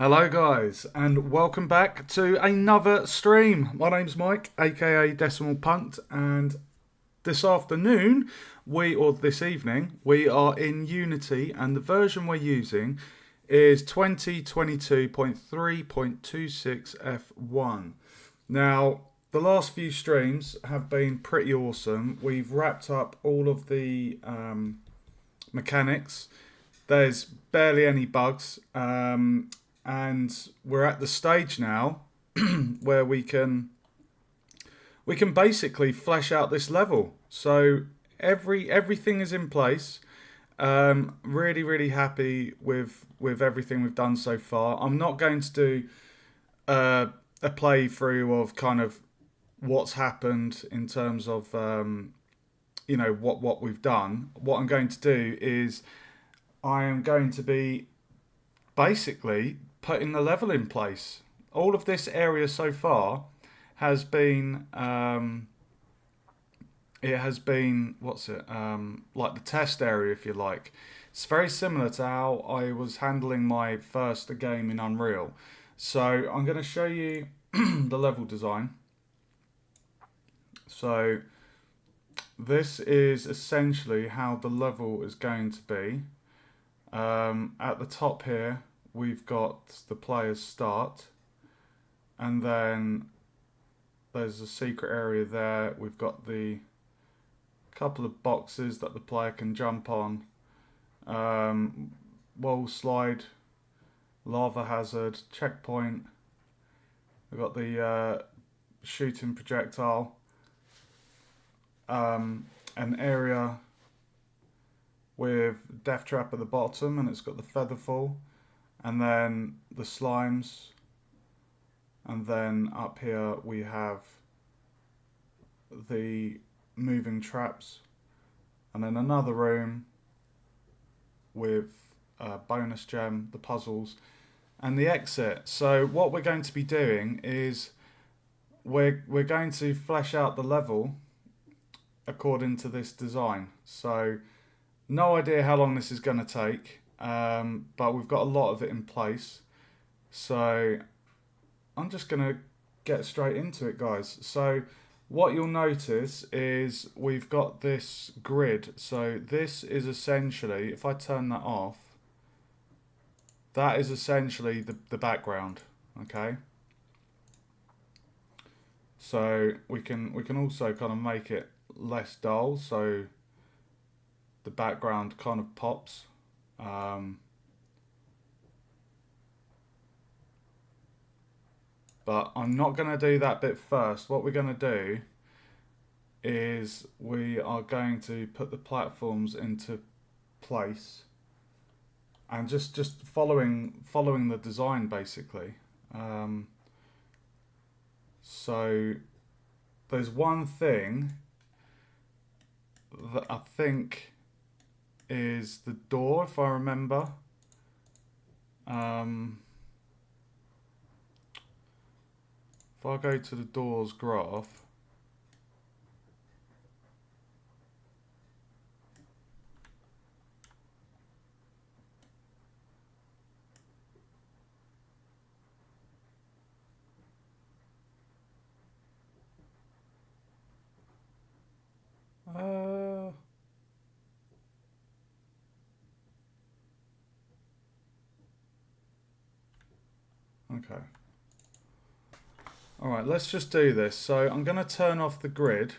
Hello guys and welcome back to another stream. My name's Mike, aka Decimal Punt, and this afternoon or this evening we are in Unity, and the version we're using is 2022.3.26 F1. Now, the last few streams have been pretty awesome. We've wrapped up all of the mechanics. There's barely any bugs. And we're at the stage now where we can basically flesh out this level. So everything is in place. Really happy with everything we've done so far. I'm not going to do a playthrough of kind of what's happened in terms of what we've done. What I'm going to do is I am going to be basically putting the level in place. All of this area so far has been like the test area, if you like. It's very similar to how I was handling my first game in Unreal. So I'm going to show you the level design. So this is essentially how the level is going to be. At the top here we've got the player's start, and then there's a secret area there. We've got the couple of boxes that the player can jump on, wall slide, lava hazard, checkpoint. We've got the shooting projectile, an area with death trap at the bottom, and it's got the feather fall, and then the slimes, and then up here we have the moving traps, and then another room with a bonus gem, the puzzles, and the exit. So what we're going to be doing is we're going to flesh out the level according to this design. So no idea how long this is going to take, but we've got a lot of it in place. So I'm just going to get straight into it, guys. So what you'll notice is we've got this grid. So this is essentially, if I turn that off, that is essentially the background, okay? So we can also kind of make it less dull, so the background kind of pops. But I'm not going to do that bit first. What we're going to do is we are going to put the platforms into place, and just following the design basically. So there's one thing that I think is the door, if I remember. If I go to the doors graph, okay. Alright, let's just do this. So I'm going to turn off the grid.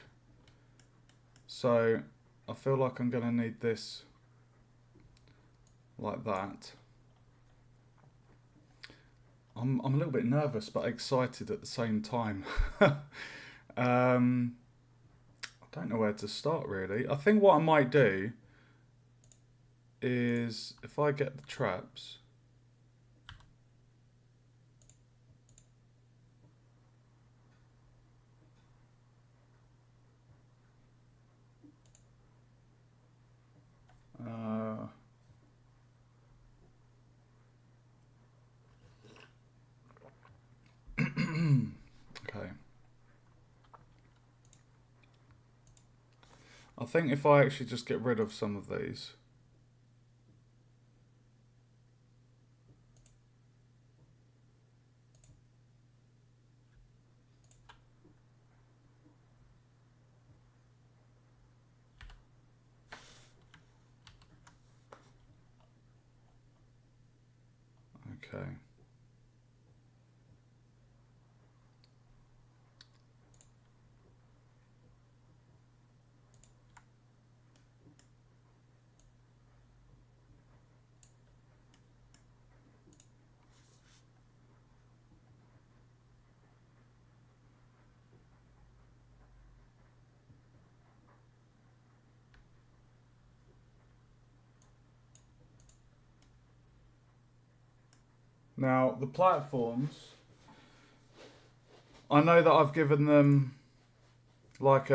So I feel like I'm going to need this like that. I'm a little bit nervous but excited at the same time. I don't know where to start really. I think what I might do is, if I get the traps, okay. I think if I actually just get rid of some of these. Okay. Now the platforms, I know that I've given them like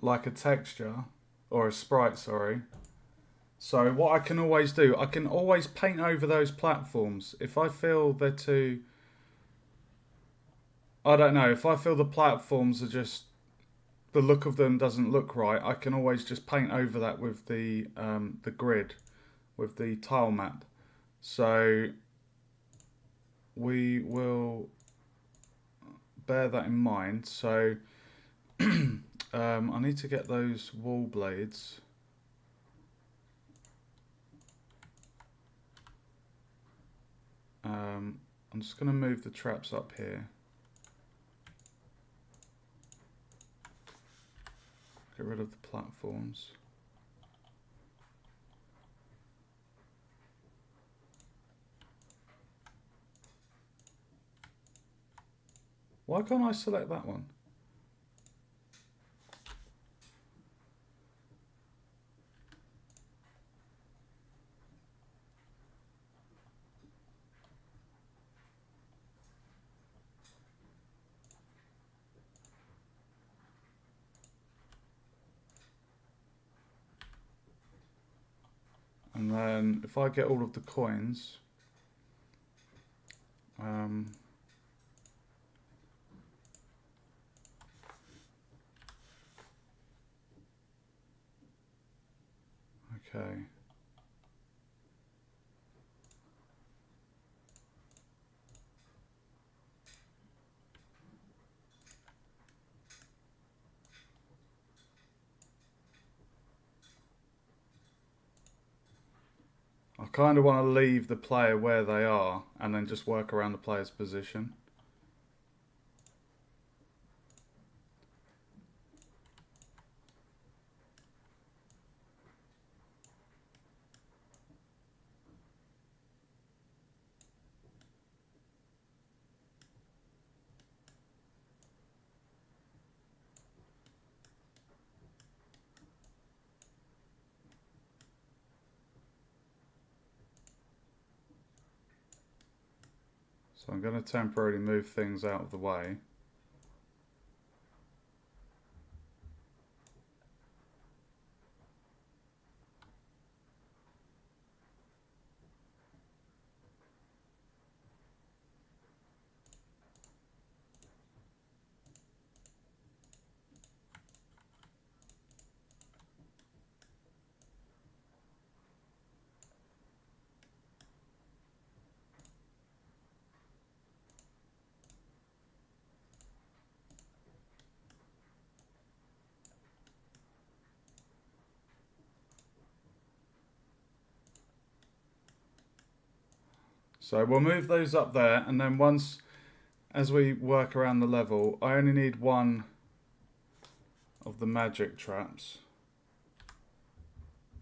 like a texture or a sprite, sorry. So what I can always do, I can always paint over those platforms if I feel they're too. I don't know, if I feel the platforms are just, the look of them doesn't look right, I can always just paint over that with the grid, with the tile map. So we will bear that in mind. So I need to get those wall blades. I'm just going to move the traps up here. Get rid of the platforms. Why can't I select that one? And then if I get all of the coins, okay. I kind of want to leave the player where they are and then just work around the player's position. So I'm going to temporarily move things out of the way. So we'll move those up there, and then once, as we work around the level, I only need one of the magic traps.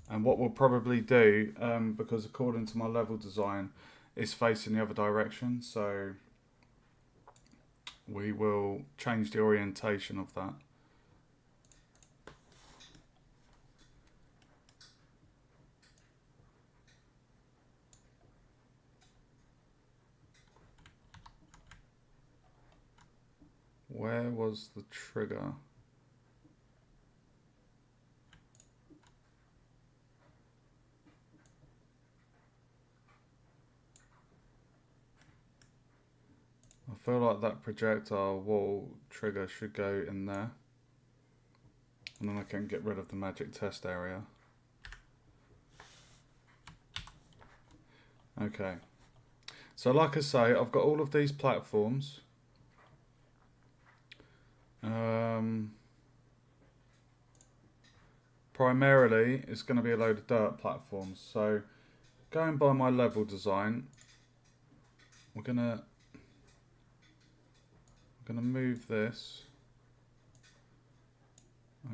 And what we'll probably do, because according to my level design, it's facing the other direction, so we will change the orientation of that. Where was the trigger? I feel like that projectile wall trigger should go in there. And then I can get rid of the magic test area. Okay. So like I say, I've got all of these platforms. Primarily, it's going to be a load of dirt platforms. So going by my level design, we're gonna move this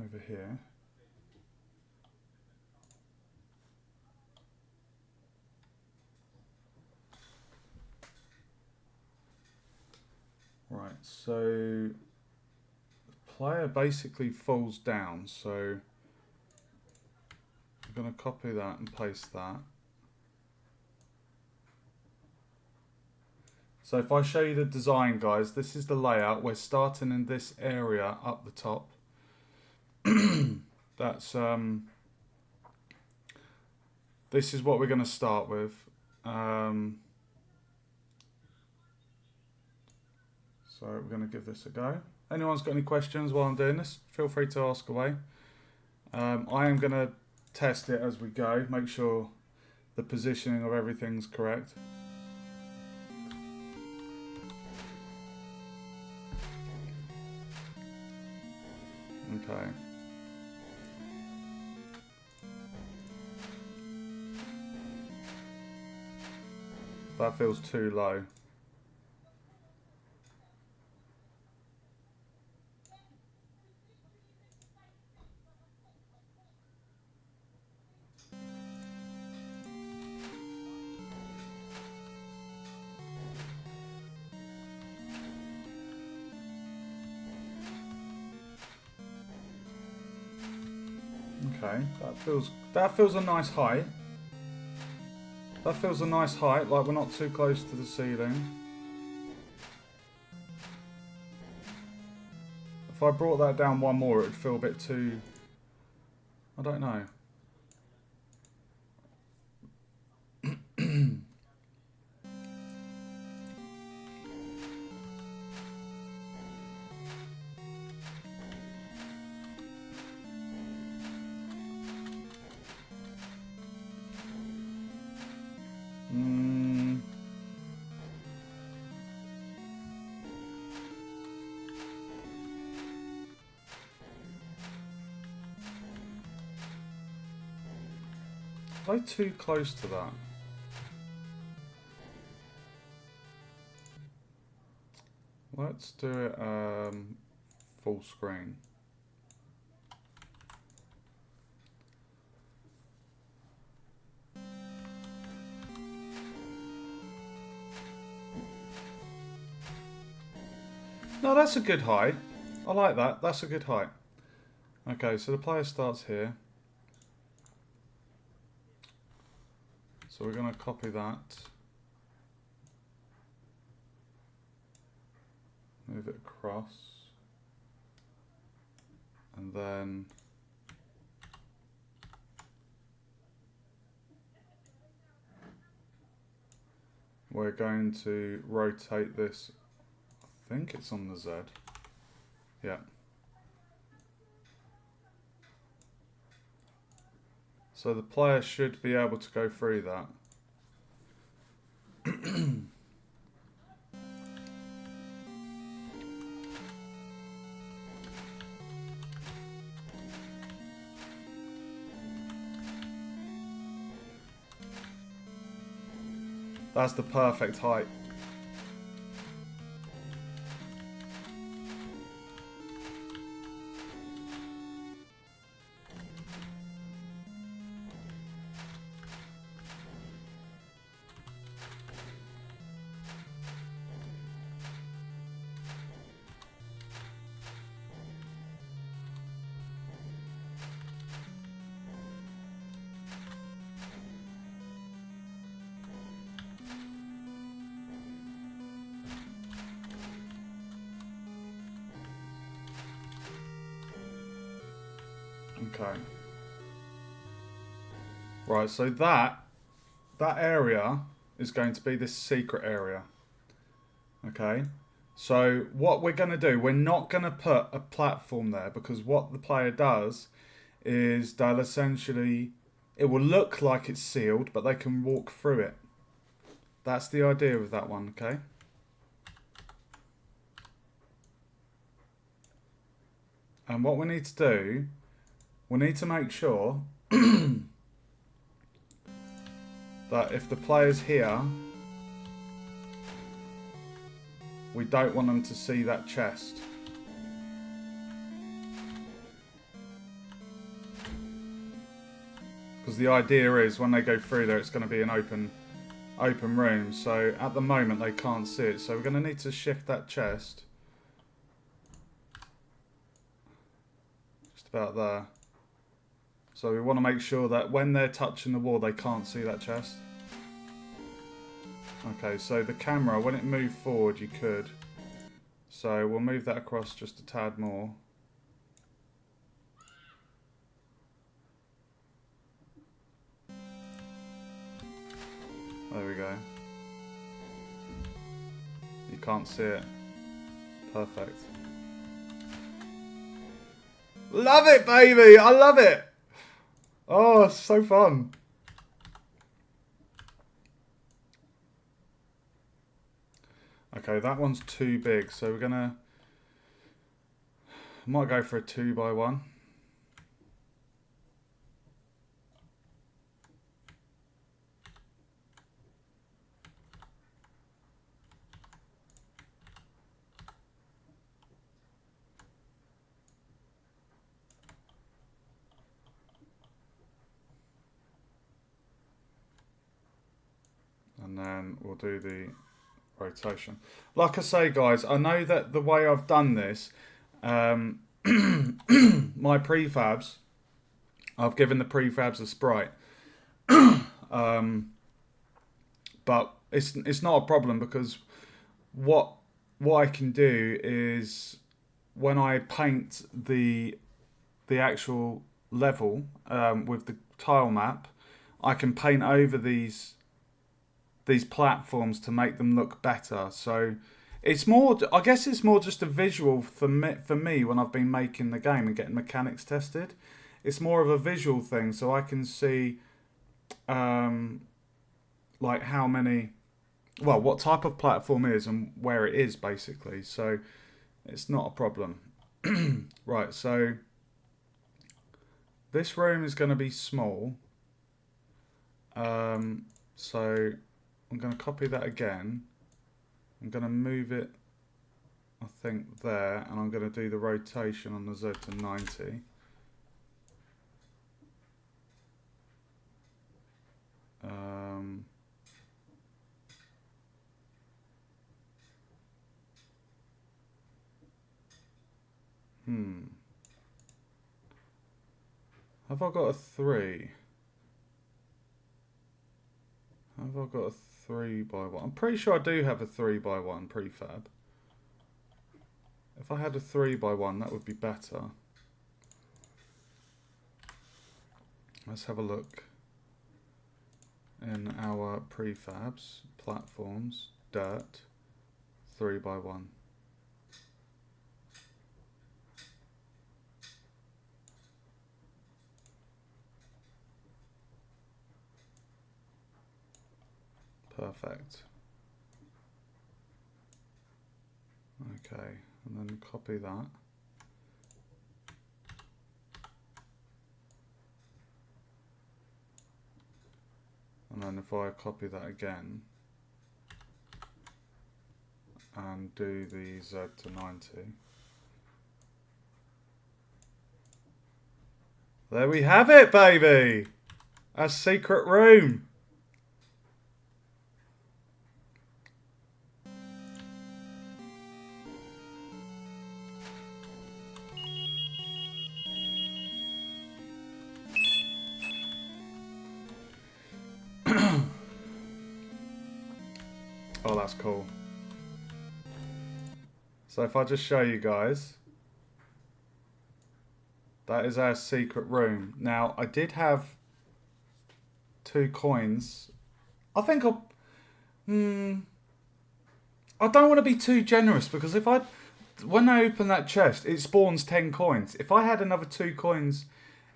over here. Right, so the player basically falls down, so I'm going to copy that and paste that. So if I show you the design, guys, this is the layout. We're starting in this area up the top. That's this is what we're going to start with. So we're going to give this a go. Anyone's got any questions while I'm doing this, feel free to ask away. I am going to test it as we go, make sure the positioning of everything's correct. Okay. That feels too low. Okay, that feels a nice height. That feels a nice height, like we're not too close to the ceiling. If I brought that down one more, it would feel a bit too... I don't know. Are they too close to that? Let's do it full screen. No, that's a good height. I like that. That's a good height. Okay, so the player starts here. So we're going to copy that. Move it across. And then we're going to rotate this. I think it's on the Z. Yeah. So the player should be able to go through that. That's the perfect height. Okay. Right, so that area is going to be this secret area. Okay. So what we're going to do, we're not going to put a platform there, because what the player does is they'll essentially, it will look like it's sealed, but they can walk through it. That's the idea of that one, okay? And what we need to do, we need to make sure that if the player's here, we don't want them to see that chest. Because the idea is when they go through there, it's going to be an open room. So at the moment they can't see it. So we're going to need to shift that chest. Just about there. So we want to make sure that when they're touching the wall, they can't see that chest. Okay, so the camera, when it moved forward, you could. So we'll move that across just a tad more. There we go. You can't see it. Perfect. Love it, baby! I love it! Oh, it's so fun. Okay, that one's too big, so we're gonna... might go for a 2x1. And then we'll do the rotation. Like I say, guys, I know that the way I've done this, my prefabs, I've given the prefabs a sprite. But it's not a problem, because what I can do is when I paint the actual level with the tile map, I can paint over these platforms to make them look better. So it's more, I guess it's more just a visual for me when I've been making the game and getting mechanics tested. It's more of a visual thing, so I can see like how many, well, what type of platform is and where it is, basically. So it's not a problem. Right, so this room is going to be small. So I'm going to copy that again. I'm going to move it, I think, there, and I'm going to do the rotation on the Z to 90. Have I got a 3? Have I got a 3x1? I'm pretty sure I do have a 3x1 prefab. If I had a 3x1, that would be better. Let's have a look in our prefabs, platforms, dirt, 3x1. Perfect. Okay, and then copy that. And then if I copy that again and do the Z to 90. There we have it, baby! Our secret room. Oh, that's cool. So if I just show you guys, that is our secret room. Now, I did have 2 coins. I think I don't want to be too generous, because when I open that chest, it spawns 10 coins. If I had another 2 coins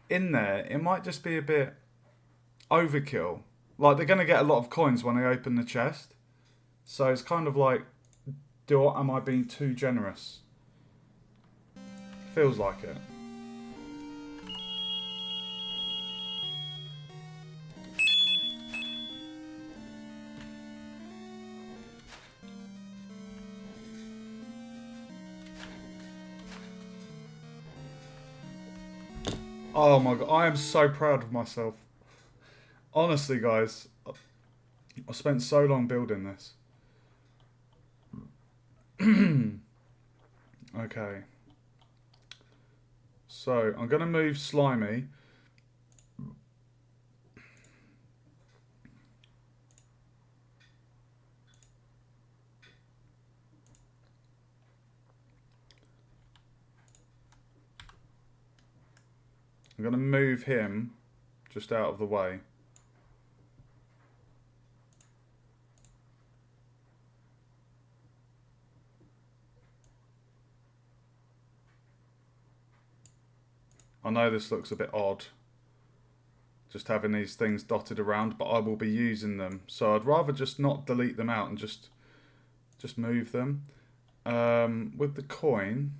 in there, it might just be a bit overkill. Like, they're going to get a lot of coins when they open the chest. So it's kind of like, am I being too generous? Feels like it. Oh my god, I am so proud of myself. Honestly, guys, I spent so long building this. Okay. So, I'm going to move Slimy. I'm going to move him just out of the way. I know this looks a bit odd, just having these things dotted around, but I will be using them. So I'd rather just not delete them out and just move them. With the coin,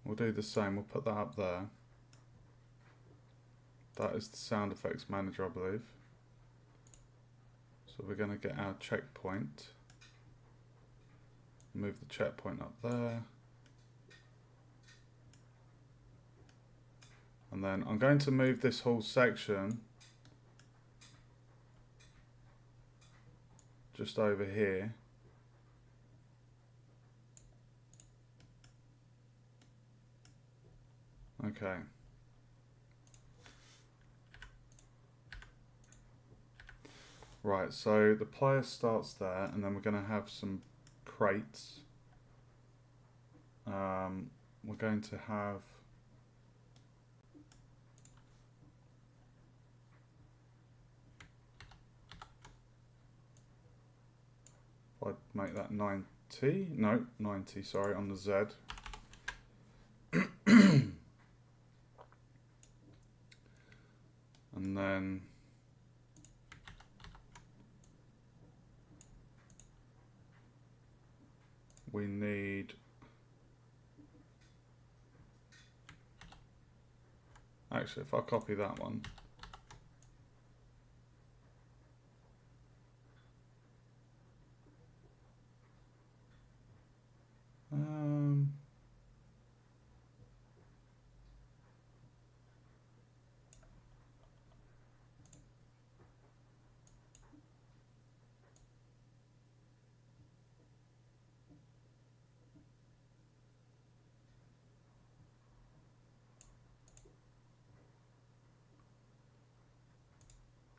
we'll do the same. We'll put that up there. That is the sound effects manager, I believe. So we're going to get our checkpoint. Move the checkpoint up there. And then I'm going to move this whole section just over here. Okay. Right, so the player starts there, and then we're going to have some crates. We're going to have I'd make that 90. No, 90, sorry, on the Z. And then we need actually, if I copy that one,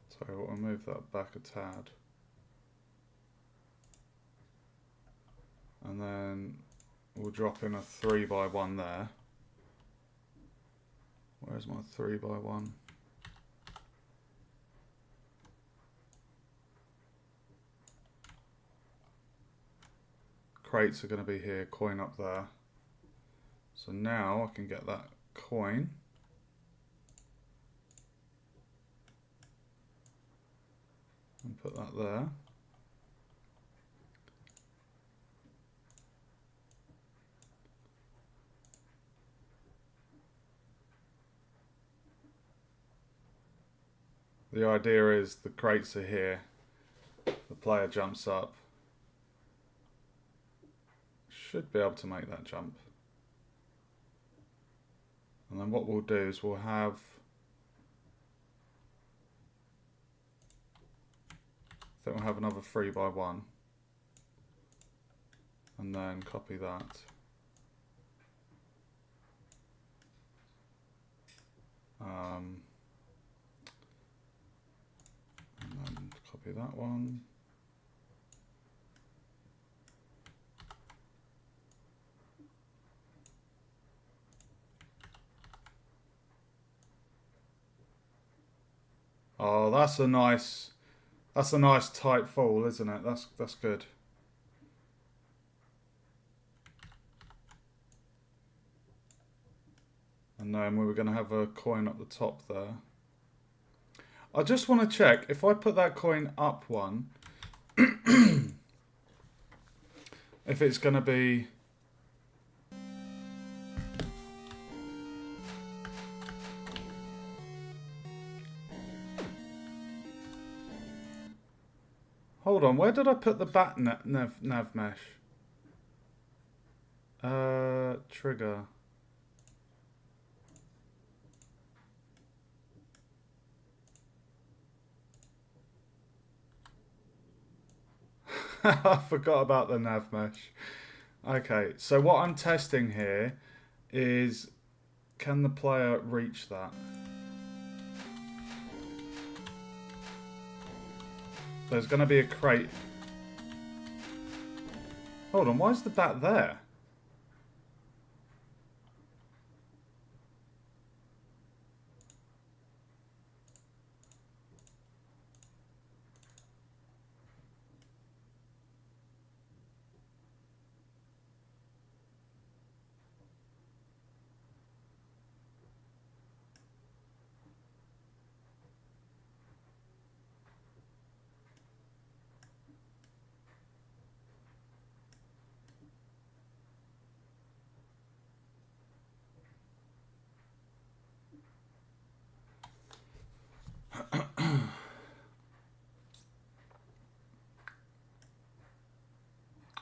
so we'll move that back a tad. And then we'll drop in a 3x1 there. Where's my 3x1? Crates are going to be here, coin up there. So now I can get that coin. And put that there. The idea is the crates are here, the player jumps up, should be able to make that jump. And then what we'll do is we'll have another 3x1 and then copy that. And then copy that one. Oh, that's a nice tight fall, isn't it? That's good. And then we were going to have a coin up the top there. I just want to check, if I put that coin up one, if it's going to be... Hold on, where did I put the bat nav mesh? Trigger. I forgot about the nav mesh. Okay, so what I'm testing here is, can the player reach that? There's going to be a crate. Hold on, why is the bat there?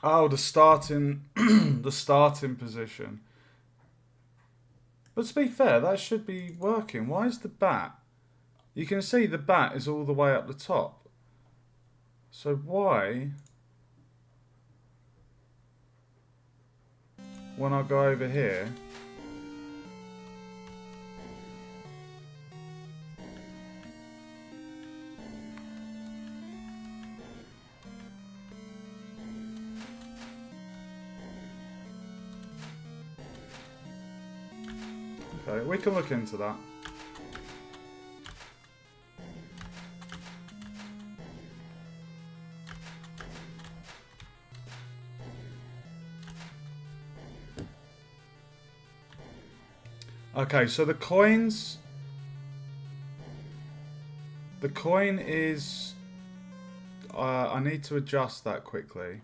Oh, the starting the starting position. But to be fair, that should be working. Why is the bat? You can see the bat is all the way up the top. So why, when I go over here, okay, we can look into that. Okay, so the coins... The coin is... I need to adjust that quickly.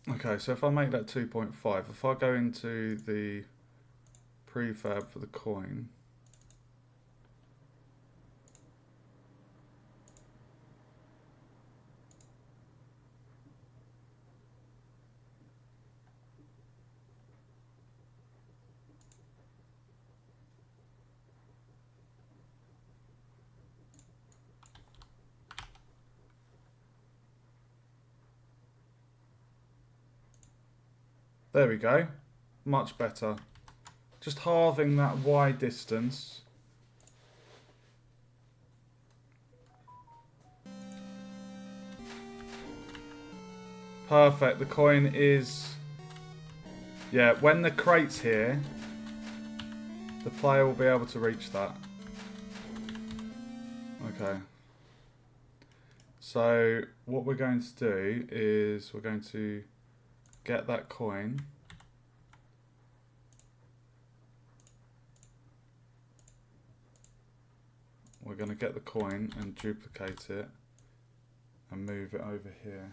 Okay, so if I make that 2.5, if I go into the prefab for the coin, there we go, much better. Just halving that Y distance. Perfect, the coin is... Yeah, when the crate's here, the player will be able to reach that. Okay. So, what we're going to do is we're going to get that coin. We're going to get the coin and duplicate it and move it over here.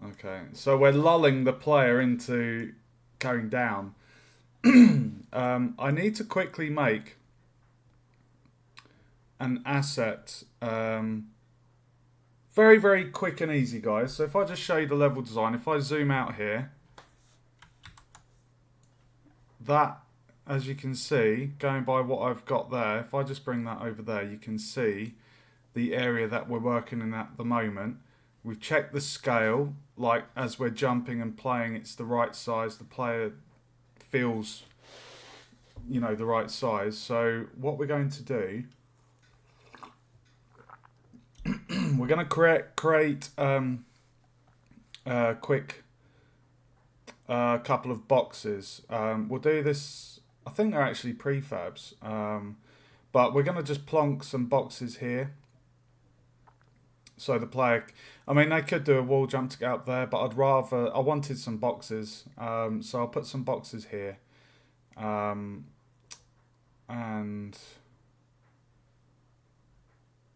Okay, so we're lulling the player into going down. I need to quickly make an asset. Very, very quick and easy, guys. So if I just show you the level design, if I zoom out here, that, as you can see, going by what I've got there, if I just bring that over there, you can see the area that we're working in at the moment. We've checked the scale, like as we're jumping and playing, it's the right size. The player feels, you know, the right size. So what we're going to do, we're going to create a quick couple of boxes. We'll do this, I think they're actually prefabs, but we're going to just plonk some boxes here. So the player, I mean, they could do a wall jump to get up there, but I wanted some boxes. So I'll put some boxes here. And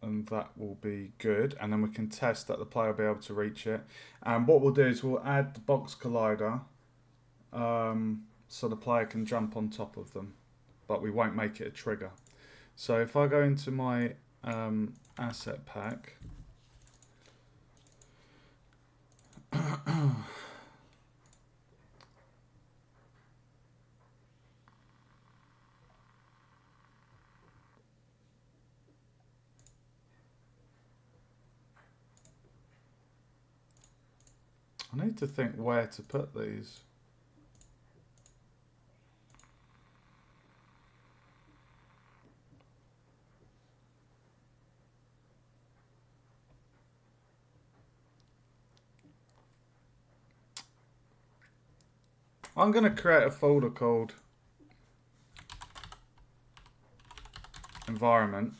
and that will be good. And then we can test that the player will be able to reach it. And what we'll do is we'll add the box collider so the player can jump on top of them, but we won't make it a trigger. So if I go into my asset pack, I need to think where to put these. I'm going to create a folder called environment.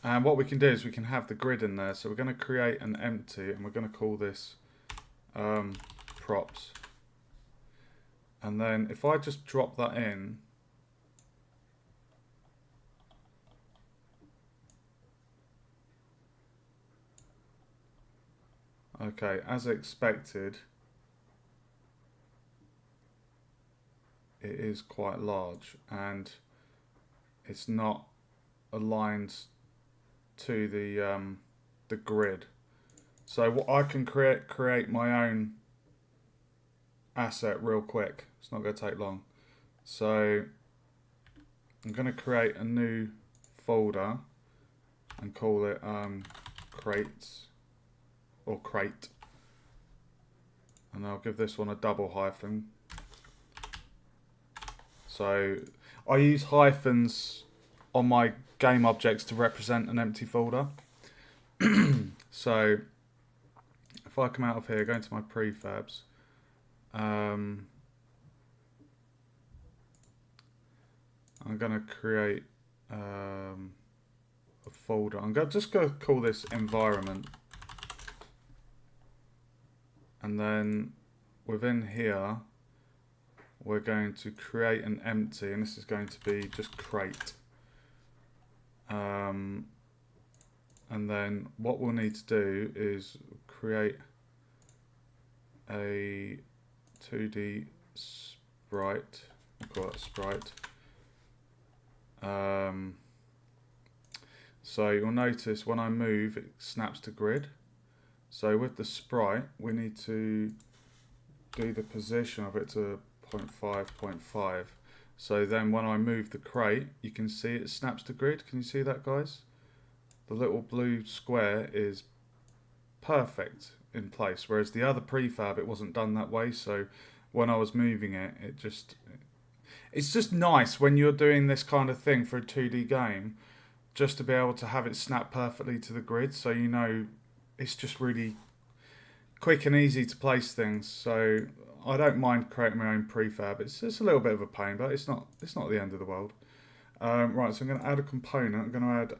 And what we can do is we can have the grid in there. So we're going to create an empty and we're going to call this props. And then if I just drop that in, okay, as expected, it is quite large and it's not aligned to the grid. So what I can create my own asset real quick. It's not going to take long. So I'm going to create a new folder and call it crates or crate, and I'll give this one a double hyphen. So I use hyphens on my game objects to represent an empty folder. So if I come out of here, go into my prefabs, I'm going to create a folder. I'm just going to call this environment, and then within here we're going to create an empty, and this is going to be just crate. And then what we'll need to do is create a 2D sprite. We'll call it sprite. So you'll notice when I move, it snaps to grid. So with the sprite, we need to do the position of it to 0.5, 0.5. So then when I move the crate, you can see it snaps to grid. Can you see that, guys? The little blue square is perfect in place, whereas the other prefab, it wasn't done that way. So when I was moving it, it's just nice when you're doing this kind of thing for a 2D game, just to be able to have it snap perfectly to the grid, so you know it's just really quick and easy to place things. So I don't mind creating my own prefab. It's a little bit of a pain, but it's not the end of the world. Right, so I'm going to add a component. I'm going to add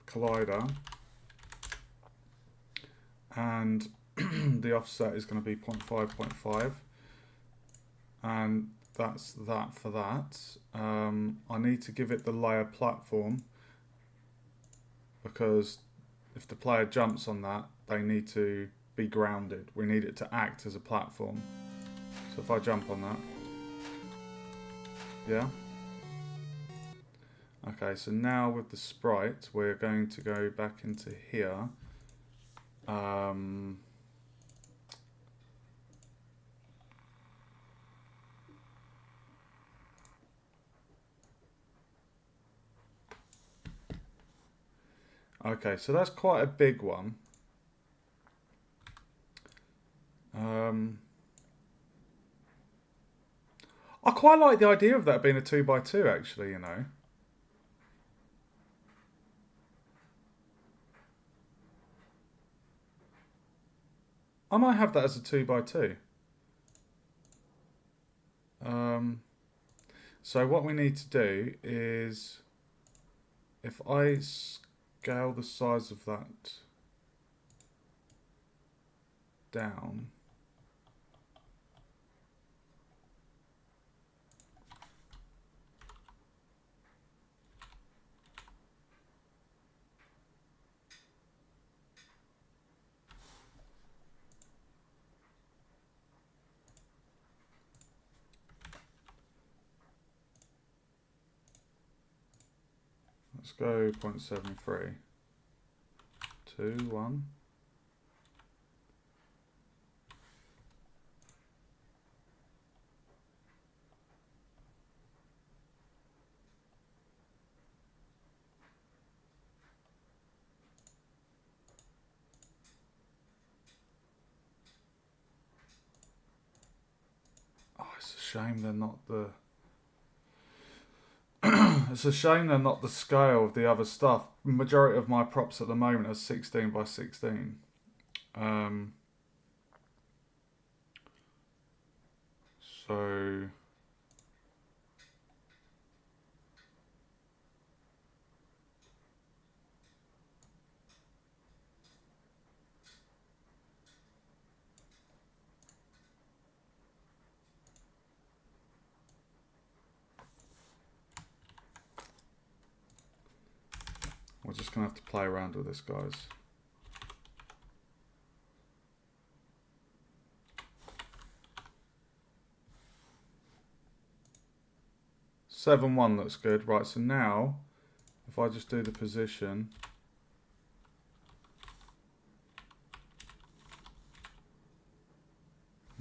collider, and the offset is going to be 0.5, 0.5, and that's that for that. I need to give it the layer platform, because if the player jumps on that, they need to be grounded. We need it to act as a platform. So if I jump on that, yeah. Okay, so now with the sprite, we're going to go back into here. Okay, so that's quite a big one. I quite like the idea of that being a 2x2, actually, you know. I might have that as a 2x2. So what we need to do is, if I scale the size of that down, Let's go 0.73. 2, 1. Oh, it's a shame they're not the... It's a shame they're not the scale of the other stuff. Majority of my props at the moment are 16 by 16. So... We're just going to have to play around with this, guys. Seven one looks good. Right, so now, if I just do the position...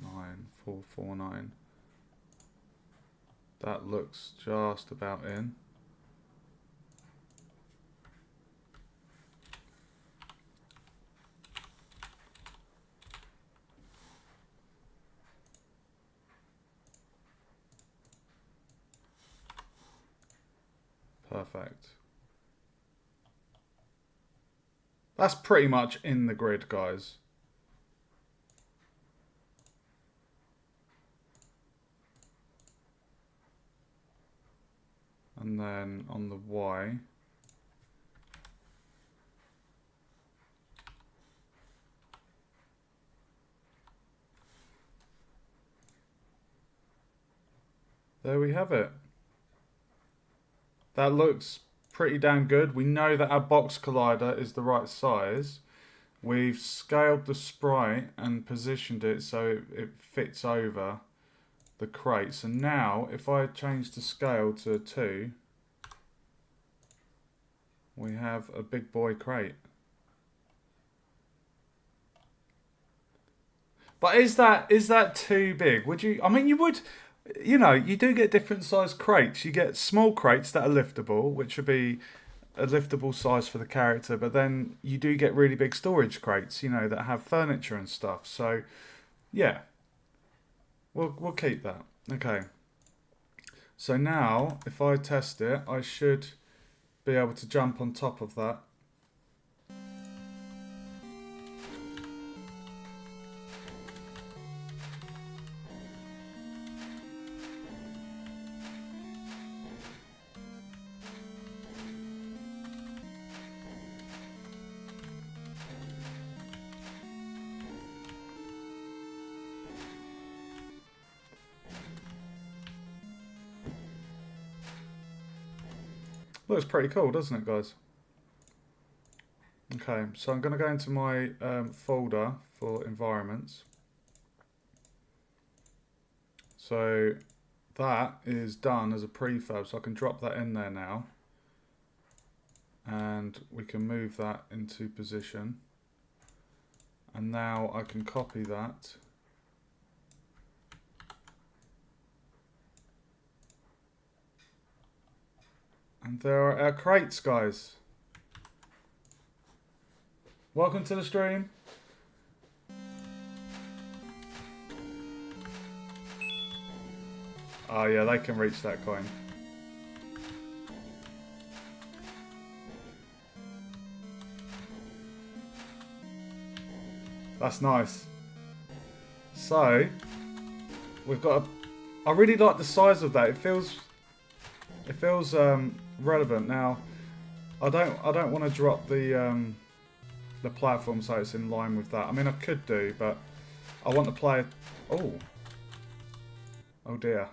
9449. That looks just about in. Perfect. That's pretty much in the grid, guys. And then on the Y, there we have it. That looks pretty damn good. We know that our box collider is the right size. We've scaled the sprite and positioned it so it fits over the crates. And now, if I change the scale to 2, we have a big boy crate. But is that too big? Would you? I mean, you would. You know, you do get different size crates. You get small crates that are liftable, which would be a liftable size for the character. But then you do get really big storage crates, you know, that have furniture and stuff. So, yeah, we'll keep that. Okay. So now, if I test it, I should be able to jump on top of that. Looks pretty cool, doesn't it, guys? Okay, so I'm going to go into my folder for environments. So that is done as a prefab, so I can drop that in there now. And we can move that into position. And now I can copy that. And there are our crates, guys. Welcome to the stream. Oh yeah, they can reach that coin. That's nice. So, we've got a... I really like the size of that. It feels relevant. Now, I don't want to drop the platform so it's in line with that. I mean, I could do, but I want to play... Oh. Oh dear.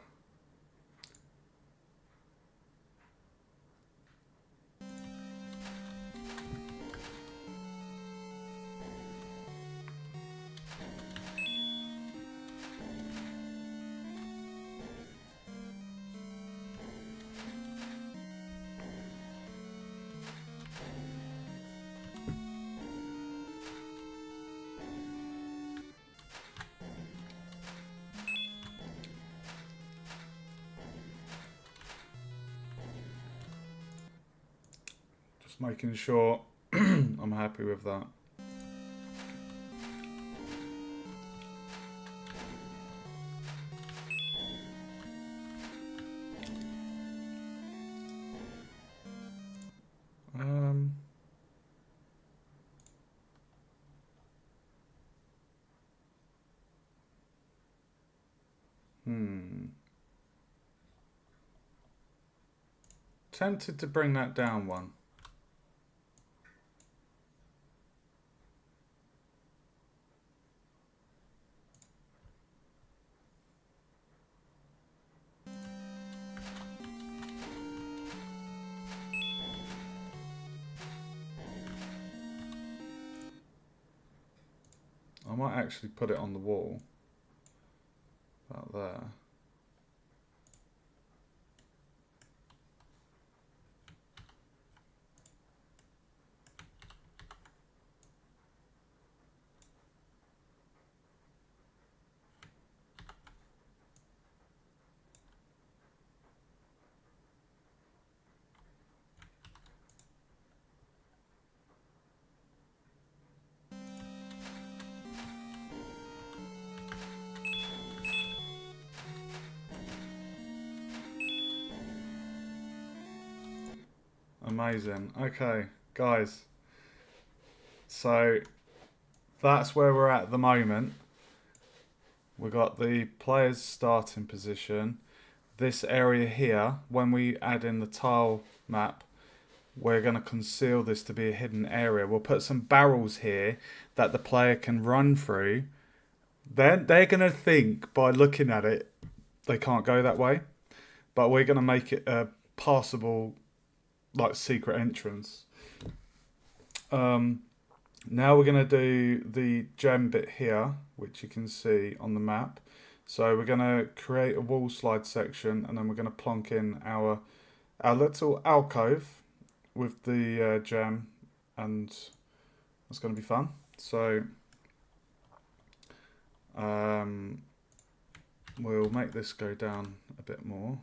Just making sure I'm happy with that. Tempted to bring that down one. I might actually put it on the wall. About there. Amazing. Okay, guys. So that's where we're at the moment. We've got the player's starting position. This area here, when we add in the tile map, we're going to conceal this to be a hidden area. We'll put some barrels here that the player can run through. They're going to think by looking at it they can't go that way, but we're going to make it a passable, like, secret entrance. Now we're going to do the gem bit here, which you can see on the map. So we're going to create a wall slide section, and then we're going to plonk in our little alcove with the gem, and it's going to be fun. So we'll make this go down a bit more.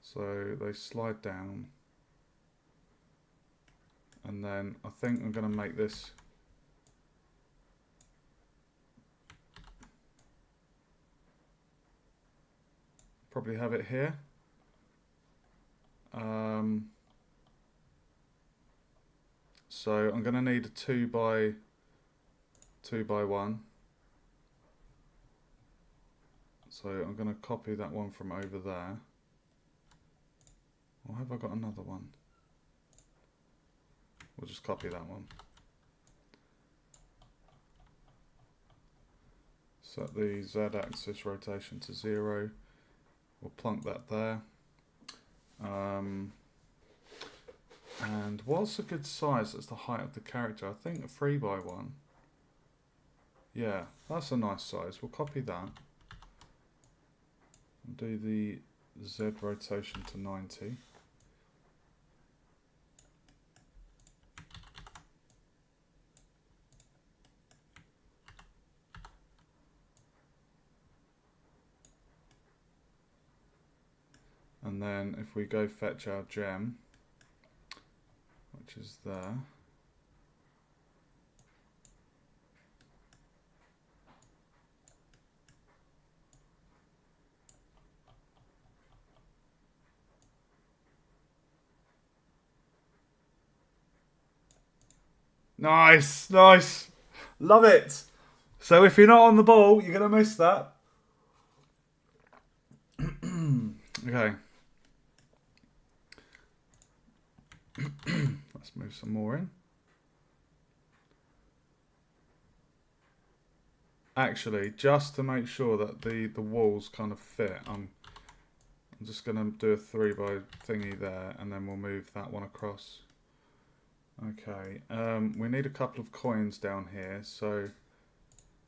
So they slide down, and then I think I'm going to make this probably have it here. So I'm going to need a 2 by 1. So I'm going to copy that one from over there. Or have I got another one? We'll just copy that one. Set the Z-axis rotation to 0. We'll plunk that there. And what's a good size that's the height of the character? I think a 3 by 1. Yeah, that's a nice size. We'll copy that. We'll do the Z rotation to 90. And then if we go fetch our gem, which is there, nice, nice, love it. So if you're not on the ball, you're gonna miss that. Okay. Let's move some more in. Actually, just to make sure that the walls kind of fit, I'm just going to do a 3 by thingy there, and then we'll move that one across. Okay, we need a couple of coins down here, so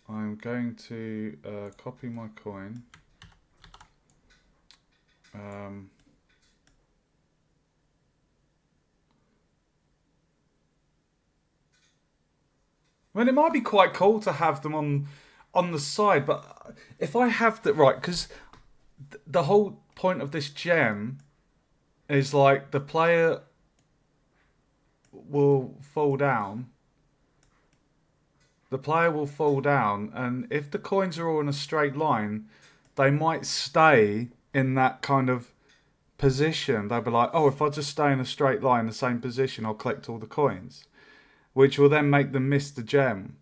I'm going to copy my coin. I mean, it might be quite cool to have them on the side, but if I have that right, because the whole point of this gem is like the player will fall down. The player will fall down, and if the coins are all in a straight line, they might stay in that kind of position. They'll be like, oh, if I just stay in a straight line, the same position, I'll collect all the coins, which will then make them miss the gem.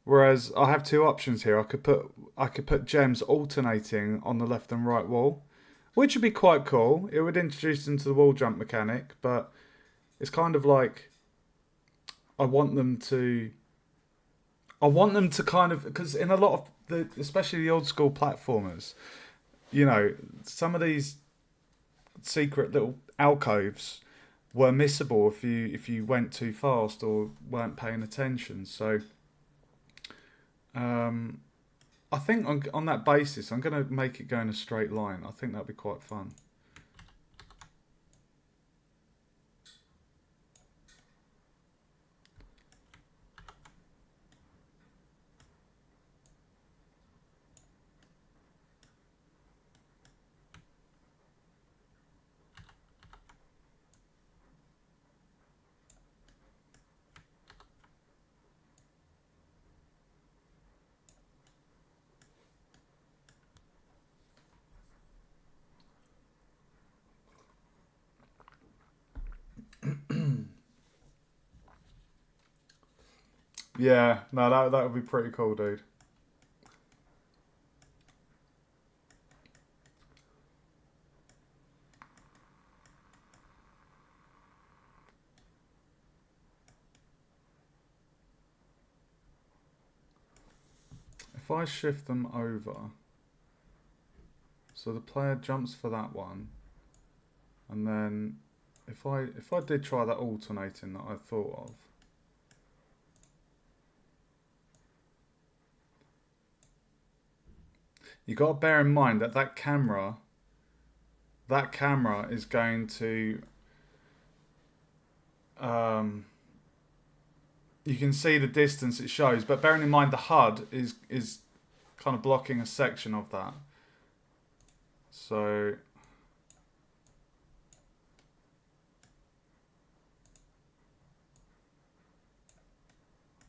Whereas I have two options here. I could put gems alternating on the left and right wall, which would be quite cool. It would introduce them to the wall jump mechanic, but it's kind of like I want them to kind of, because in a lot of especially the old school platformers, you know, some of these secret little alcoves were missable if you went too fast or weren't paying attention. So I think on that basis, I'm going to make it go in a straight line. I think that'd be quite fun. Yeah, no, that would be pretty cool, dude. If I shift them over, so the player jumps for that one, and then if I did try that alternating that I thought of, you got to bear in mind that that camera is going to you can see the distance it shows, but bearing in mind the HUD is kind of blocking a section of that. So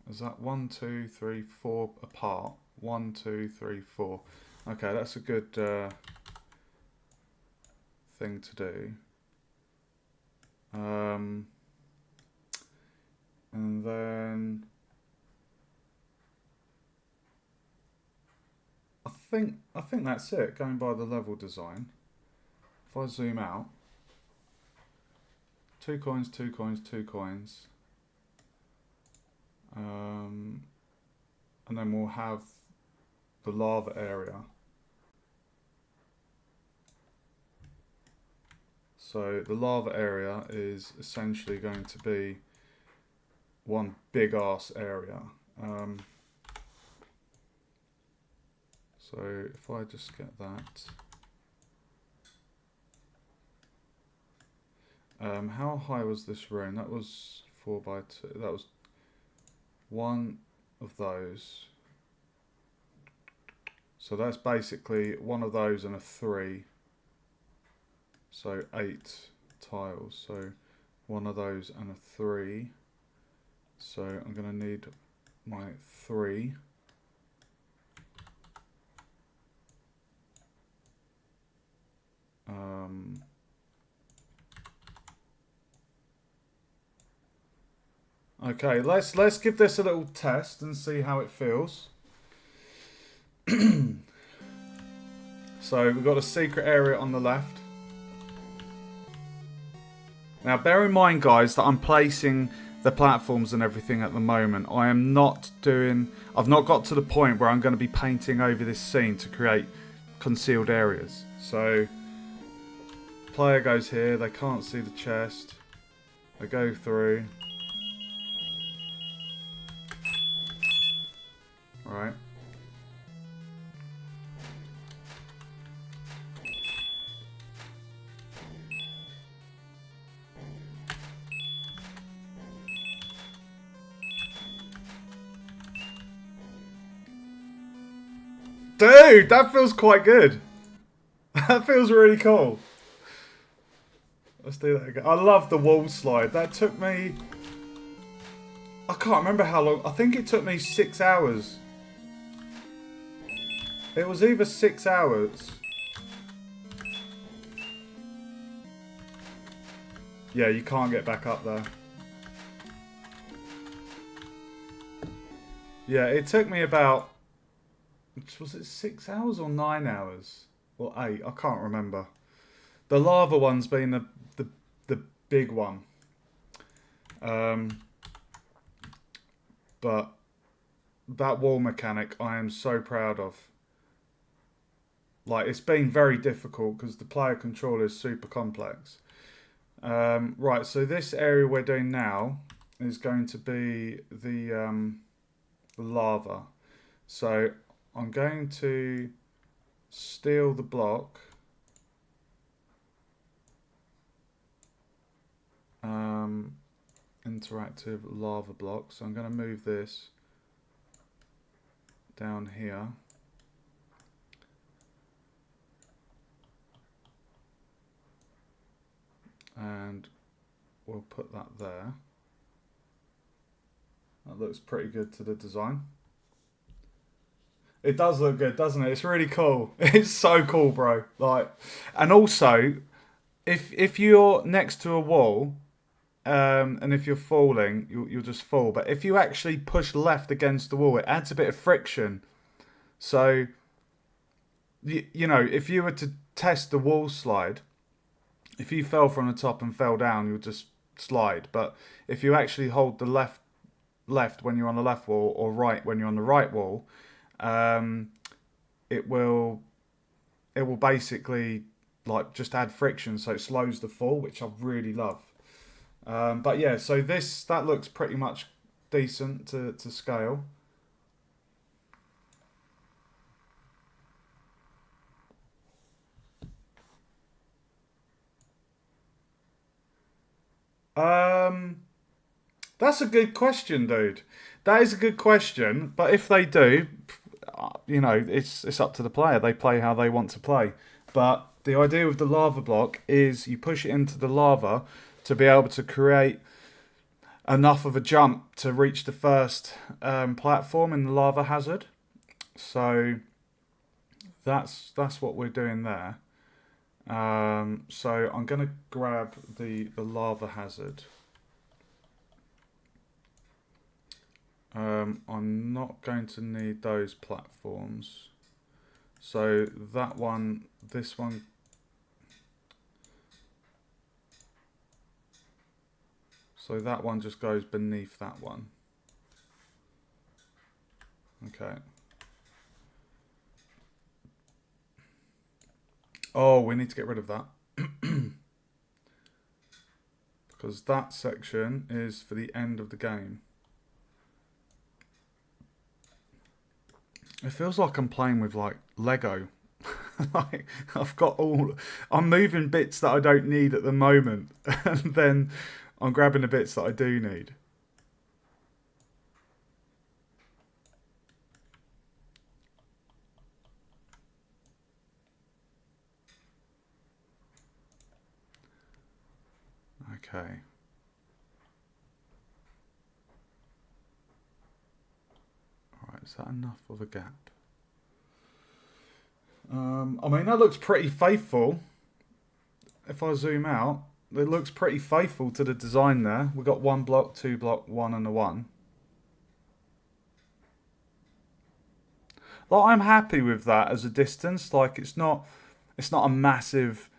is that 1, 2, 3, 4 apart? 1, 2, 3, 4. Okay, that's a good thing to do. And then I think that's it. Going by the level design. If I zoom out, 2 coins, 2 coins, 2 coins. And then we'll have the lava area. So the lava area is essentially going to be one big ass area. So if I just get that. How high was this room? That was 4 by 2. That was one of those. So that's basically one of those and a 3. So 8 tiles. So one of those and a 3. So I'm going to need my 3. Okay, let's give this a little test and see how it feels. So we've got a secret area on the left. Now bear in mind, guys, that I'm placing the platforms and everything at the moment. I've not got to the point where I'm going to be painting over this scene to create concealed areas. So player goes here, they can't see the chest, they go through. Right. Dude, that feels quite good. That feels really cool. Let's do that again. I love the wall slide. That took me... I can't remember how long. I think it took me 6 hours. It was either 6 hours. Yeah, you can't get back up there. Yeah, it took me about... Was it 6 hours or 9 hours? Or 8? I can't remember. The lava one's been the big one. But that wall mechanic I am so proud of. Like, it's been very difficult because the player controller is super complex. Right, so this area we're doing now is going to be the lava. So I'm going to steal the block. Interactive lava block. So I'm going to move this down here. And we'll put that there. That looks pretty good to the design. It does look good, doesn't it? It's really cool. It's so cool, bro. Like, and also, if you're next to a wall, and if you're falling, you'll just fall. But if you actually push left against the wall, it adds a bit of friction. So, you know, if you were to test the wall slide, if you fell from the top and fell down, you'll just slide. But if you actually hold the left when you're on the left wall, or right when you're on the right wall, it will basically like just add friction, so it slows the fall, which I really love. But yeah, so that looks pretty much decent to scale. That's a good question, dude. That is a good question. But if they do, you know, it's up to the player. They play how they want to play. But the idea with the lava block is you push it into the lava to be able to create enough of a jump to reach the first platform in the lava hazard. So that's what we're doing there. So I'm going to grab the lava hazard. I'm not going to need those platforms. So that one, this one. So that one just goes beneath that one. Okay. Oh, we need to get rid of that. Because that section is for the end of the game. It feels like I'm playing with like Lego. Like I'm moving bits that I don't need at the moment, and then I'm grabbing the bits that I do need. Okay. Alright, is that enough of a gap? I mean, that looks pretty faithful. If I zoom out, it looks pretty faithful to the design there. We've got 1 block, 2 block, 1 and a 1. Like, I'm happy with that as a distance. Like, it's not a massive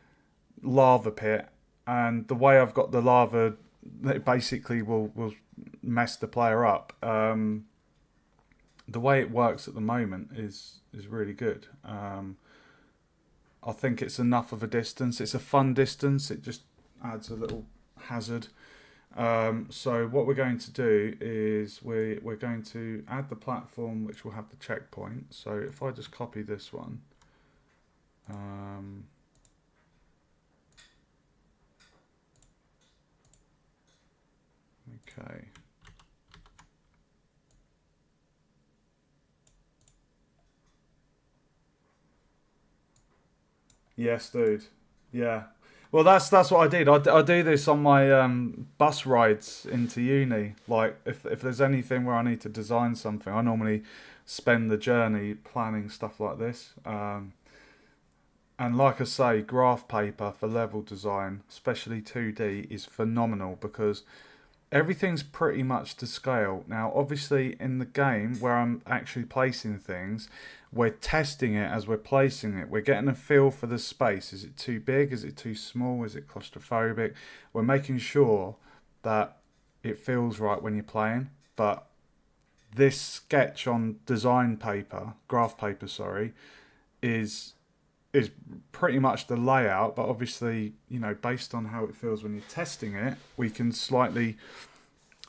lava pit, and the way I've got the lava, it basically will mess the player up. The way it works at the moment is really good. I think it's enough of a distance. It's a fun distance. It just adds a little hazard. So what we're going to do is we're going to add the platform, which will have the checkpoint. So if I just copy this one, okay. Yes, dude. Yeah. Well, that's what I did. I do this on my bus rides into uni. Like, if there's anything where I need to design something, I normally spend the journey planning stuff like this. And like I say, graph paper for level design, especially 2D, is phenomenal because everything's pretty much to scale. Now, obviously, in the game where I'm actually placing things, we're testing it as we're placing it. We're getting a feel for the space. Is it too big? Is it too small? Is it claustrophobic? We're making sure that it feels right when you're playing. But this sketch on design paper, graph paper, sorry, is is pretty much the layout, but obviously, based on how it feels when you're testing it, we can slightly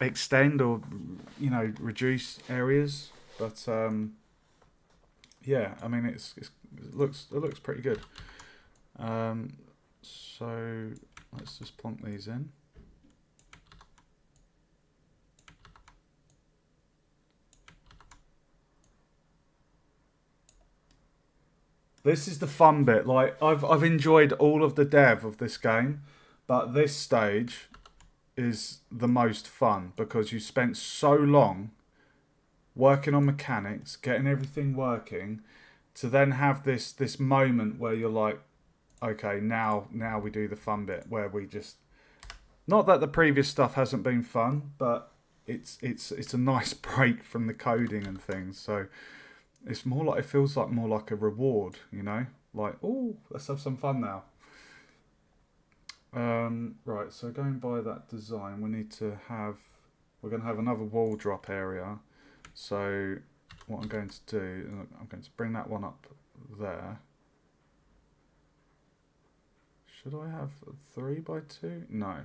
extend or reduce areas. But yeah, I mean it looks pretty good. So let's just plonk these in. This is the fun bit. Like I've enjoyed all of the dev of this game, but this stage is the most fun because you spent so long working on mechanics, getting everything working, to then have this moment where you're like, okay, now we do the fun bit where we just, not that the previous stuff hasn't been fun, but it's a nice break from the coding and things. So it's more like, it feels like more like a reward, like, oh, let's have some fun now. Right, so going by that design, we're going to have another wall drop area. So what I'm going to do, I'm going to bring that one up there. Should I have a 3x2? No.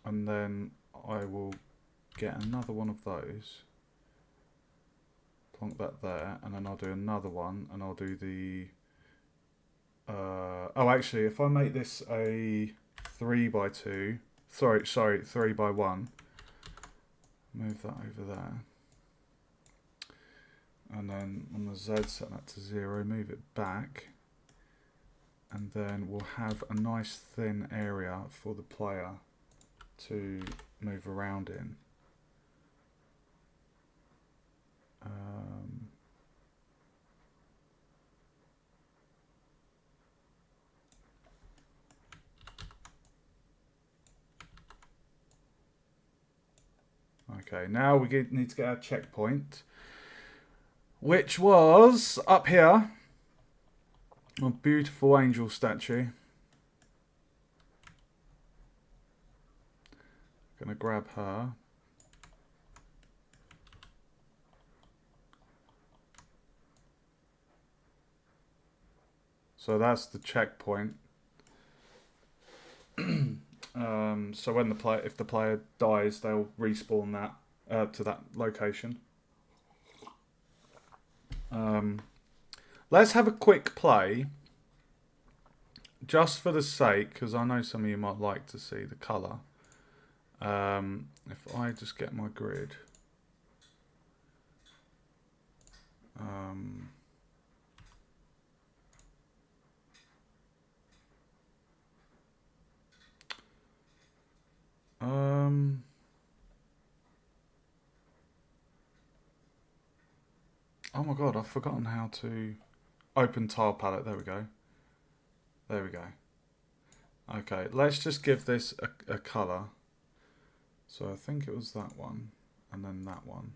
And then I will get another one of those. Plonk that there, and then I'll do another one, and I'll do the... oh, actually, if I make this a 3x2... Sorry, 3x1. Move that over there. And then on the Z, set that to 0, move it back. And then we'll have a nice thin area for the player to move around in. Okay, now we need to get our checkpoint, which was up here. A beautiful angel statue. Gonna grab her. So that's the checkpoint. So when if the player dies, they'll respawn that to that location. Let's have a quick play, just for the sake, because I know some of you might like to see the colour. If I just get my grid. Oh my god, I've forgotten how to open tile palette. There we go. There we go. Okay, let's just give this a colour. So I think it was that one, and then that one.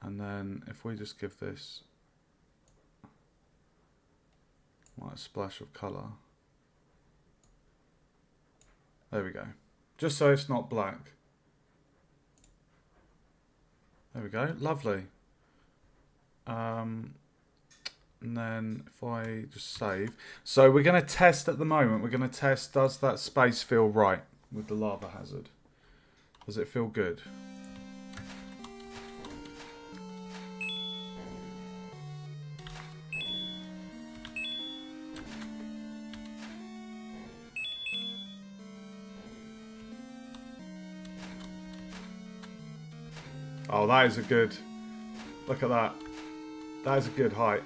And then if we just give this like a splash of colour. There we go. Just so it's not black. There we go, lovely. And then if I just save. So we're going to test at the moment. We're going to test, does that space feel right with the lava hazard? Does it feel good? Oh, that is a good... Look at that. That is a good height.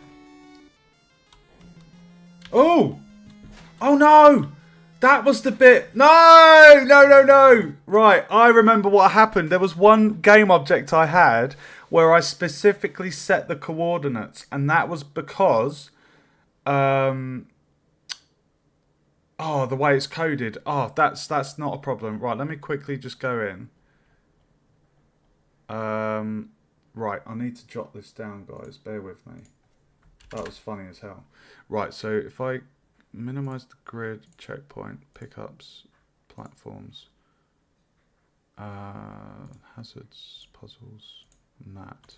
Oh! Oh no! That was the bit. No! No, no, no! Right, I remember what happened. There was one game object I had where I specifically set the coordinates, and that was because oh, the way it's coded. Oh, that's not a problem. Right, let me quickly just go in. Right, I need to jot this down, guys. Bear with me. That was funny as hell. Right, so if I minimize the grid, checkpoint, pickups, platforms, hazards, puzzles, that.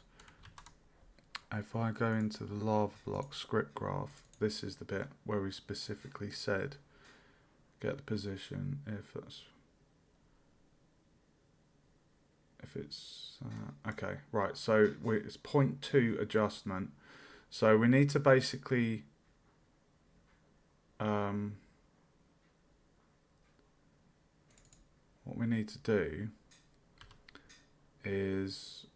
If I go into the lava block script graph, this is the bit where we specifically said get the position if it's okay, right, so it's 0.2 adjustment, so we need to basically what we need to do is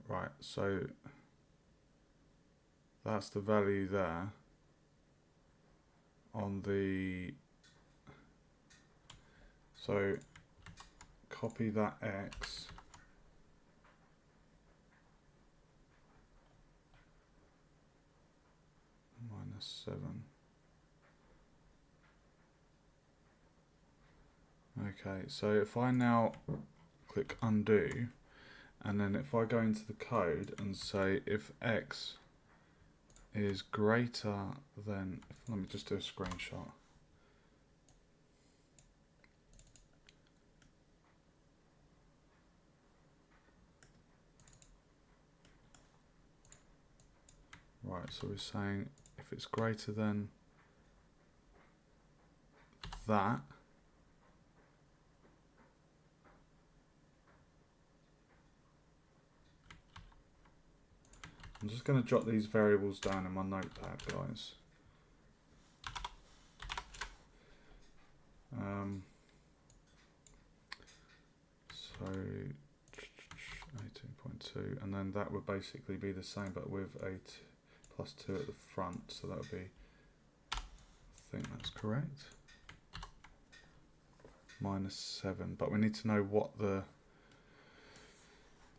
right, so that's the value there on the, so copy that X -7. Okay, so if I now click undo, and then if I go into the code and say if X is greater than, let me just do a screenshot. Right, so we're saying if it's greater than that, I'm just going to jot these variables down in my notepad, guys. So 18.2, and then that would basically be the same, but with a +2 at the front. So that would be, I think that's correct, -7. But we need to know what the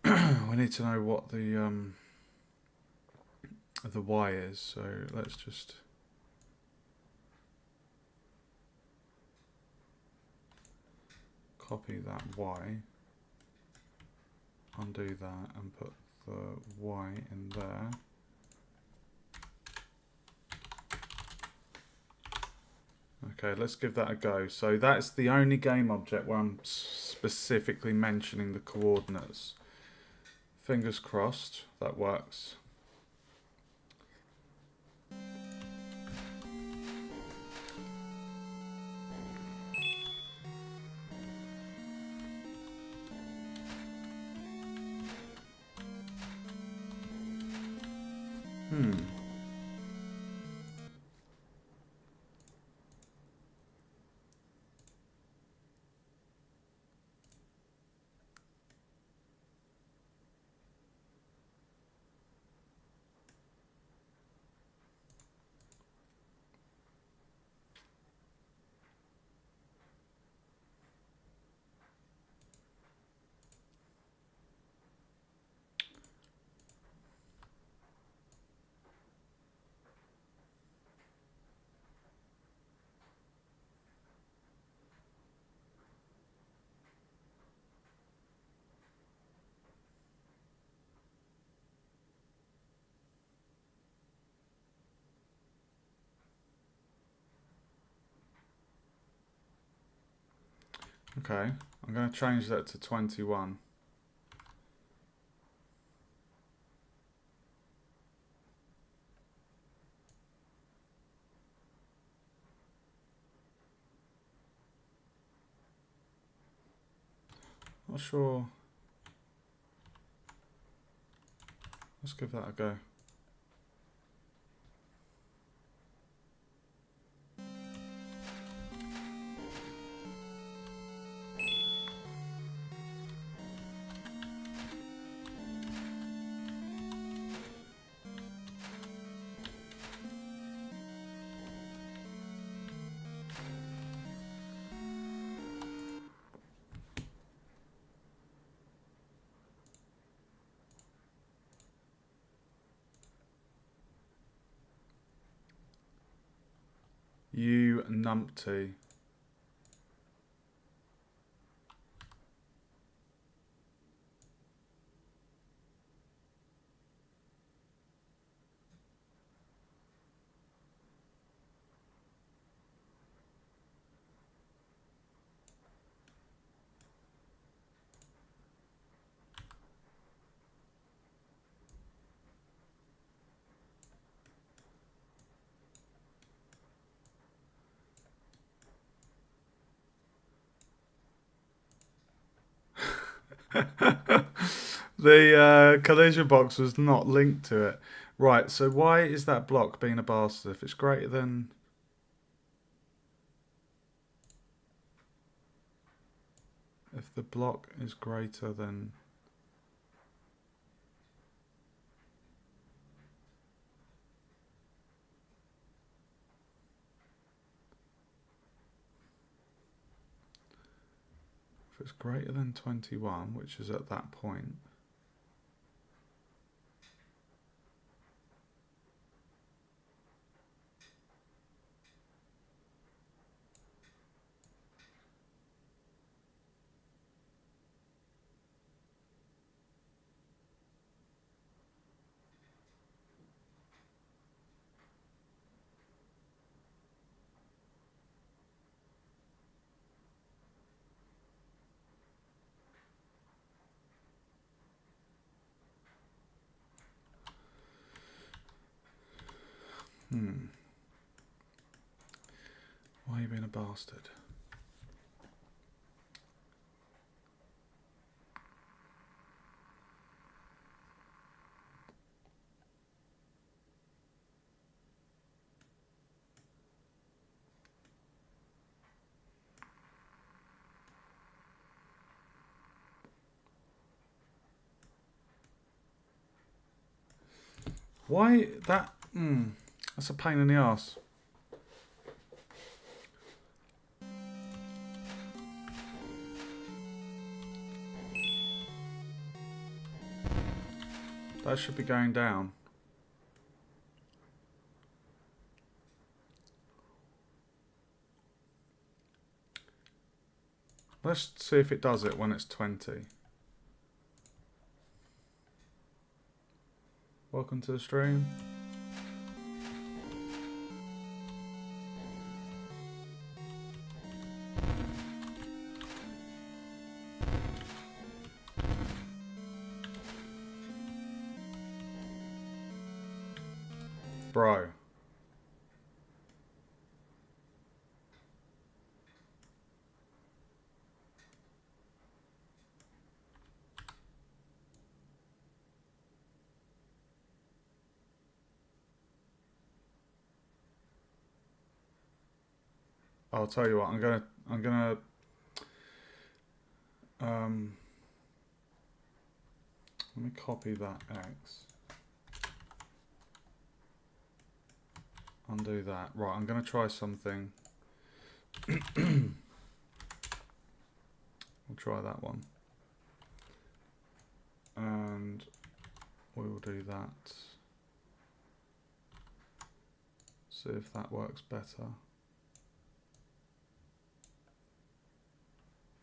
we need to know what the Y is. So let's just copy that Y, undo that, and put the Y in there. Okay, let's give that a go. So that's the only game object where I'm specifically mentioning the coordinates. Fingers crossed that works. Okay, I'm going to change that to 21. Not sure. Let's give that a go. numpty. The collision box was not linked to it. Right, so why is that block being a bastard? If it's greater than... If the block is greater than... If it's greater than 21, which is at that point... Why are you being a bastard? Why that... that's a pain in the arse. That should be going down. Let's see if it does it when it's 20. Welcome to the stream. Bro. I'll tell you what, I'm gonna let me copy that X. Undo that. Right, I'm gonna try something. We'll try that one. And we will do that. See if that works better.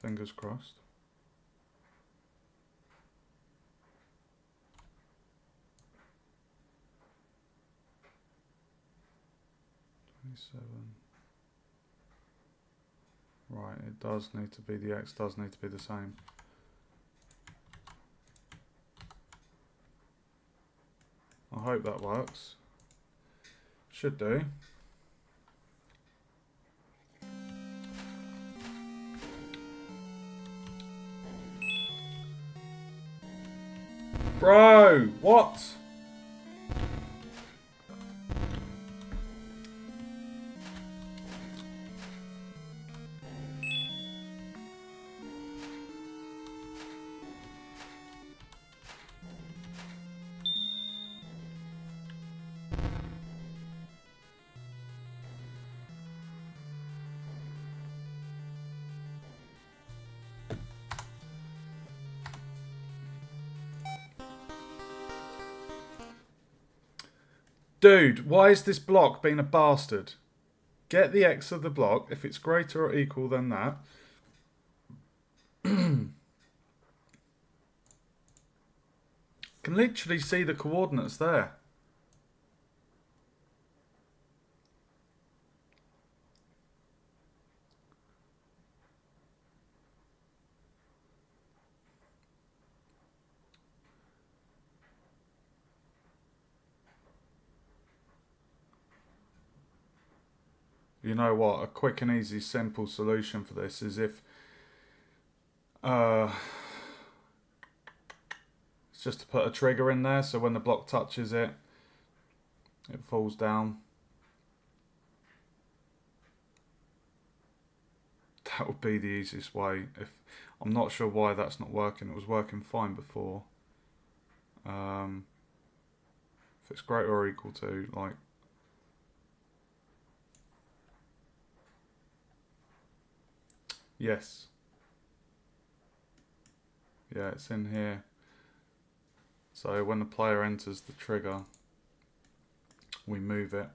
Fingers crossed. Right, it does need to be, the X does need to be the same. I hope that works. Should do. Bro, what? Dude, why is this block being a bastard? get the X of the block. If it's greater or equal than that, can literally see the coordinates there. You know what? A quick and easy, simple solution for this is if it's just to put a trigger in there, so when the block touches it, it falls down. That would be the easiest way. If I'm not sure why that's not working. It was working fine before. If it's greater or equal to, like, yes. Yeah, it's in here. So when the player enters the trigger, we move it.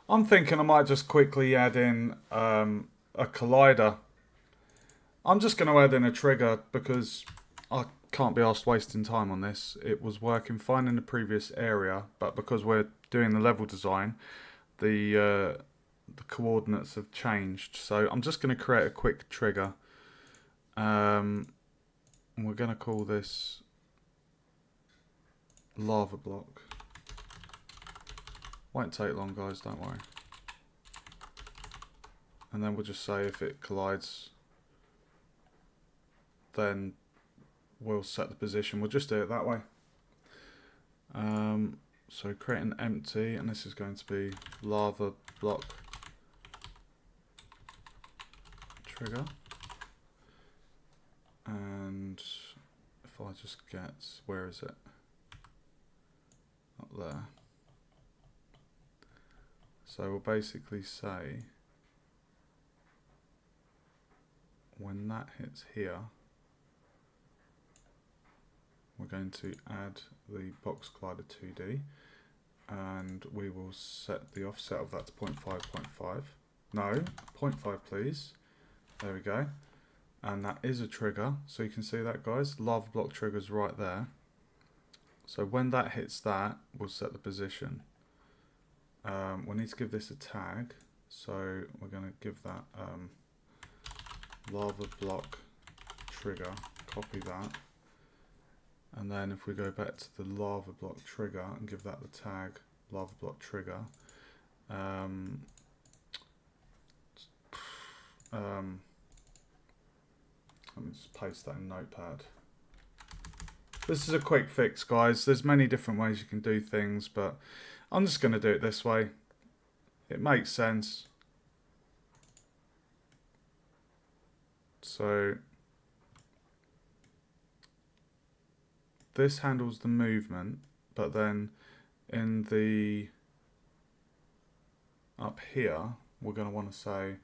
I'm thinking I might just quickly add in a collider. I'm just going to add in a trigger because I can't be asked wasting time on this. It was working fine in the previous area, but because we're doing the level design, the coordinates have changed. So I'm just going to create a quick trigger. And we're going to call this lava block. Won't take long, guys, don't worry. And then we'll just say if it collides, then we'll set the position. We'll just do it that way. So create an empty, and this is going to be lava block trigger. And if I just get, where is it? Up there. So we'll basically say when that hits here, we're going to add the box collider 2D, and we will set the offset of that to 0.5, 0.5. No, 0.5 please. There we go. And that is a trigger, so you can see that, guys. Lava block trigger's right there. So when that hits that, we'll set the position. We need to give this a tag, so we're going to give that lava block trigger, copy that, and then if we go back to the lava block trigger and give that the tag lava block trigger, let me just paste that in Notepad. This is a quick fix, guys. There's many different ways you can do things, but I'm just going to do it this way. It makes sense. So this handles the movement, but then in the up here, we're going to want to say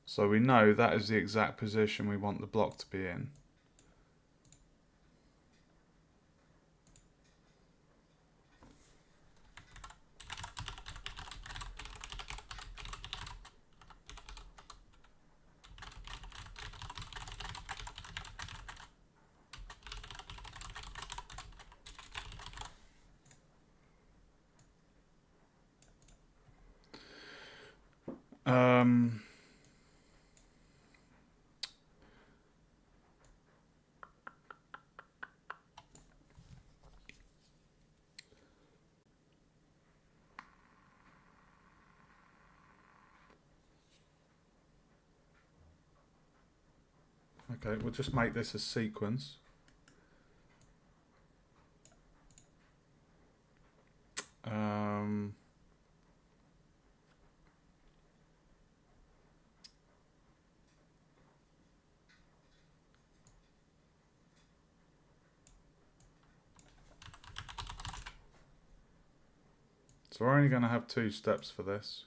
so we know that is the exact position we want the block to be in. Okay, we'll just make this a sequence. Um, so we're only going to have 2 steps for this.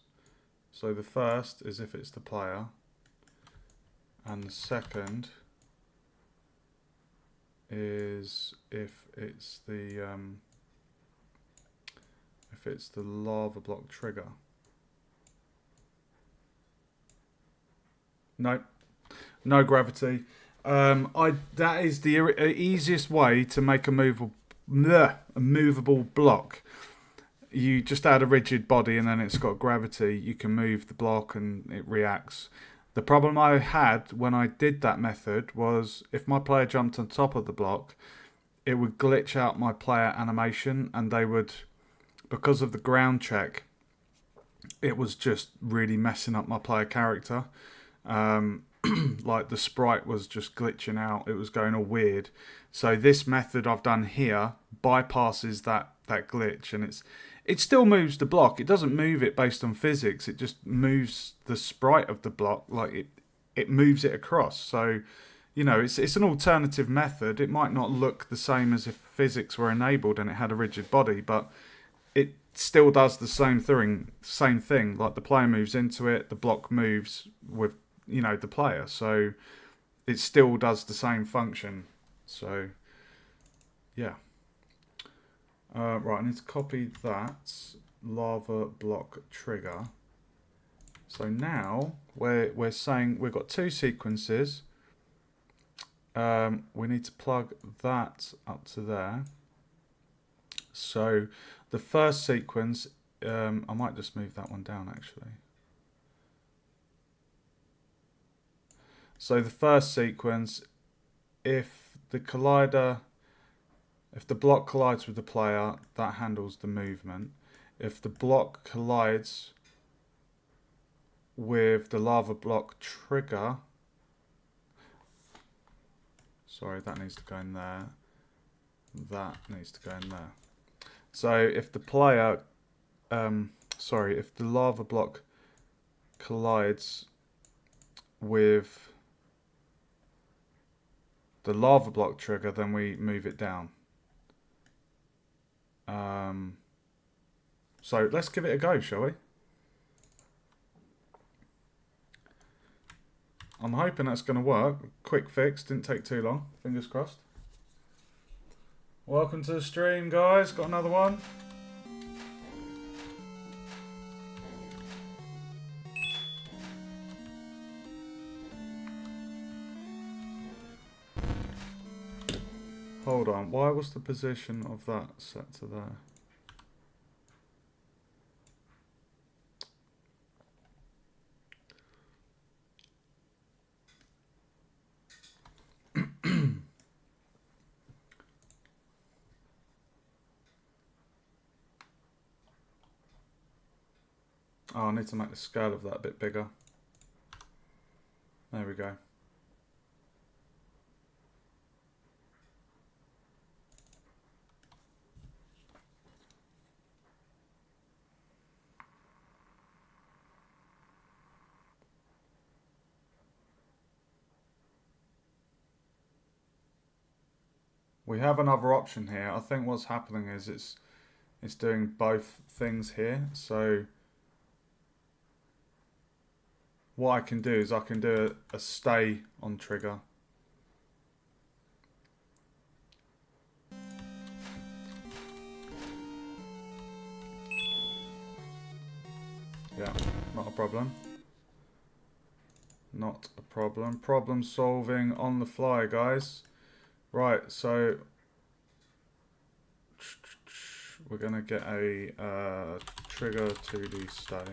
So the first is if it's the player, and the second is if it's the lava block trigger. No, no gravity. That is the easiest way to make a movable block. You just add a rigid body and then it's got gravity. You can move the block and it reacts. The problem I had when I did that method was if my player jumped on top of the block, it would glitch out my player animation, and they would, because of the ground check, it was just really messing up my player character. Like the sprite was just glitching out. It was going all weird. So this method I've done here bypasses that glitch, and it still moves the block. It doesn't move it based on physics. It just moves the sprite of the block, like it moves it across. So, you know, it's an alternative method. It might not look the same as if physics were enabled and it had a rigid body, but it still does the same thing. Like the player moves into it, the block moves with, you know, the player. So it still does the same function. So, yeah. Right, I need to copy that lava block trigger. So now we're saying we've got 2 sequences. We need to plug that up to there. So the first sequence, I might just move that one down actually. So the first sequence, if the block collides with the player, that handles the movement. If the block collides with the lava block trigger, sorry, that needs to go in there. That needs to go in there. So if the player, if the lava block collides with the lava block trigger, then we move it down. So let's give it a go, shall we? I'm hoping that's going to work. Quick fix, didn't take too long. Fingers crossed. Welcome to the stream, guys. Got another one. Hold on. Why was the position of that set to there? Oh, I need to make the scale of that a bit bigger. There we go. We have another option here. I think what's happening is it's doing both things here. So what I can do is I can do a stay on trigger. Yeah, not a problem. Not a problem. Problem solving on the fly, guys. Right, so we're going to get a trigger 2D stay.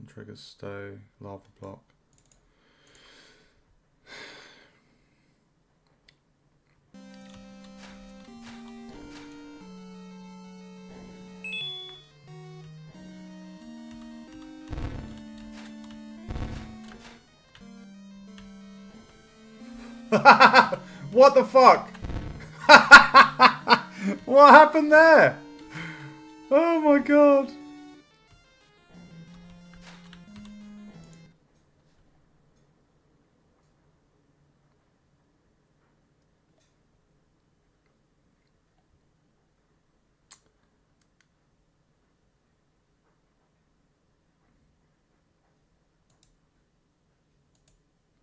Trigger stay, lava block. What the fuck? What happened there? Oh my god.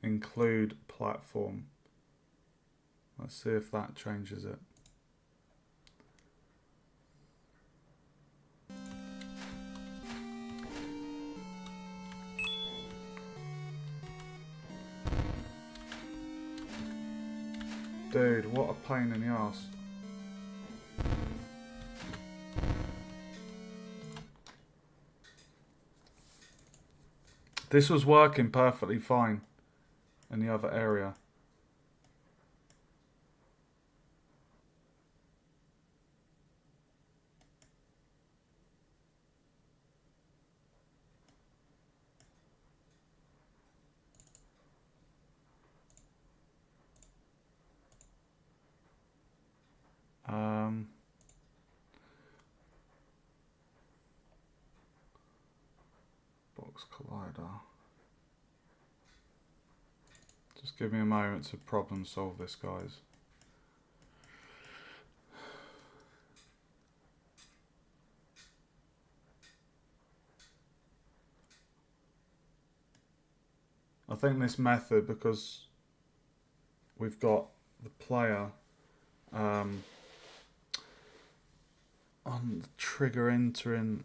Include platform. Let's see if that changes it. Dude, what a pain in the ass. This was working perfectly fine in the other area. Box collider. Just give me a moment to problem solve this, guys. I think this method, because we've got the player on the trigger entering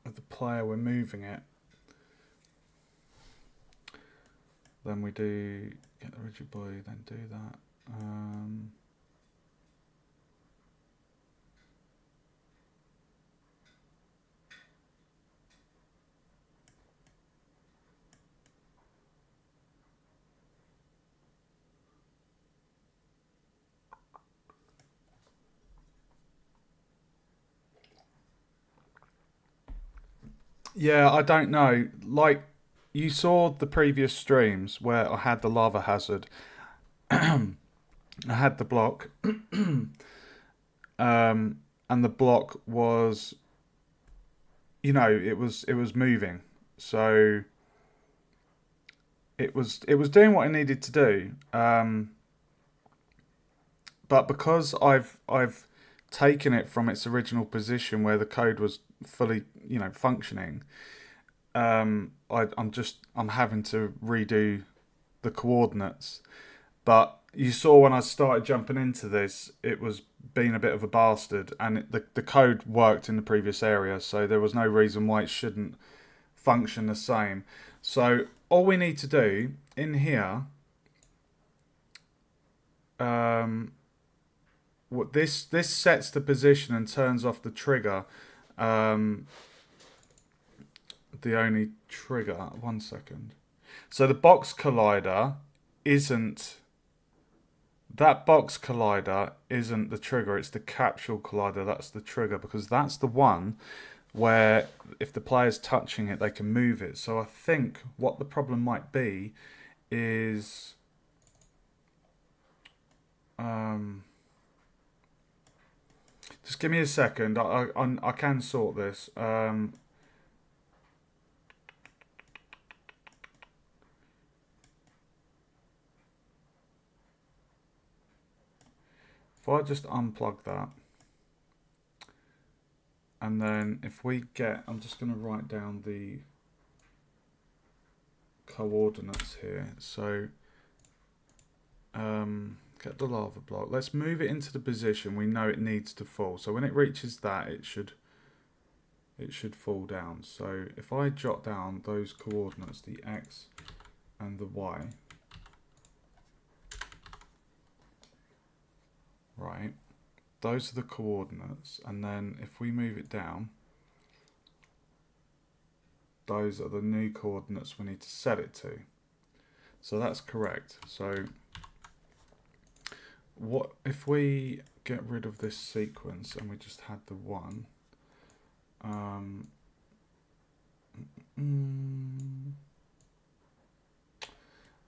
of the player, we're moving it. Then we do get the rigid body, then do that. Yeah, I don't know. Like, you saw the previous streams where I had the lava hazard. I had the block. And the block was, you know, it was moving. So it was doing what it needed to do. But because I've taken it from its original position where the code was fully, you know, functioning, I'm having to redo the coordinates. But you saw when I started jumping into this, it was being a bit of a bastard, and the code worked in the previous area, so there was no reason why it shouldn't function the same. So all we need to do in here, what this sets the position and turns off the trigger. The only trigger. 1 second. So the box collider isn't. That box collider isn't the trigger, it's the capsule collider that's the trigger, because that's the one where if the player's touching it, they can move it. So I think what the problem might be is... just give me a second, I can sort this. If I just unplug that, and then if we get, I'm just going to write down the coordinates here. So get the lava block. Let's move it into the position we know it needs to fall. So when it reaches that, it should fall down. So if I jot down those coordinates, the X and the Y, right, those are the coordinates, and then if we move it down, those are the new coordinates we need to set it to. So that's correct. So what if we get rid of this sequence and we just had the one?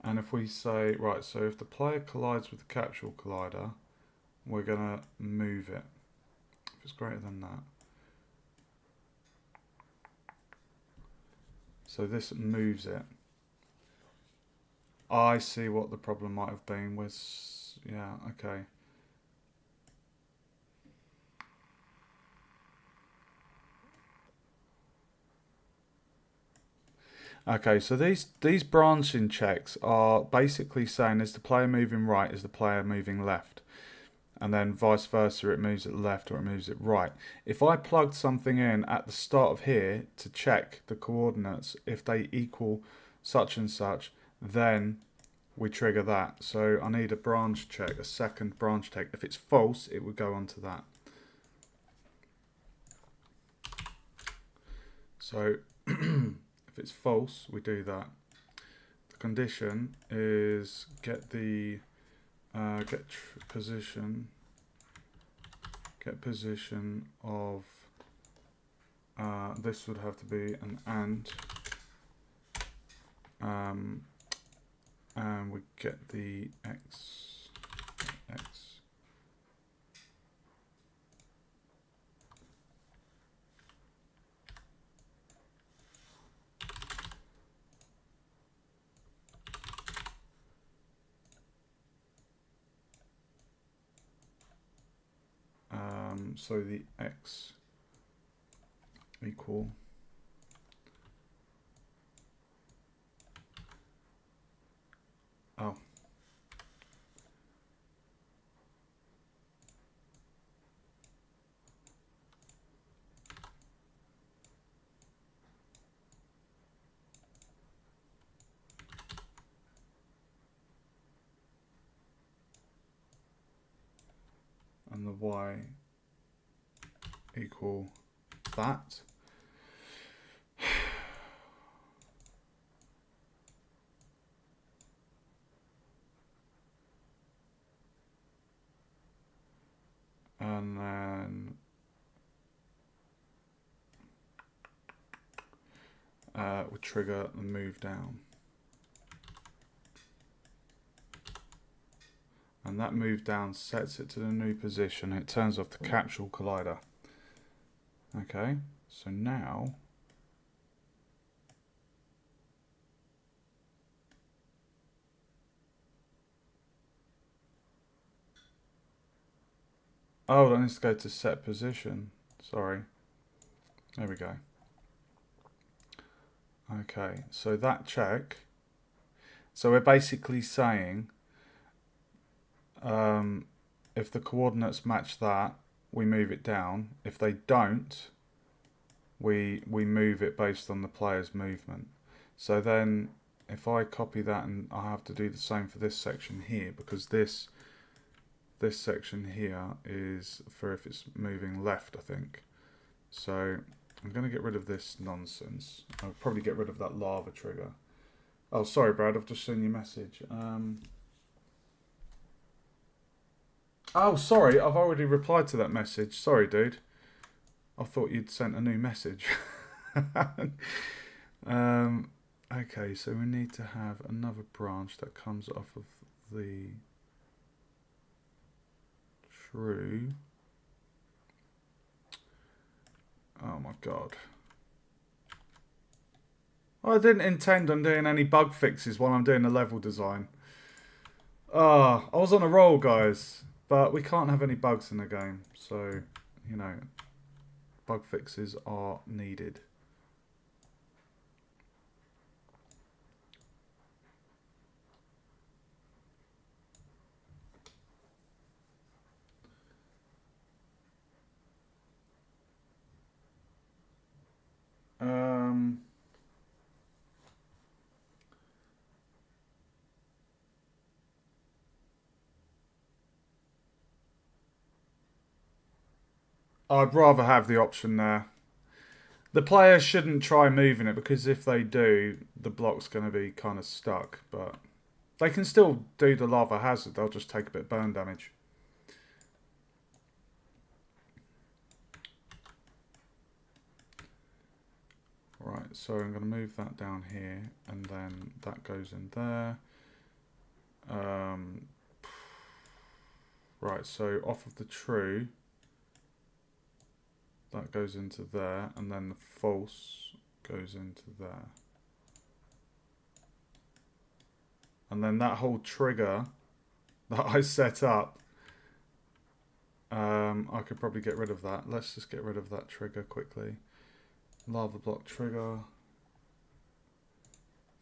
And if we say, right, so if the player collides with the capsule collider, we're going to move it. If it's greater than that. So this moves it. I see what the problem might have been was, yeah, okay. Okay, so these branching checks are basically saying, is the player moving right, is the player moving left? And then vice versa, it moves it left or it moves it right. If I plugged something in at the start of here to check the coordinates, if they equal such and such, then we trigger that. So I need a branch check, a second branch check. If it's false, it would go on to that. So if it's false, we do that. The condition is get the position of this would have to be an and we get the x. So the x equal and the y equal that. And then we trigger the move down. And that move down sets it to the new position. It turns off the capsule collider. Okay, so now that needs to go to set position. Sorry. There we go. Okay, so that check. So we're basically saying if the coordinates match that, we move it down. If they don't, we move it based on the player's movement. So then if I copy that, and I have to do the same for this section here, because this section here is for if it's moving left, I think. So I'm going to get rid of this nonsense. I'll probably get rid of that lava trigger. Oh, sorry, Brad, I've just seen your message. Oh, sorry, I've already replied to that message. Sorry, dude. I thought you'd sent a new message. Okay, so we need to have another branch that comes off of the true. Oh my god. I didn't intend on doing any bug fixes while I'm doing the level design. I was on a roll, guys. But we can't have any bugs in the game. So, you know, bug fixes are needed. I'd rather have the option there. The player shouldn't try moving it, because if they do, the block's going to be kind of stuck. But they can still do the lava hazard. They'll just take a bit of burn damage. Right, so I'm going to move that down here, and then that goes in there. Right, so off of the true, that goes into there, and then the false goes into there. And then that whole trigger that I set up, I could probably get rid of that. Let's just get rid of that trigger quickly. Lava block trigger.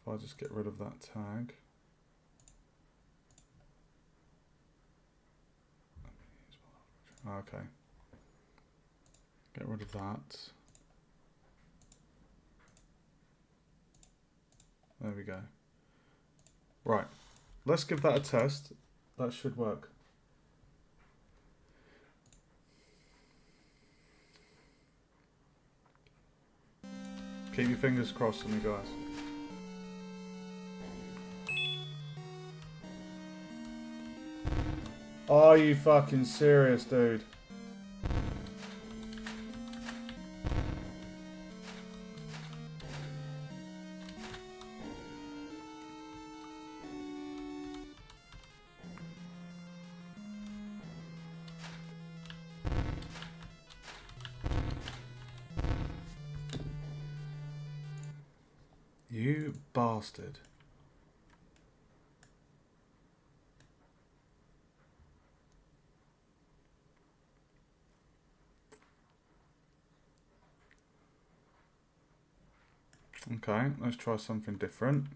If I just get rid of that tag. Okay. Get rid of that. There we go. Right. Let's give that a test. That should work. Keep your fingers crossed for me, guys. Are you fucking serious, dude? You bastard. Okay, let's try something different.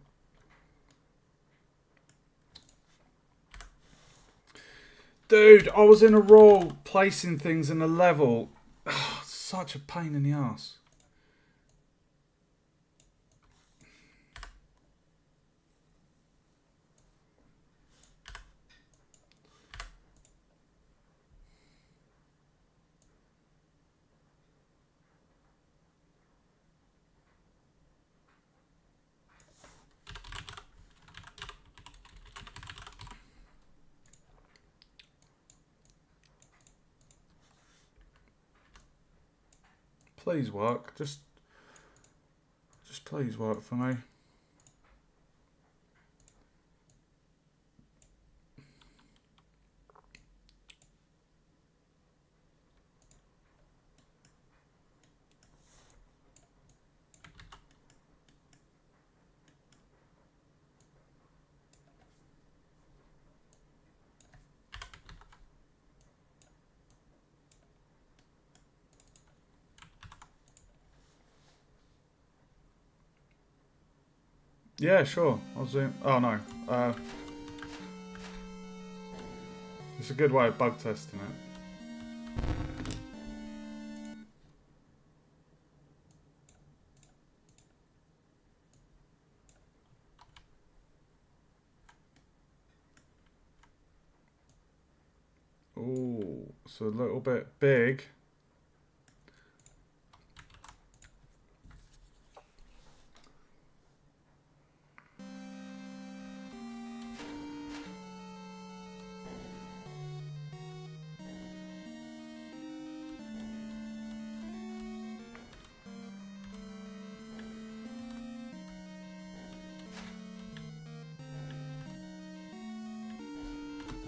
Dude, I was in a roll placing things in a level. Oh, such a pain in the ass. Please work. Just please work for me. Yeah, sure. I'll zoom. Oh no. It's a good way of bug testing it. Ooh, it's a little bit big.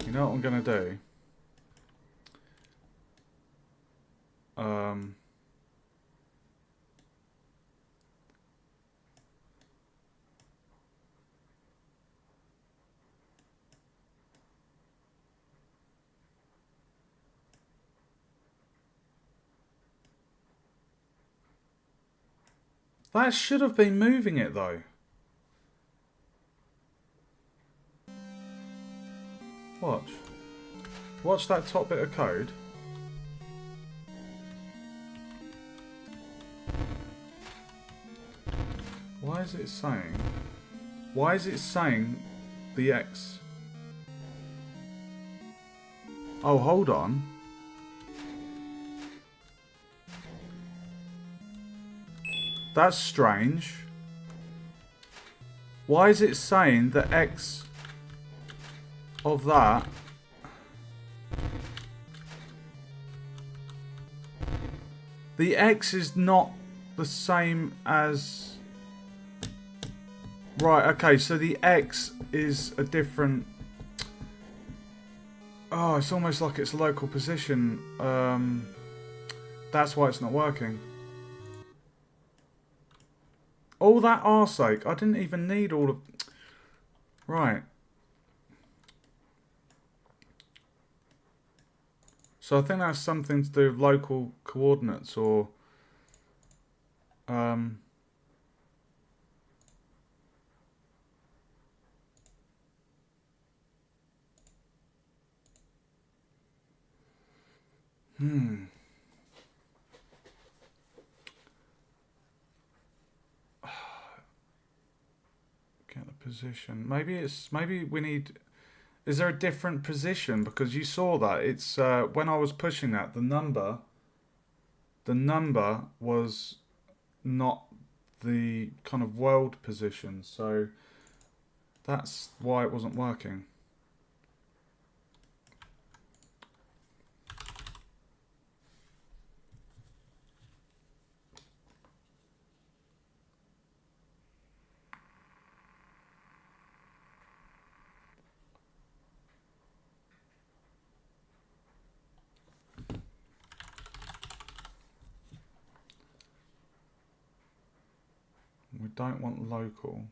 You know what I'm gonna do? That should have been moving it though. Watch. Watch that top bit of code. Why is it saying? Why is it saying the X? Oh, hold on. That's strange. Why is it saying the X of that? The X is not the same as... Right, okay, so the X is a different Oh, it's almost like it's a local position. That's why it's not working. All that arsake. I didn't even need all of... Right. So I think that's something to do with local coordinates or... Get the position. Maybe we need... Is there a different position? Because you saw that. It's when I was pushing that, the number was not the kind of world position. So that's why it wasn't working. We don't want local.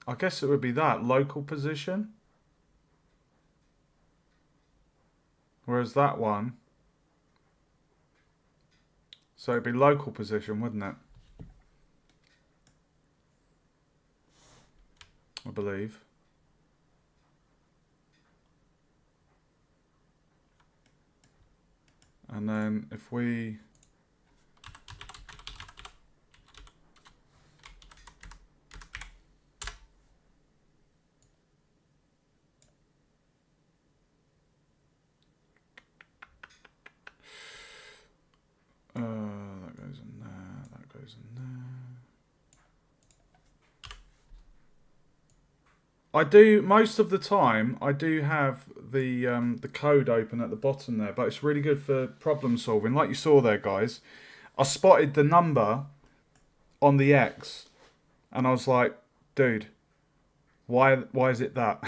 I guess it would be that, local position. Whereas that one... So it'd be local position, wouldn't it? I believe. And then if we... that goes in there, that goes in there. I do, most of the time, I do have the code open at the bottom there, but it's really good for problem solving. Like you saw there, guys, I spotted the number on the X, and I was like, dude, why is it that?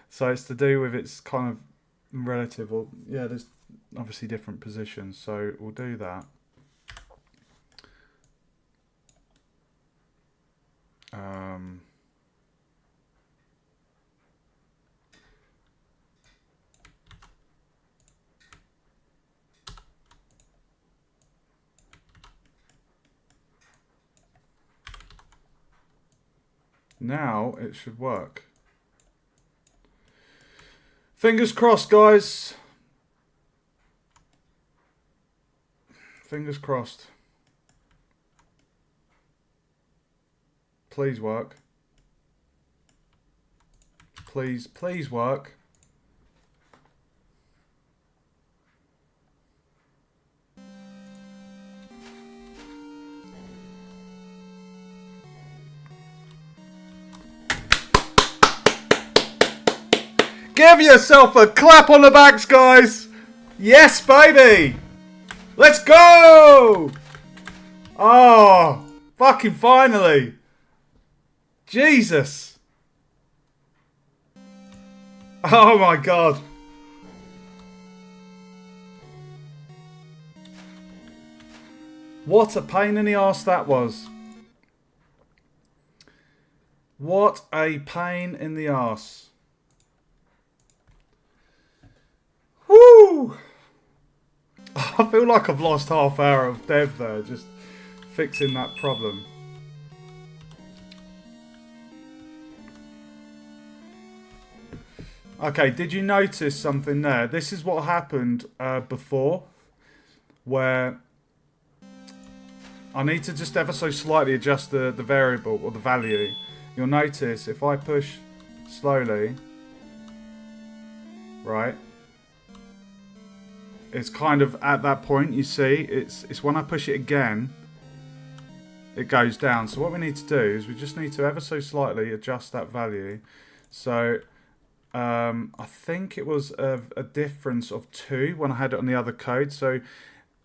So it's to do with its kind of relative, or yeah, there's obviously different positions, so we'll do that. Now it should work. Fingers crossed, guys. Fingers crossed. Please work. Please work. Give yourself a clap on the backs, guys. Yes, baby. Let's go. Oh, fucking finally. Jesus. Oh my God. What a pain in the arse that was. What a pain in the arse. Woo! I feel like I've lost half hour of dev there, just fixing that problem. Okay, did you notice something there? This is what happened before, where I need to just ever so slightly adjust the variable or the value. You'll notice if I push slowly, right, it's kind of at that point, you see, it's when I push it again, it goes down. So what we need to do is we just need to ever so slightly adjust that value. So I think it was a difference of 2 when I had it on the other code. So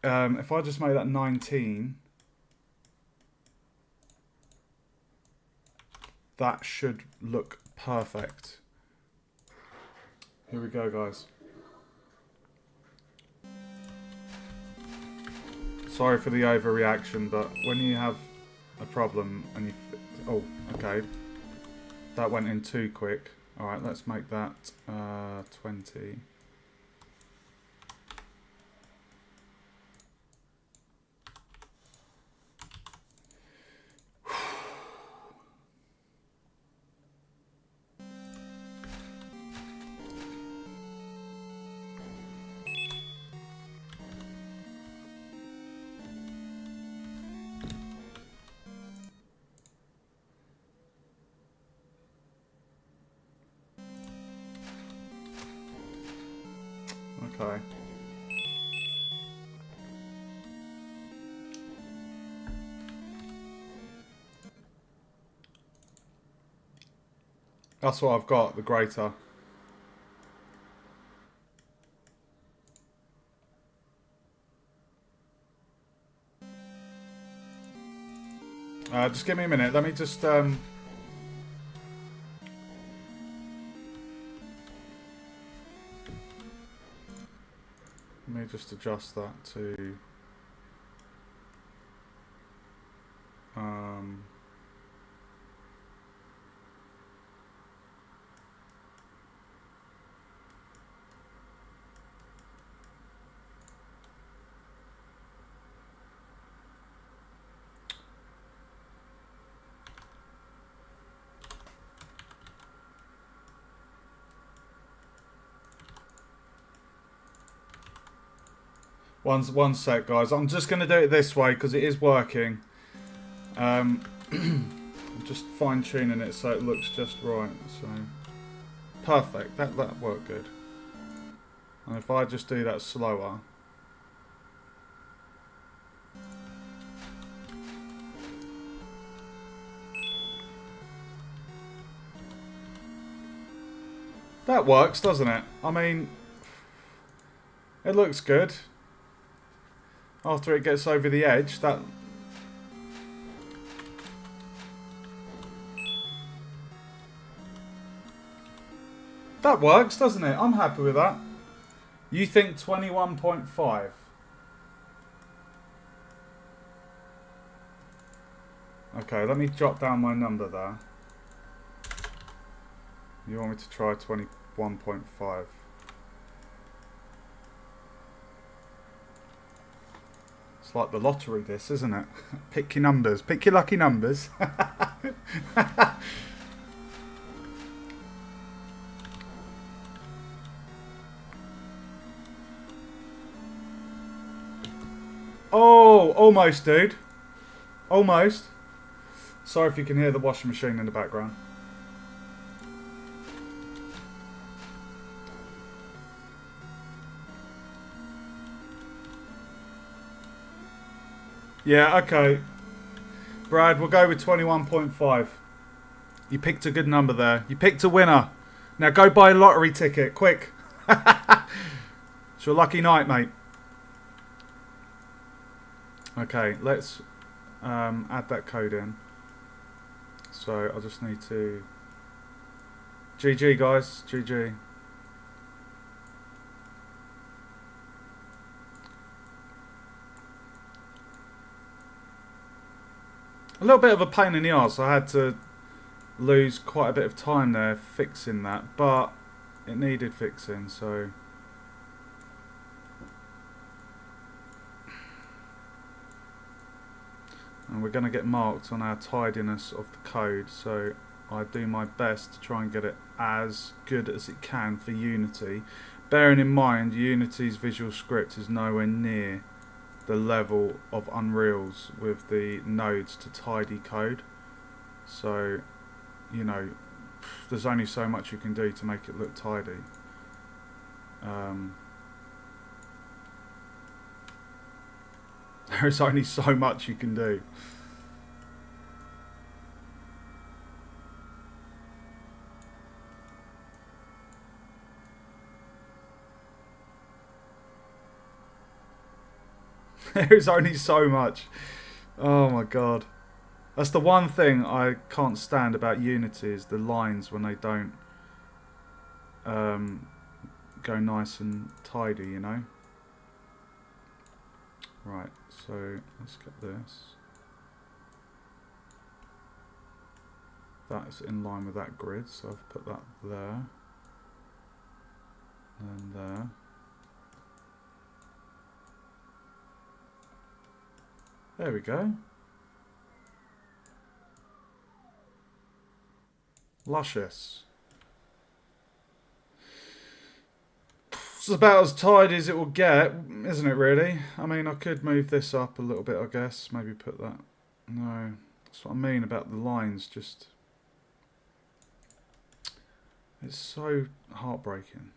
if I just make that 19, that should look perfect. Here we go, guys. Sorry for the overreaction, but when you have a problem and you... Oh, okay. That went in too quick. Alright, let's make that 20. Okay. That's what I've got, the greater. Just give me a minute. Let me just... Let me just adjust that to... One sec, guys. I'm just going to do it this way because it is working. I'm just fine-tuning it so it looks just right. So perfect. That worked good. And if I just do that slower... That works, doesn't it? I mean, it looks good. After it gets over the edge, that... That works, doesn't it? I'm happy with that. You think 21.5? Okay, let me jot down my number there. You want me to try 21.5? It's like the lottery, this, isn't it? Pick your numbers. Pick your lucky numbers. Oh, almost, dude. Almost. Sorry if you can hear the washing machine in the background. Yeah, okay. Brad, we'll go with 21.5. You picked a good number there. You picked a winner. Now go buy a lottery ticket, quick. It's your lucky night, mate. Okay, let's add that code in. So I just need to... GG, guys. GG. A little bit of a pain in the arse. I had to lose quite a bit of time there fixing that, but it needed fixing, so... And we're going to get marked on our tidiness of the code, so I do my best to try and get it as good as it can for Unity. Bearing in mind, Unity's Visual Script is nowhere near the level of Unreal's with the nodes to tidy code. So, you know, there's only so much you can do to make it look tidy. There's only so much you can do. There is only so much. Oh my god. That's the one thing I can't stand about Unity is the lines when they don't go nice and tidy, you know. Right, so let's get this. That is in line with that grid, so I've put that there. And there. There we go. Luscious. It's about as tidy as it will get, isn't it really? I mean, I could move this up a little bit, I guess. Maybe put that... No, that's what I mean about the lines, just... It's so heartbreaking.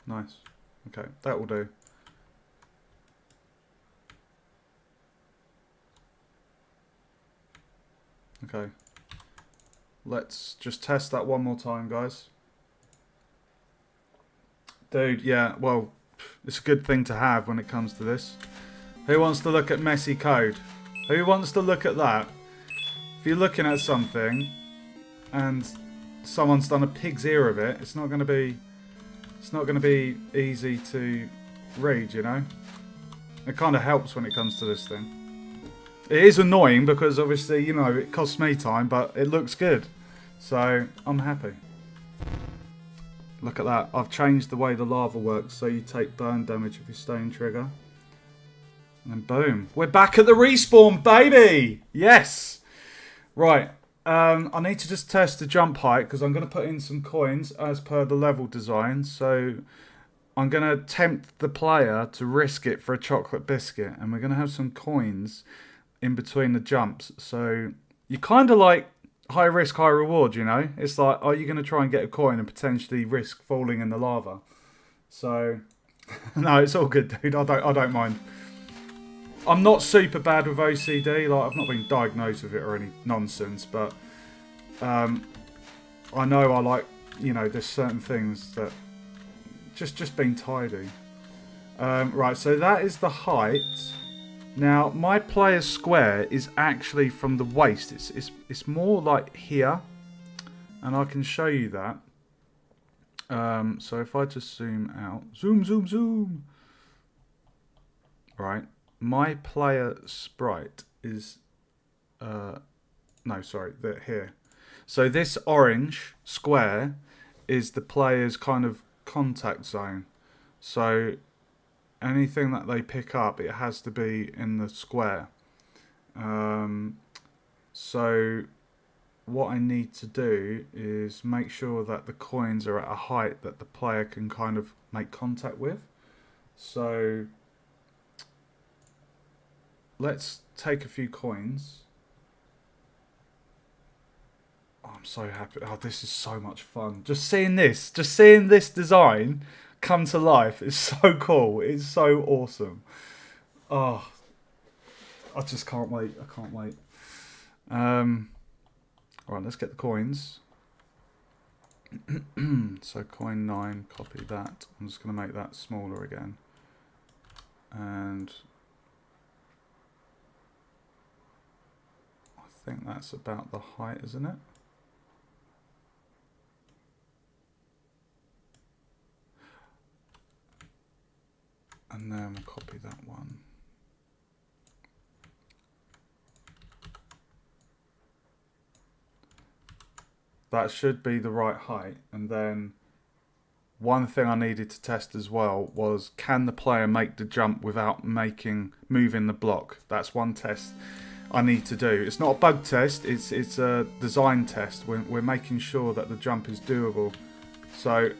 Nice. Okay, that will do. Okay. Let's just test that one more time, guys. Dude, yeah, well, it's a good thing to have when it comes to this. Who wants to look at messy code? Who wants to look at that? If you're looking at something and someone's done a pig's ear of it, it's not going to be easy to read, you know? It kind of helps when it comes to this thing. It is annoying because obviously, you know, it costs me time, but it looks good. So, I'm happy. Look at that. I've changed the way the lava works so you take burn damage if you stay in trigger. And then boom. We're back at the respawn, baby! Yes! Right. I need to just test the jump height because I'm going to put in some coins as per the level design. So I'm going to tempt the player to risk it for a chocolate biscuit. And we're going to have some coins in between the jumps. So you kind of like high risk, high reward, you know? It's like, are you going to try and get a coin and potentially risk falling in the lava? So, no, it's all good, dude. I don't mind. I'm not super bad with OCD. Like, I've not been diagnosed with it or any nonsense, but I know I like, you know, there's certain things that just being tidy. Right, so that is the height. Now, my player's square is actually from the waist. It's more like here, and I can show you that. So if I just zoom out, zoom. Right. My player sprite is, no, sorry, here. So this orange square is the player's kind of contact zone. So anything that they pick up, it has to be in the square. So what I need to do is make sure that the coins are at a height that the player can kind of make contact with. So let's take a few coins. Oh, I'm so happy. Oh, this is so much fun. Just seeing this design come to life is so cool. It's so awesome. Oh, I just can't wait. I can't wait. Alright, let's get the coins. So coin 9, copy that. I'm just going to make that smaller again. And I think that's about the height, isn't it? And then we'll copy that one. That should be the right height. And then one thing I needed to test as well was, can the player make the jump without moving the block? That's one test I need to do. It's not a bug test, it's a design test. We're making sure that the jump is doable. So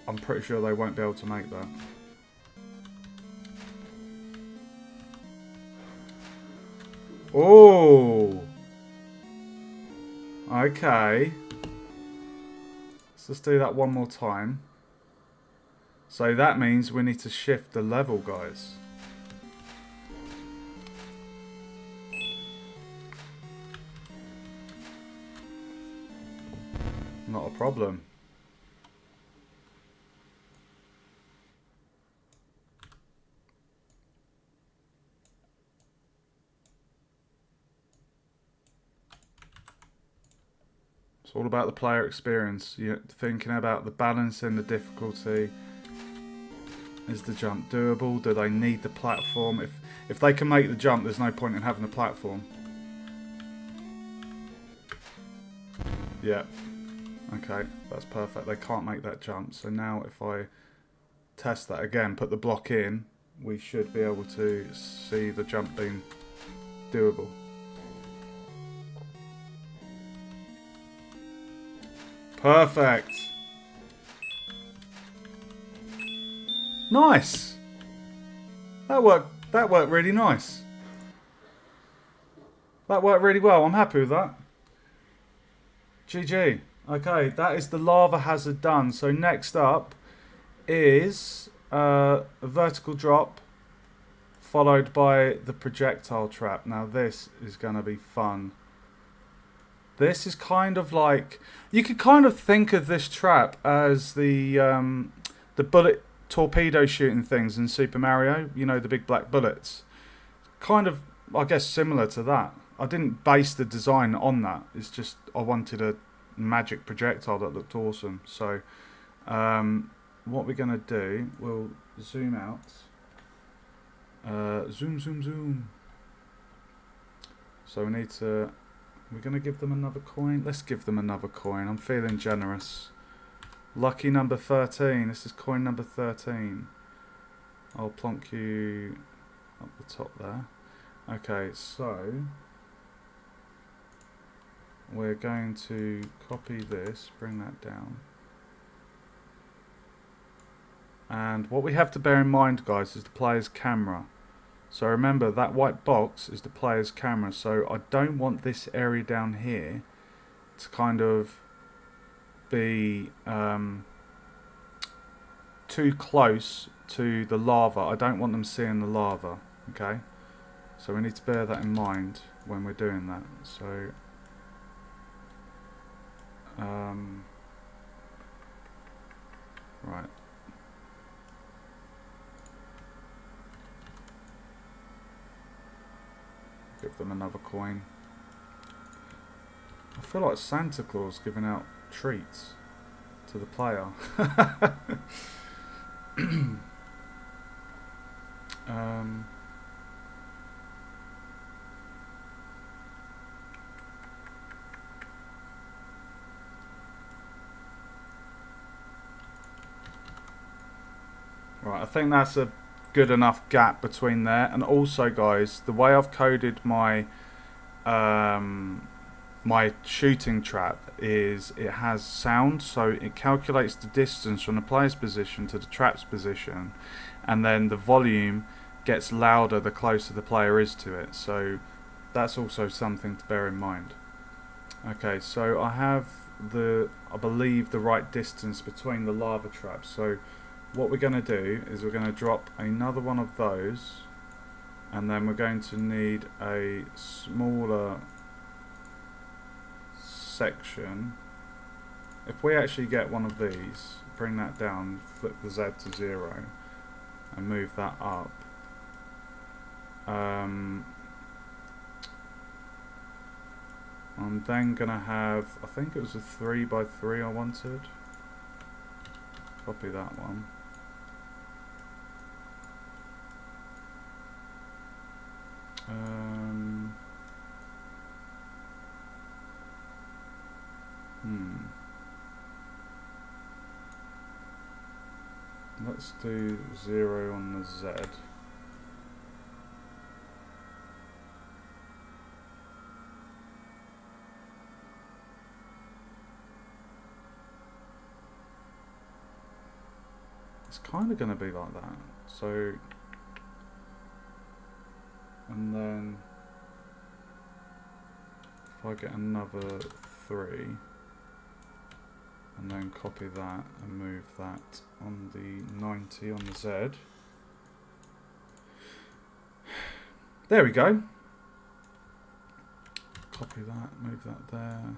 I'm pretty sure they won't be able to make that. Oh, okay. Let's do that one more time. So that means we need to shift the level, guys. not a problem. It's all about the player experience. You're thinking about the balance and the difficulty. Is the jump doable? Do they need the platform? If they can make the jump, there's no point in having a platform. Yeah. Okay, that's perfect. They can't make that jump. So now if I test that again, put the block in, we should be able to see the jump being doable. Perfect. Nice. That worked really nice. That worked really well. I'm happy with that. GG. Okay, that is the lava hazard done. So next up is a vertical drop followed by the projectile trap. Now this is going to be fun. This is kind of like, you could kind of think of this trap as the bullet torpedo shooting things in Super Mario. You know, the big black bullets. Kind of, I guess, similar to that. I didn't base the design on that. It's just I wanted a magic projectile that looked awesome. So what we're going to do, we'll zoom out. Zoom, zoom, zoom. So we need to... We're going to give them another coin. Let's give them another coin. I'm feeling generous. Lucky number 13. This is coin number 13. I'll plonk you up the top there. Okay, so we're going to copy this, bring that down. And what we have to bear in mind, guys, is the player's camera. So remember, that white box is the player's camera. So I don't want this area down here to kind of be too close to the lava. I don't want them seeing the lava. Okay, so we need to bear that in mind when we're doing that. So right. Give them another coin. I feel like Santa Claus giving out treats to the player. Right, I think that's a good enough gap between there. And also, guys, the way I've coded my my shooting trap is it has sound, so it calculates the distance from the player's position to the trap's position, and then the volume gets louder the closer the player is to it. So that's also something to bear in mind. Okay, so I have I believe the right distance between the lava traps. So what we're going to do is we're going to drop another one of those, and then we're going to need a smaller section. If we actually get one of these, bring that down, flip the Z to 0 and move that up. I'm then going to have, I think it was a 3x3 I wanted. Copy that one. Let's do 0 on the Z. It's kind of going to be like that. So, and then if I get another 3, and then copy that and move that on the 90 on the Z. There we go. Copy that, move that there.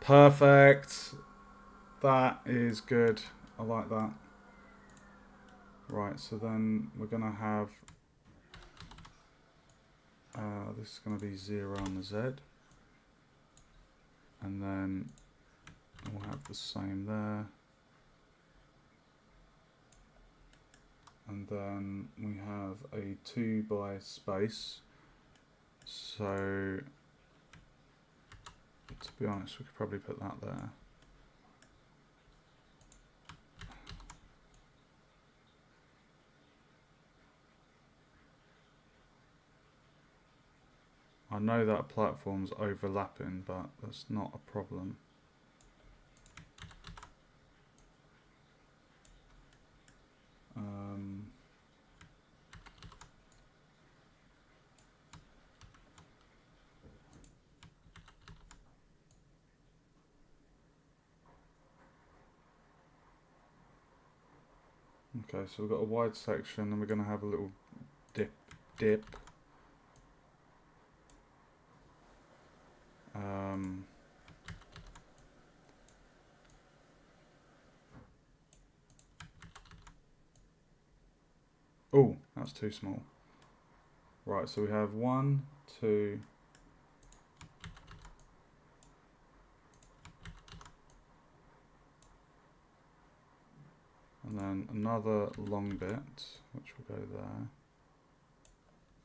Perfect. That is good. I like that. Right, so then we're going to have... this is going to be 0 on the Z. And then we'll have the same there. And then we have a 2 by space. So, to be honest, we could probably put that there. I know that platform's overlapping, but that's not a problem. Okay, so we've got a wide section, and we're going to have a little dip. Oh, that's too small. Right, so we have 1, 2. And then another long bit, which will go there.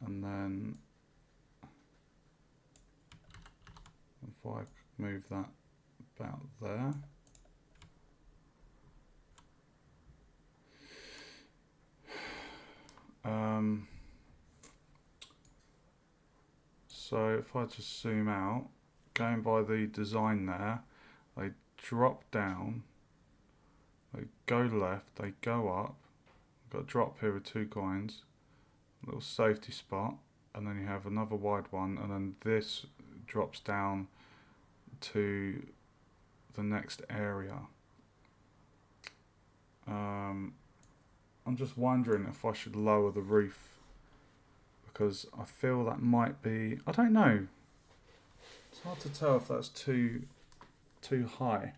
And then if I move that about there. So if I just zoom out, going by the design there, they drop down, they go left, they go up, got a drop here with 2 coins, little safety spot, and then you have another wide one, and then this drops down to the next area. I'm just wondering if I should lower the roof, because I feel that might be, I don't know, it's hard to tell if that's too high.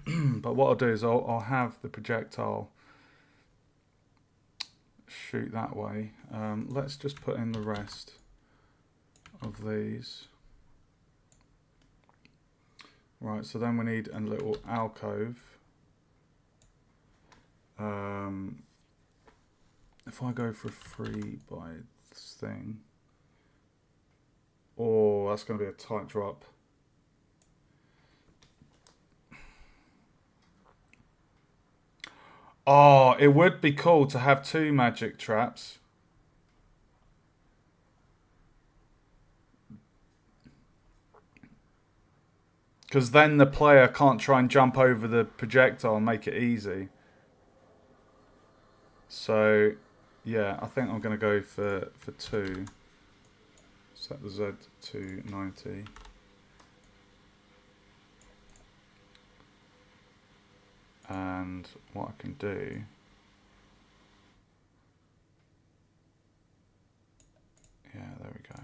But what I'll do is I'll have the projectile shoot that way. Let's just put in the rest of these. Right, so then we need a little alcove. If I go for a 3 by thing, oh, that's going to be a tight drop. Oh, it would be cool to have 2 magic traps. Because then the player can't try and jump over the projectile and make it easy. So, yeah, I think I'm going to go for 2. Set the Z to 90. And what I can do, yeah, there we go.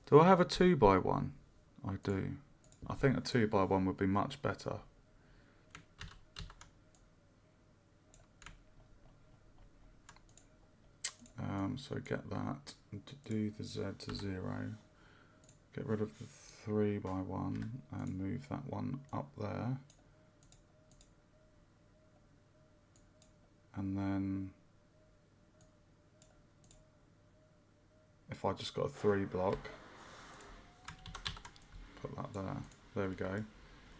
Do I have a 2 by 1? I do. I think a 2 by 1 would be much better. So get that, and to do the Z to 0. Get rid of the 3 by 1 and move that one up there. And then if I just got a 3 block, put that there. There we go.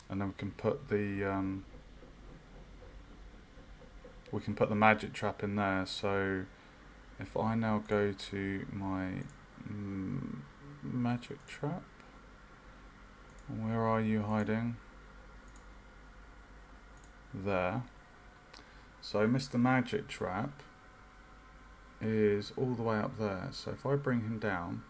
And then we can put the magic trap in there. So if I now go to my magic trap, where are you hiding? There. So Mr. Magic Trap is all the way up there. So if I bring him down,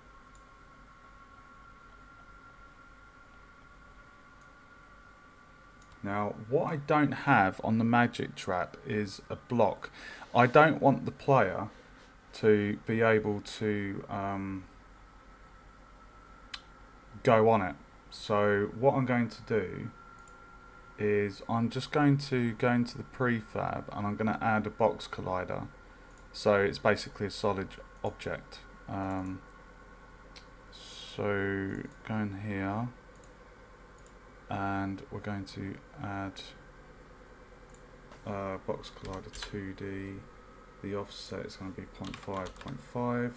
Now, what I don't have on the magic trap is a block. I don't want the player to be able to go on it. So what I'm going to do is I'm just going to go into the prefab and I'm going to add a box collider. So it's basically a solid object. So go in here and we're going to add box collider 2D. The offset is going to be 0.5, 0.5.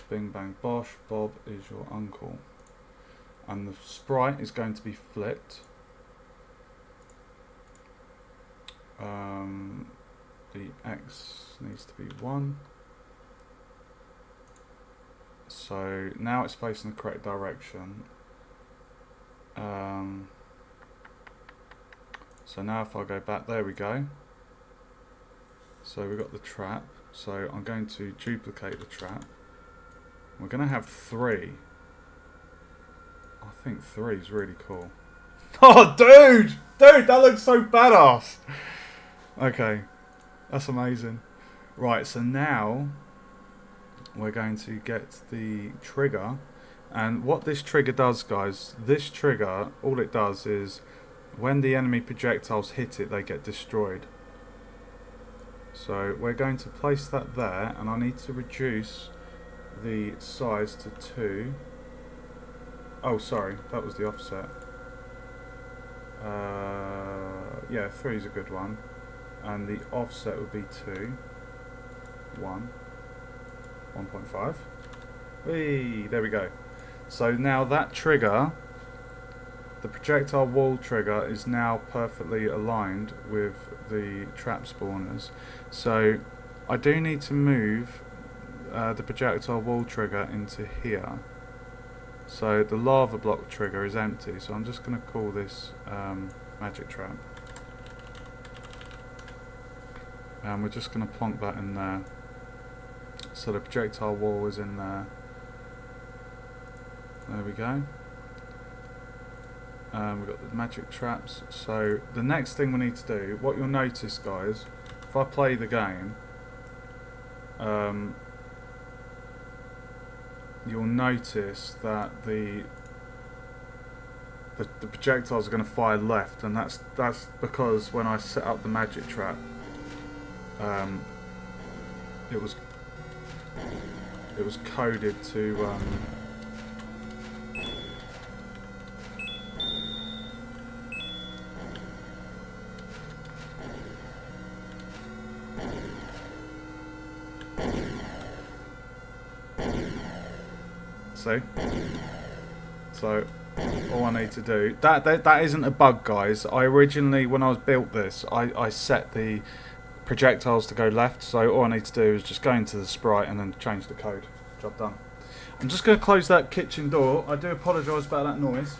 Bing bang bosh, Bob is your uncle. And the sprite is going to be flipped. The X needs to be 1. So now it's facing the correct direction. So now if I go back, there we go. So we've got the trap. So I'm going to duplicate the trap. We're going to have 3. I think 3 is really cool. Oh, dude! Dude, that looks so badass! Okay, that's amazing. Right, so now we're going to get the trigger. And what this trigger does, guys, this trigger, all it does is when the enemy projectiles hit it, they get destroyed. So we're going to place that there, and I need to reduce the size to 2. Oh, sorry, that was the offset. Yeah, 3 is a good one. And the offset would be 2. 1. 1.5. Whee! There we go. So now that trigger, the projectile wall trigger, is now perfectly aligned with the trap spawners. So I do need to move the projectile wall trigger into here. So the lava block trigger is empty, so I'm just going to call this magic trap. And we're just going to plonk that in there. So the projectile wall is in there. There we go. We've got the magic traps. So the next thing we need to do, what you'll notice, guys, if I play the game, you'll notice that the projectiles are going to fire left, and that's because when I set up the magic trap, it was coded to see. So all I need to do, that isn't a bug, guys. I originally, when I was built this, I set the projectiles to go left, so all I need to do is just go into the sprite and then change the code. Job done. I'm just going to close that kitchen door. I do apologise about that noise.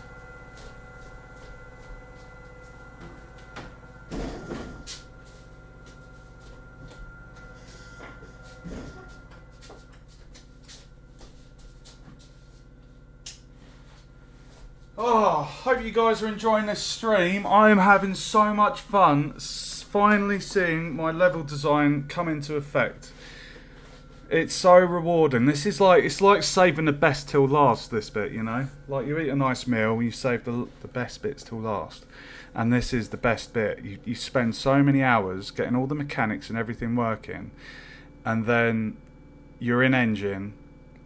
Oh, hope you guys are enjoying this stream. I am having so much fun finally seeing my level design come into effect. It's so rewarding. This is like, it's like saving the best till last, this bit, you know? Like you eat a nice meal, you save the best bits till last. And this is the best bit. You spend so many hours getting all the mechanics and everything working, and then you're in engine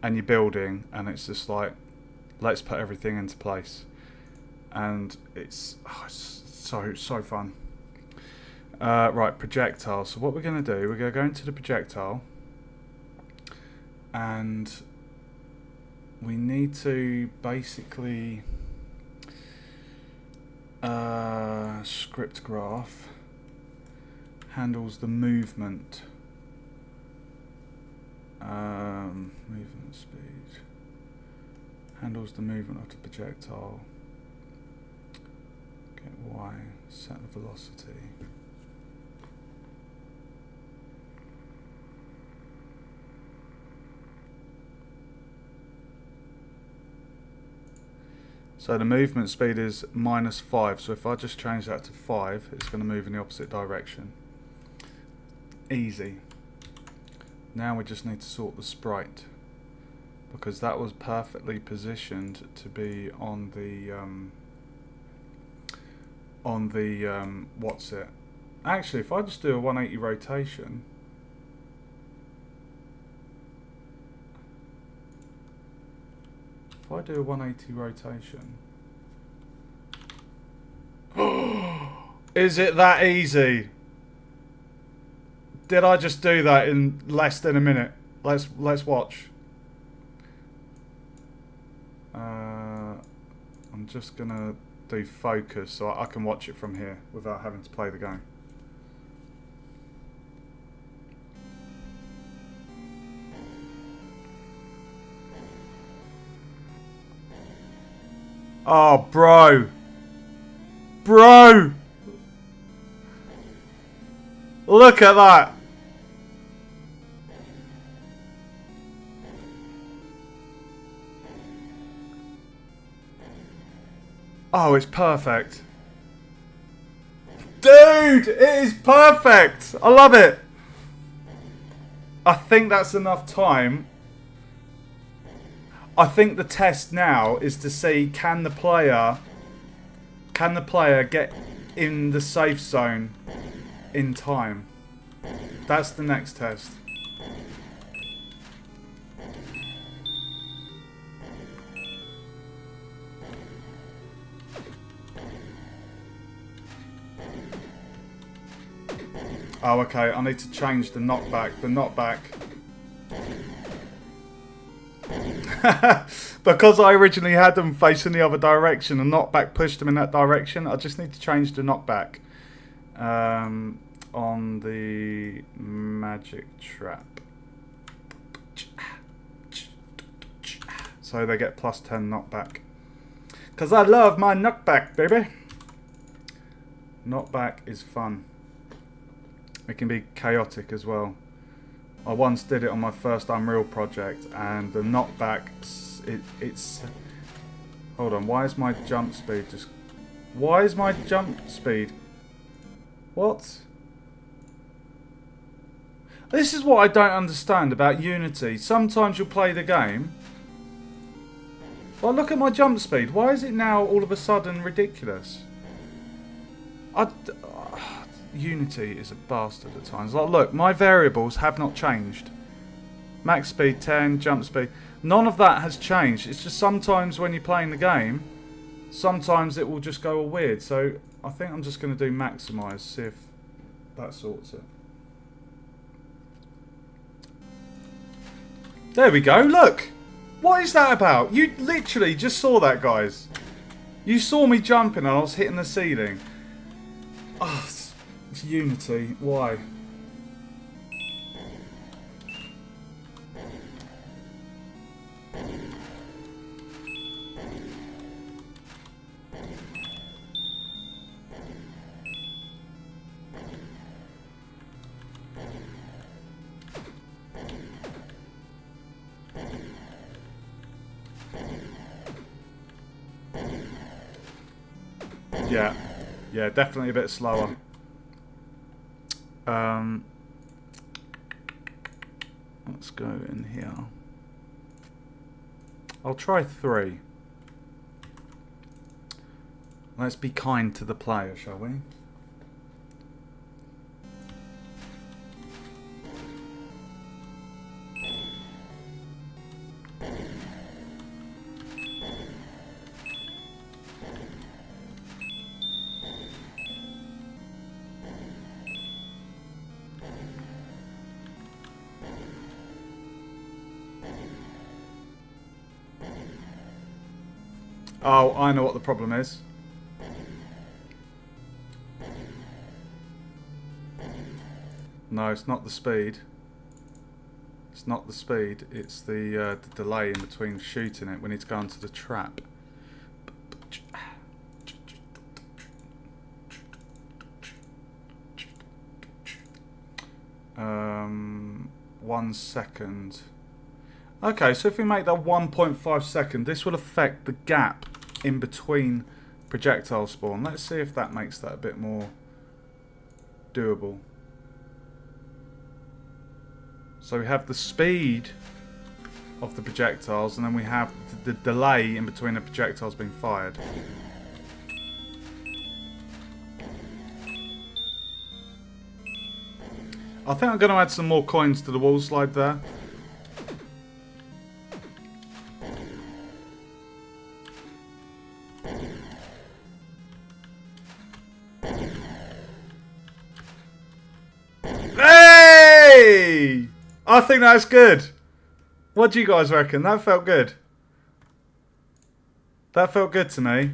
and you're building, and it's just like, let's put everything into place. And it's so fun. Right, projectile. So what we're going to do, we're going to go into the projectile, and we need to basically script graph handles the movement, movement speed, handles the movement of the projectile, get Y, set the velocity. So the movement speed is -5. So if I just change that to 5, it's going to move in the opposite direction. Easy. Now we just need to sort the sprite, because that was perfectly positioned to be on the what's it? Actually, if I just do a 180 rotation, if I do a 180 rotation, is it that easy? Did I just do that in less than a minute? Let's watch. I'm just gonna do focus so I can watch it from here without having to play the game. Oh, bro. Bro! Look at that! Oh, it's perfect. Dude, it is perfect! I love it! I think that's enough time. I think the test now is to see can the player get in the safe zone in time. That's the next test. Oh, okay, I need to change the knockback. Because I originally had them facing the other direction and knockback pushed them in that direction, I just need to change the knockback on the magic trap. So they get +10 knockback. Because I love my knockback, baby. Knockback is fun. It can be chaotic as well. I once did it on my first Unreal project, and the knockback, it's... Hold on, why is my jump speed just... Why is my jump speed... What? This is what I don't understand about Unity. Sometimes you'll play the game. Well, look at my jump speed. Why is it now all of a sudden ridiculous? Unity is a bastard at times. Like, look, my variables have not changed. Max speed 10, jump speed. None of that has changed. It's just sometimes when you're playing the game, sometimes it will just go all weird. So I think I'm just going to do maximize, see if that sorts it. There we go, look! What is that about? You literally just saw that, guys. You saw me jumping and I was hitting the ceiling. Oh, it's Unity. Why? Yeah, definitely a bit slower. Let's go in here. I'll try 3. Let's be kind to the player, shall we? Oh, I know what the problem is. No, it's not the speed. It's not the speed. It's the delay in between shooting it. We need to go into the trap. 1 second. Okay, so if we make that 1.5 second, this will affect the gap in between projectile spawn. Let's see if that makes that a bit more doable. So we have the speed of the projectiles, and then we have the delay in between the projectiles being fired. I think I'm going to add some more coins to the wall slide there. Hey! I think that's good. What do you guys reckon? That felt good. That felt good to me.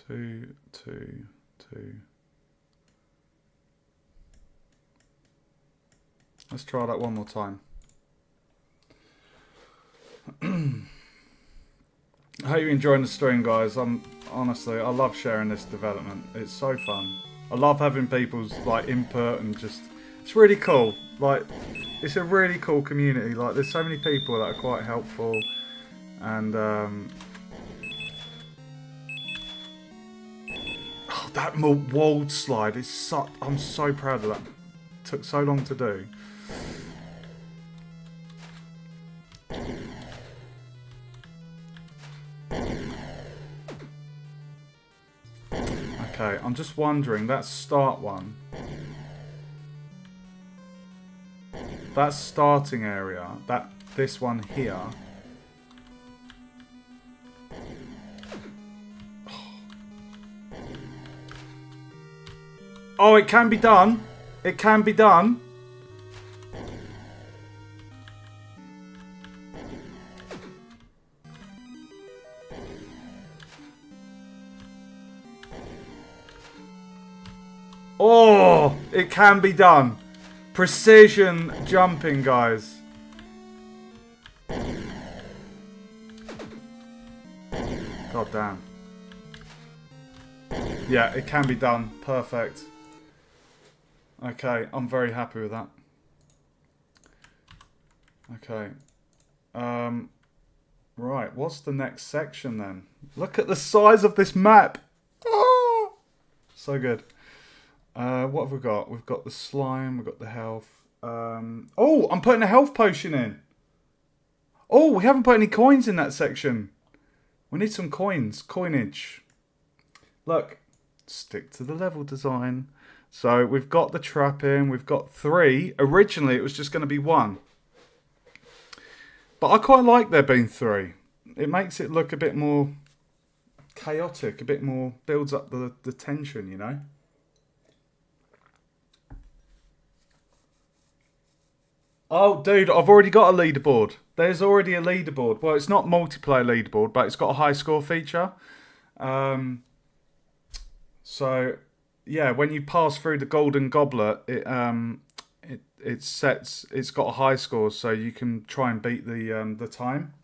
Two. Let's try that one more time. I hope you're enjoying the stream, guys. Honestly, I love sharing this development. It's so fun. I love having people's like input and just it's really cool. Like it's a really cool community. Like there's so many people that are quite helpful and oh, that walled slide is so I'm so proud of that. It took so long to do. Okay, I'm just wondering, that start one. That starting area, this one here. Oh, it can be done. It can be done. Oh, it can be done. Precision jumping, guys. God damn. Yeah, it can be done. Perfect. Okay, I'm very happy with that. Okay. Right, what's the next section then? Look at the size of this map. Oh, so good. What have we got? We've got the slime, we've got the health. Oh, I'm putting a health potion in. Oh, we haven't put any coins in that section. We need some coins. Coinage. Look, stick to the level design. So we've got the trap in. We've got 3. Originally, it was just going to be 1. But I quite like there being 3. It makes it look a bit more chaotic. A bit more, builds up the tension, you know? Oh, dude, I've already got a leaderboard. There's already a leaderboard. Well, it's not multiplayer leaderboard, but it's got a high score feature. So, yeah, when you pass through the golden goblet, it's got a high score, so you can try and beat the time.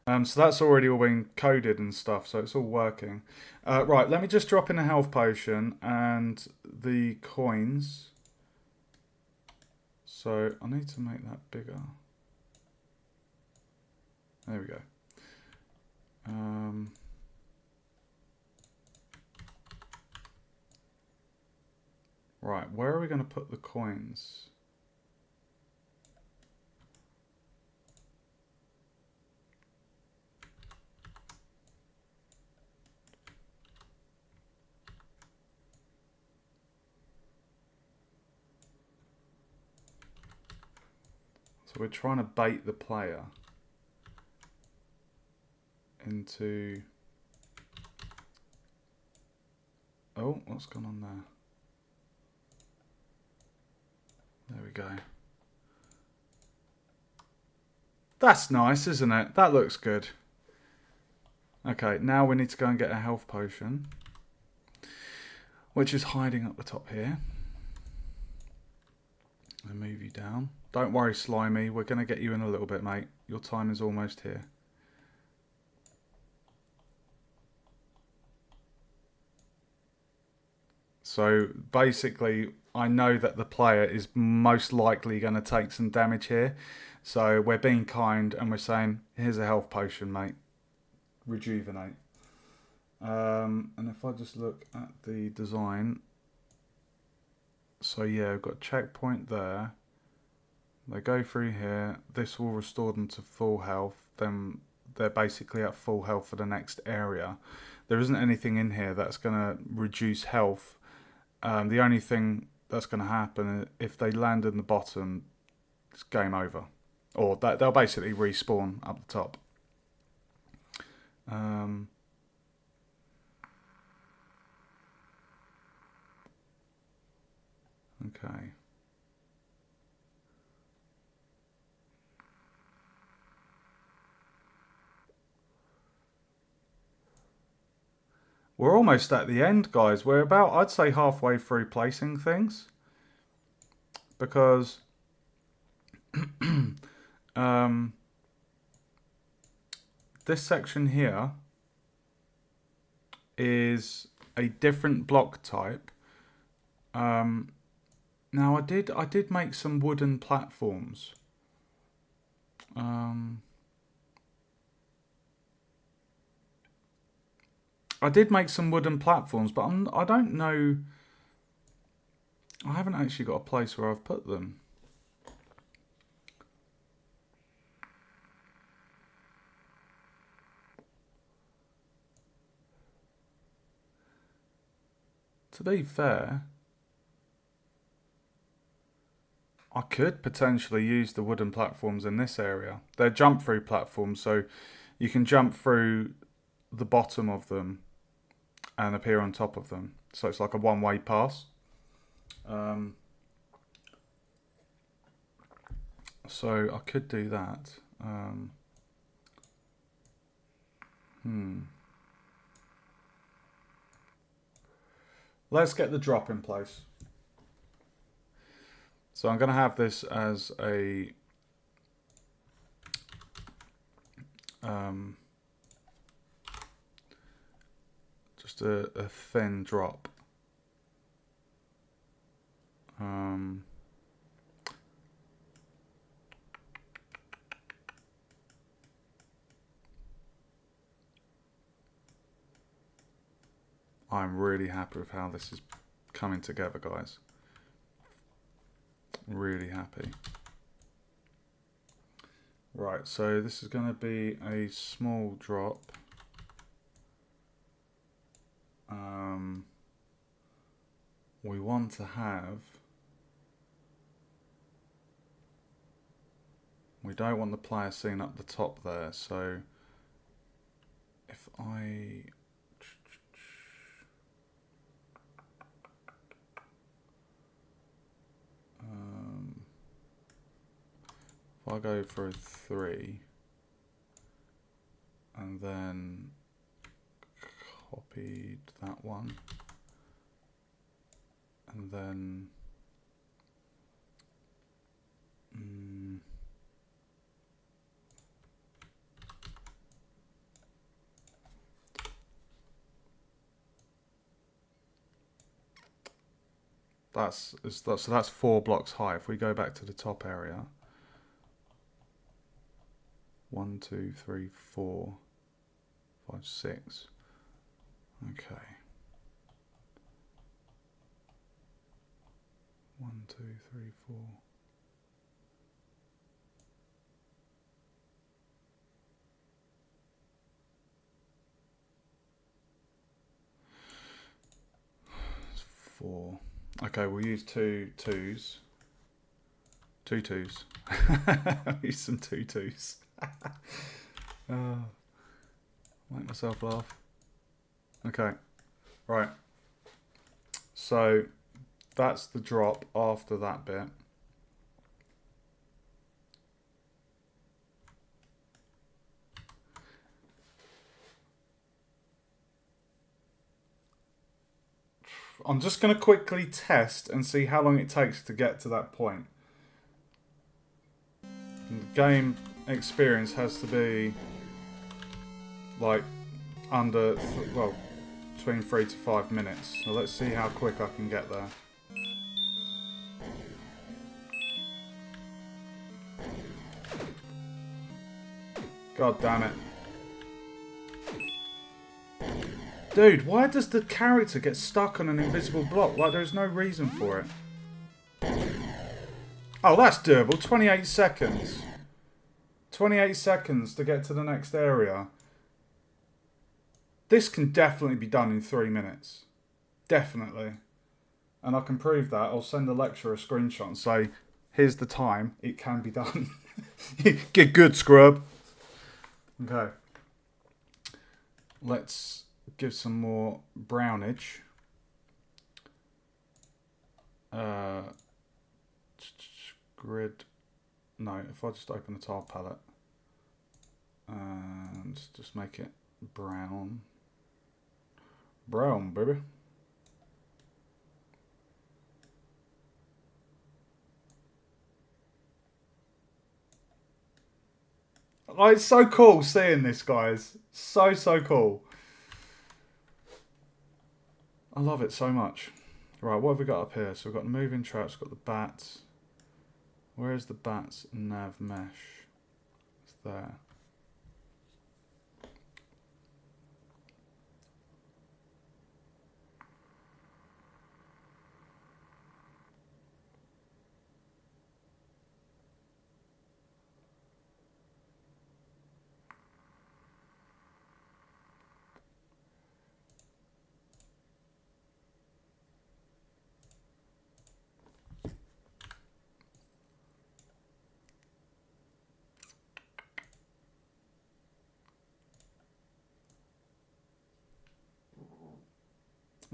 So that's already all been coded and stuff, so it's all working. Right, let me just drop in a health potion and the coins. So I need to make that bigger. There we go. Right, where are we going to put the coins? So we're trying to bait the player into... Oh, what's gone on there? There we go. That's nice, isn't it? That looks good. Okay, now we need to go and get a health potion, which is hiding up the top here. And move you down. Don't worry, Slimy. We're going to get you in a little bit, mate. Your time is almost here. So basically, I know that the player is most likely going to take some damage here. So we're being kind and we're saying, here's a health potion, mate. Rejuvenate. And if I just look at the design. So yeah, we've got checkpoint there. They go through here. This will restore them to full health. Then they're basically at full health for the next area. There isn't anything in here that's going to reduce health. The only thing that's going to happen if they land in the bottom, it's game over. Or they'll basically respawn up the top. Okay. We're almost at the end, guys. We're about, I'd say, halfway through placing things. Because this section here is a different block type. Now I did make some wooden platforms. I did make some wooden platforms, but I don't know. I haven't actually got a place where I've put them. To be fair, I could potentially use the wooden platforms in this area. They're jump through platforms, so you can jump through the bottom of them and appear on top of them. So it's like a one-way pass. So I could do that. Let's get the drop in place. So I'm going to have this as a just a thin drop. I'm really happy with how this is coming together, guys. Really happy. Right, so this is going to be a small drop. We want to have... We don't want the player seen up the top there, so if I... if I go for a 3 and then copied that one and then so that's 4 blocks high. If we go back to the top area, 1, 2, 3, 4, 5, 6. Okay. 1, 2, 3, 4. It's 4. Okay, we'll use 2 2s Tutus. Use some tutus. Oh, make myself laugh. Okay, right. So that's the drop after that bit. I'm just going to quickly test and see how long it takes to get to that point. And the game experience has to be like under, well, between 3 to 5 minutes. So let's see how quick I can get there. God damn it. Dude, why does the character get stuck on an invisible block? Like, there's no reason for it. Oh, that's doable. 28 seconds. 28 seconds to get to the next area. This can definitely be done in 3 minutes. Definitely. And I can prove that. I'll send the lecturer a screenshot and say, here's the time. It can be done. Get good, scrub. Okay. Let's give some more brownage. Grid. No, if I just open the tile palette and just make it brown. Brown, baby. Oh, it's so cool seeing this, guys. So cool. I love it so much. Right, what have we got up here? So we've got the moving traps, we've got the bats. Where is the bats nav mesh? It's there.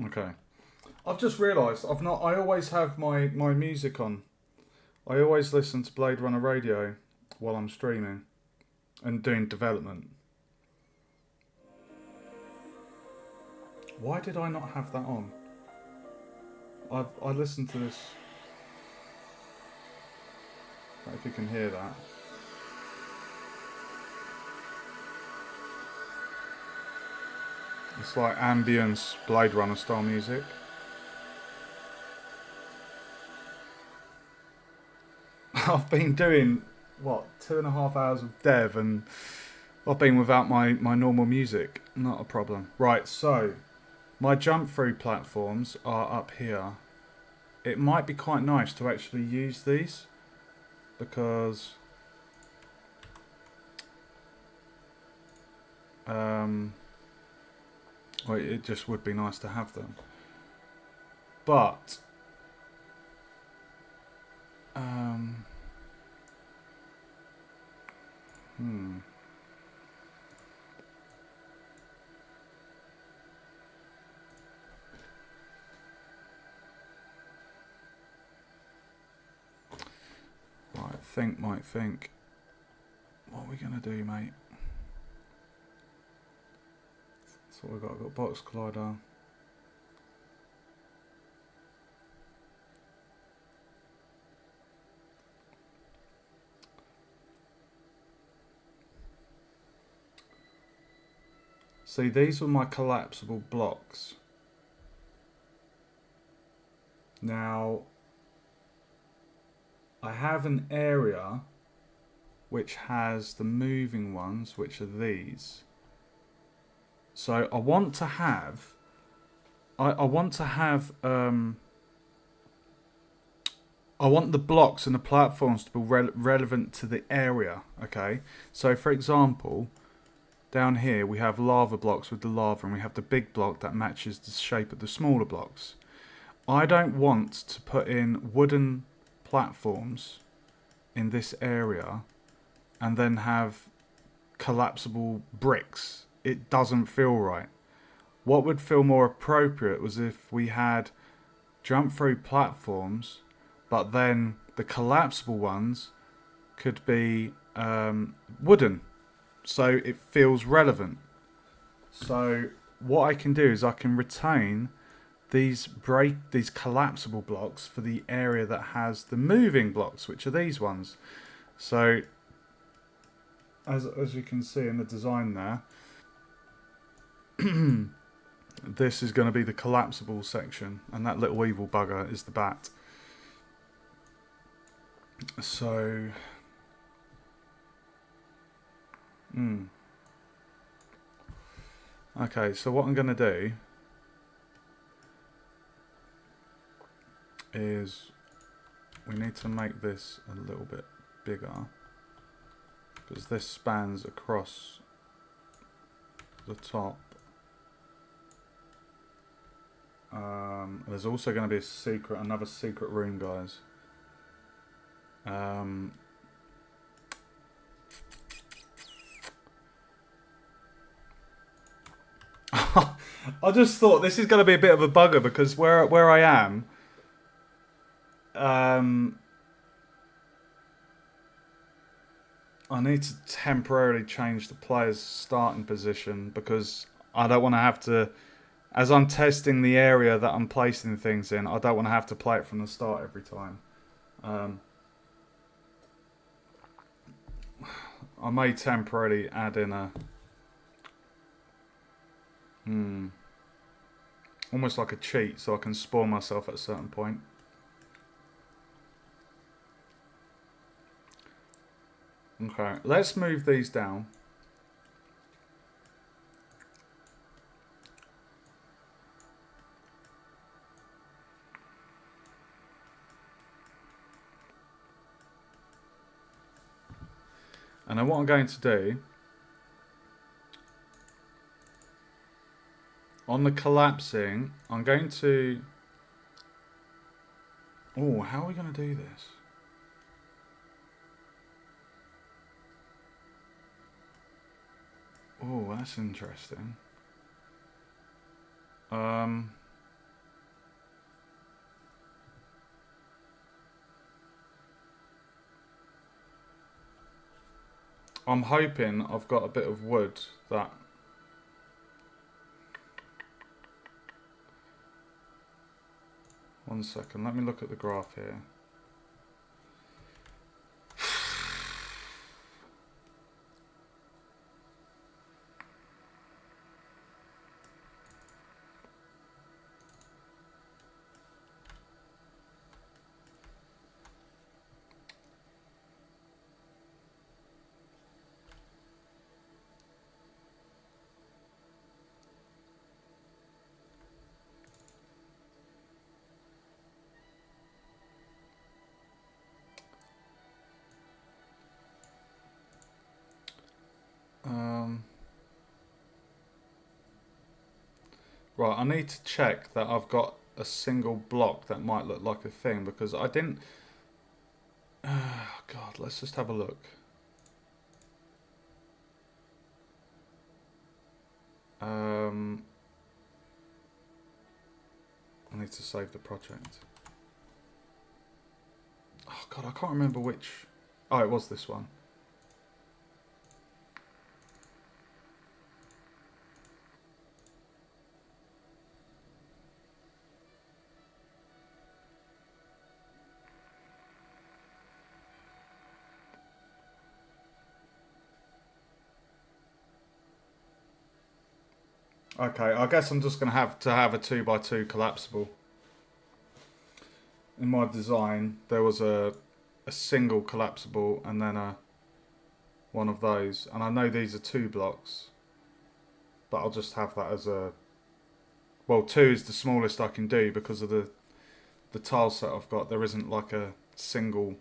Okay. I've just realised I always have my music on. I always listen to Blade Runner Radio while I'm streaming and doing development. Why did I not have that on? I listened to this. If you can hear that. It's like ambience Blade Runner style music. I've been doing, what, 2.5 hours of dev and I've been without my normal music. Not a problem. Right, so my jump through platforms are up here. It might be quite nice to actually use these because well, it just would be nice to have them. But right, might think. What are we gonna do, mate? That's what we've got. We've got box collider. See, these were my collapsible blocks. Now, I have an area which has the moving ones, which are these. So I want to have, I want the blocks and the platforms to be relevant to the area. Okay, so for example, down here we have lava blocks with the lava, and we have the big block that matches the shape of the smaller blocks. I don't want to put in wooden platforms in this area and then have collapsible bricks. It doesn't feel right. What would feel more appropriate was if we had jump through platforms, but then the collapsible ones could be wooden, so it feels relevant. So what I can do is I can retain these collapsible blocks for the area that has the moving blocks, which are these ones. So as you can see in the design there, this is going to be the collapsible section, and that little evil bugger is the bat. So okay, so what I'm going to do is we need to make this a little bit bigger, because this spans across the top. There's also going to be another secret room, guys. I just thought this is going to be a bit of a bugger, because where I am, I need to temporarily change the player's starting position, because I don't want to have to, as I'm testing the area that I'm placing things in, I don't want to have to play it from the start every time. I may temporarily add in a almost like a cheat, so I can spawn myself at a certain point. Okay, let's move these down. And then what I'm going to do, on the collapsing, I'm going to... Oh, how are we going to do this? Oh, that's interesting. I'm hoping I've got a bit of wood that... One second, let me look at the graph here. Right, I need to check that I've got a single block that might look like a thing, because I didn't... God, let's just have a look. I need to save the project. Oh God, I can't remember which... Oh, it was this one. Okay, I guess I'm just going to have a 2x2 collapsible. In my design, there was a single collapsible and then one of those. And I know these are 2 blocks, but I'll just have that as a... Well, 2 is the smallest I can do because of the tile set I've got. There isn't like a single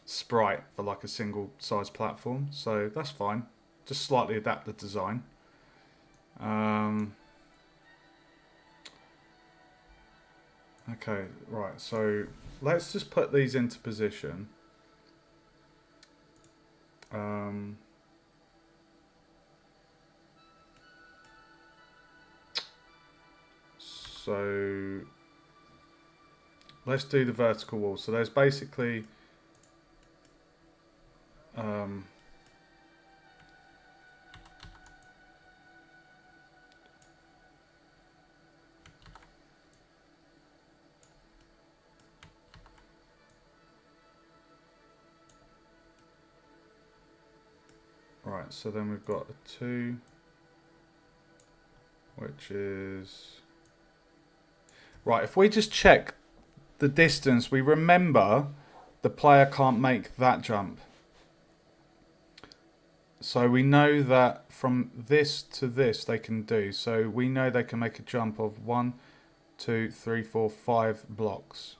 sprite for like a single size platform, so that's fine. Just slightly adapt the design. Okay, right, so let's just put these into position. So let's do the vertical wall. So there's basically right, so then we've got a 2, which is right. If we just check the distance, we remember the player can't make that jump. So we know that from this to this they can do. So we know they can make a jump of 1, 2, 3, 4, 5 blocks.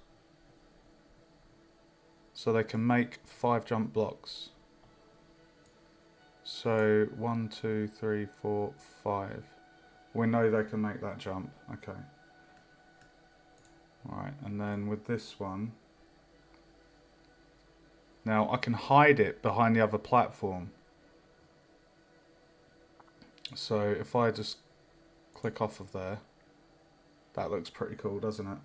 So they can make 5 jump blocks. So 1, 2, 3, 4, 5. We know they can make that jump. Okay. Alright, and then with this one, now I can hide it behind the other platform. So if I just click off of there, that looks pretty cool, doesn't it?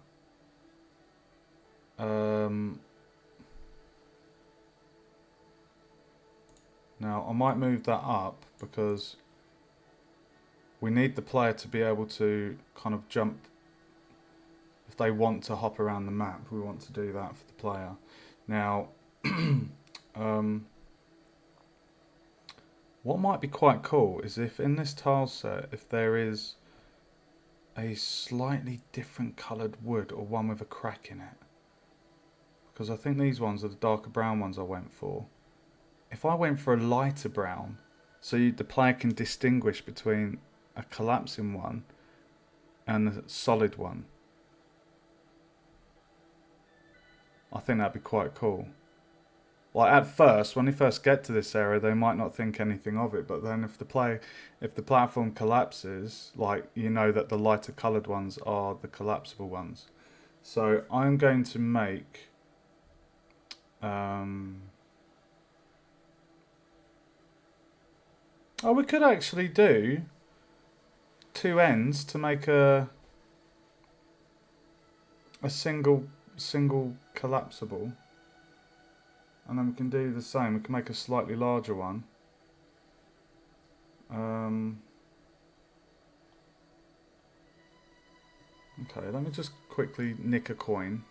Now I might move that up because we need the player to be able to kind of jump. If they want to hop around the map, we want to do that for the player. Now, what might be quite cool is if in this tile set, if there is a slightly different coloured wood or one with a crack in it. Because I think these ones are the darker brown ones I went for. If I went for a lighter brown, so the player can distinguish between a collapsing one and a solid one, I think that'd be quite cool. Like at first, when they first get to this area, they might not think anything of it, but then if the platform collapses, like you know that the lighter coloured ones are the collapsible ones. So I'm going to make oh, we could actually do 2 ends to make a single collapsible. And then we can do the same. We can make a slightly larger one. Okay, let me just quickly nick a coin.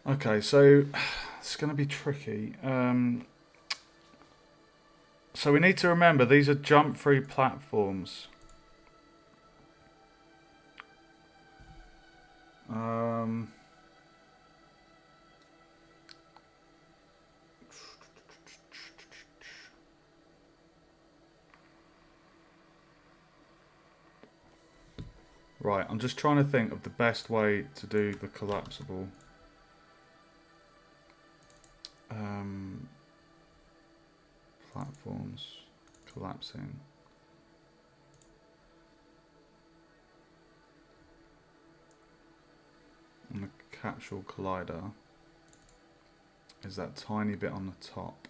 Okay, so it's going to be tricky. So we need to remember these are jump-free platforms. Right, I'm just trying to think of the best way to do the collapsible. Platforms collapsing. And the capsule collider is that tiny bit on the top.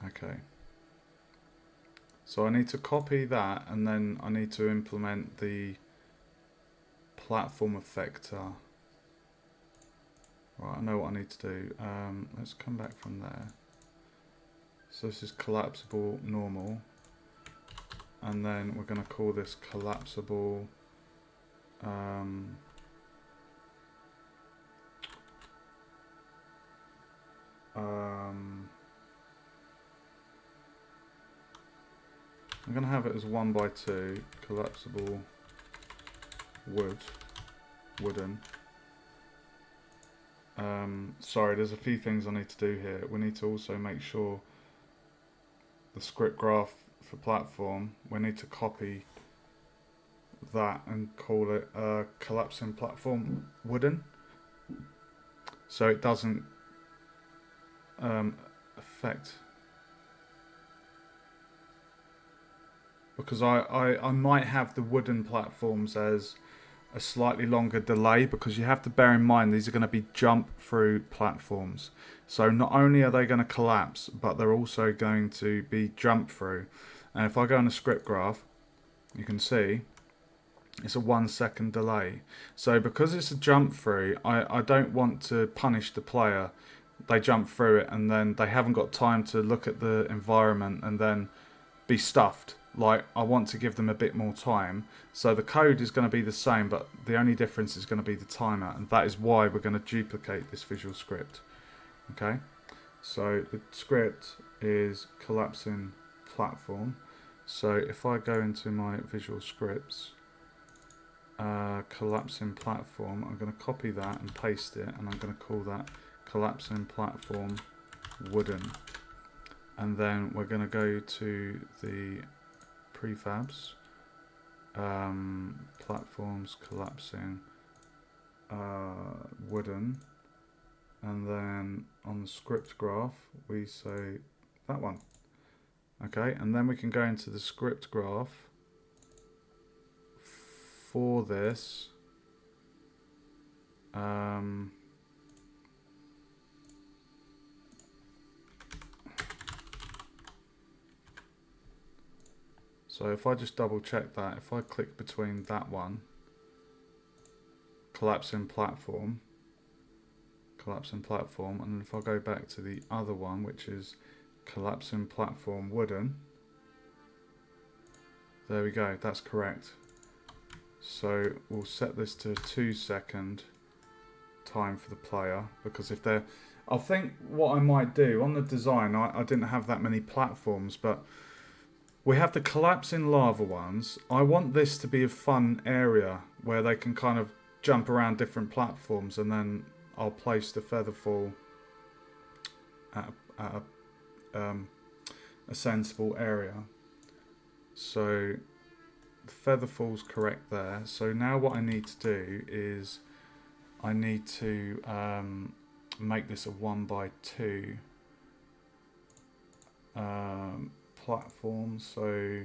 Okay. So I need to copy that and then I need to implement the platform effector. Right, I know what I need to do. Let's come back from there. So this is collapsible normal. And then we're going to call this collapsible I'm going to have it as 1 by 2 collapsible wooden. Sorry, there's a few things I need to do here. We need to also make sure the script graph for platform, we need to copy that and call it collapsing platform wooden, so it doesn't affect, because I might have the wooden platforms as a slightly longer delay, because you have to bear in mind these are going to be jump through platforms. So not only are they going to collapse, but they're also going to be jump through. And if I go on a script graph, you can see it's a 1 second delay. So because it's a jump through, I don't want to punish the player. They jump through it and then they haven't got time to look at the environment and then be stuffed. Like, I want to give them a bit more time. So the code is going to be the same, but the only difference is going to be the timer, and that is why we're going to duplicate this visual script. Okay, so the script is collapsing platform. So if I go into my visual scripts, collapsing platform, I'm going to copy that and paste it, and I'm going to call that collapsing platform wooden. And then we're going to go to the prefabs, platforms collapsing wooden, and then on the script graph we say that one. Okay, and then we can go into the script graph for this. So if I just double check that, if I click between that one, collapsing platform, and if I go back to the other one, which is collapsing platform wooden, there we go, that's correct. So we'll set this to a 2 second time for the player, because if they're, I think what I might do on the design, I didn't have that many platforms, but we have the collapsing lava ones. I want this to be a fun area where they can kind of jump around different platforms, and then I'll place the featherfall at a sensible area. So the featherfall's correct there. So now what I need to do is I need to make this a 1x2 platform. So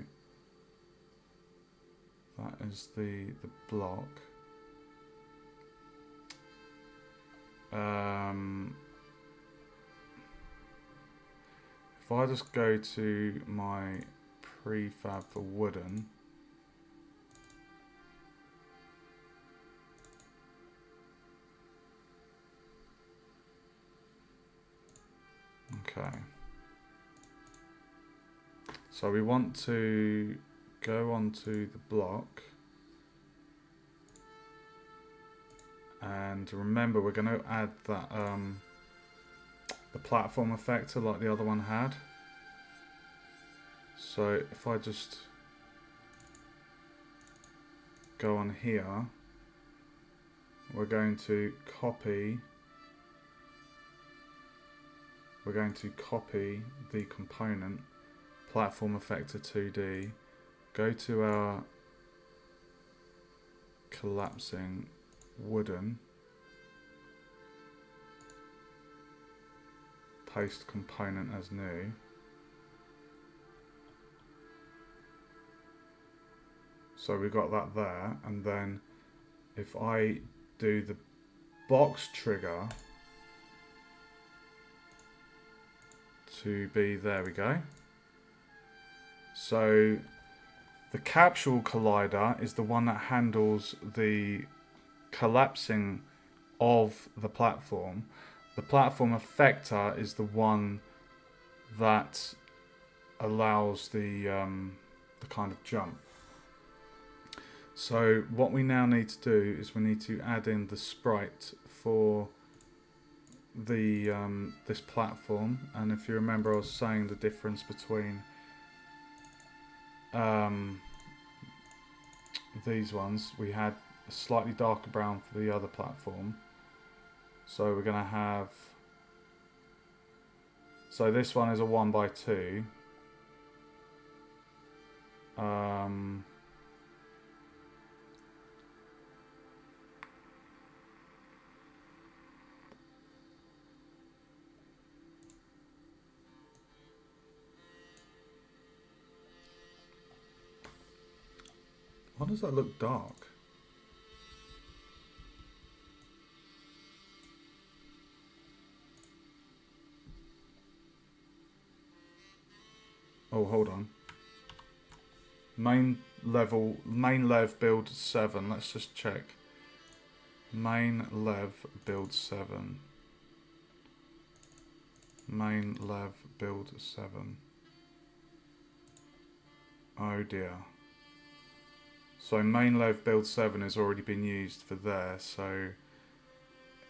that is the block. If I just go to my prefab for wooden, okay, so we want to go onto the block, and remember we're going to add that the platform effector like the other one had. So if I just go on here, we're going to copy the component platform effector 2D, go to our collapsing wooden, paste component as new. So we've got that there, and then if I do the box trigger to be, there we go. So the capsule collider is the one that handles the collapsing of the platform. The platform effector is the one that allows the kind of jump. So what we now need to do is we need to add in the sprite for the this platform. And if you remember, I was saying the difference between these ones. We had a slightly darker brown for the other platform. So we're going to have, so this one is a 1x2. Why does that look dark? Oh, hold on. Main lev build 7. Let's just check. Main lev build 7. Main lev build 7. Oh dear. So main lev build 7 has already been used for there, so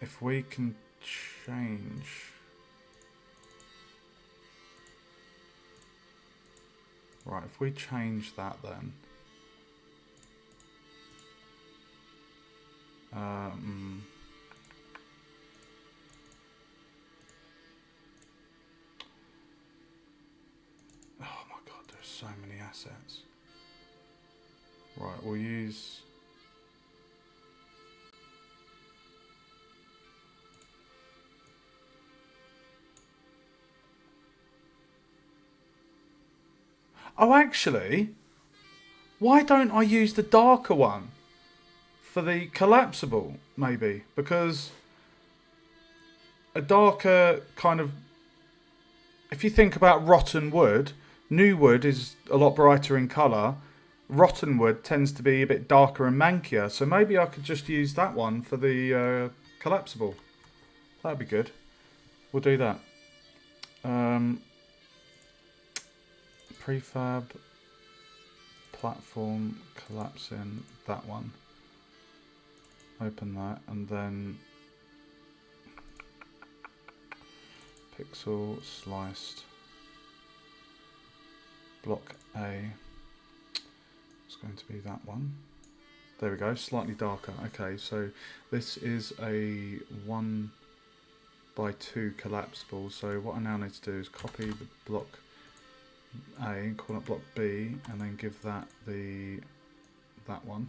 if we can change, right, if we change that then, oh my god, there's so many assets. Right, we'll use, oh actually, why don't I use the darker one for the collapsible, maybe? Because a darker kind of, if you think about rotten wood, new wood is a lot brighter in colour. Rotten wood tends to be a bit darker and mankier, so maybe I could just use that one for the collapsible. That'd be good. We'll do that. Prefab, platform, collapsing, that one. Open that, and then pixel sliced. Block A. It's going to be that one. There we go, slightly darker. Okay, so this is a 1x2 collapsible. So what I now need to do is copy the block A, call it block B, and then give that that one.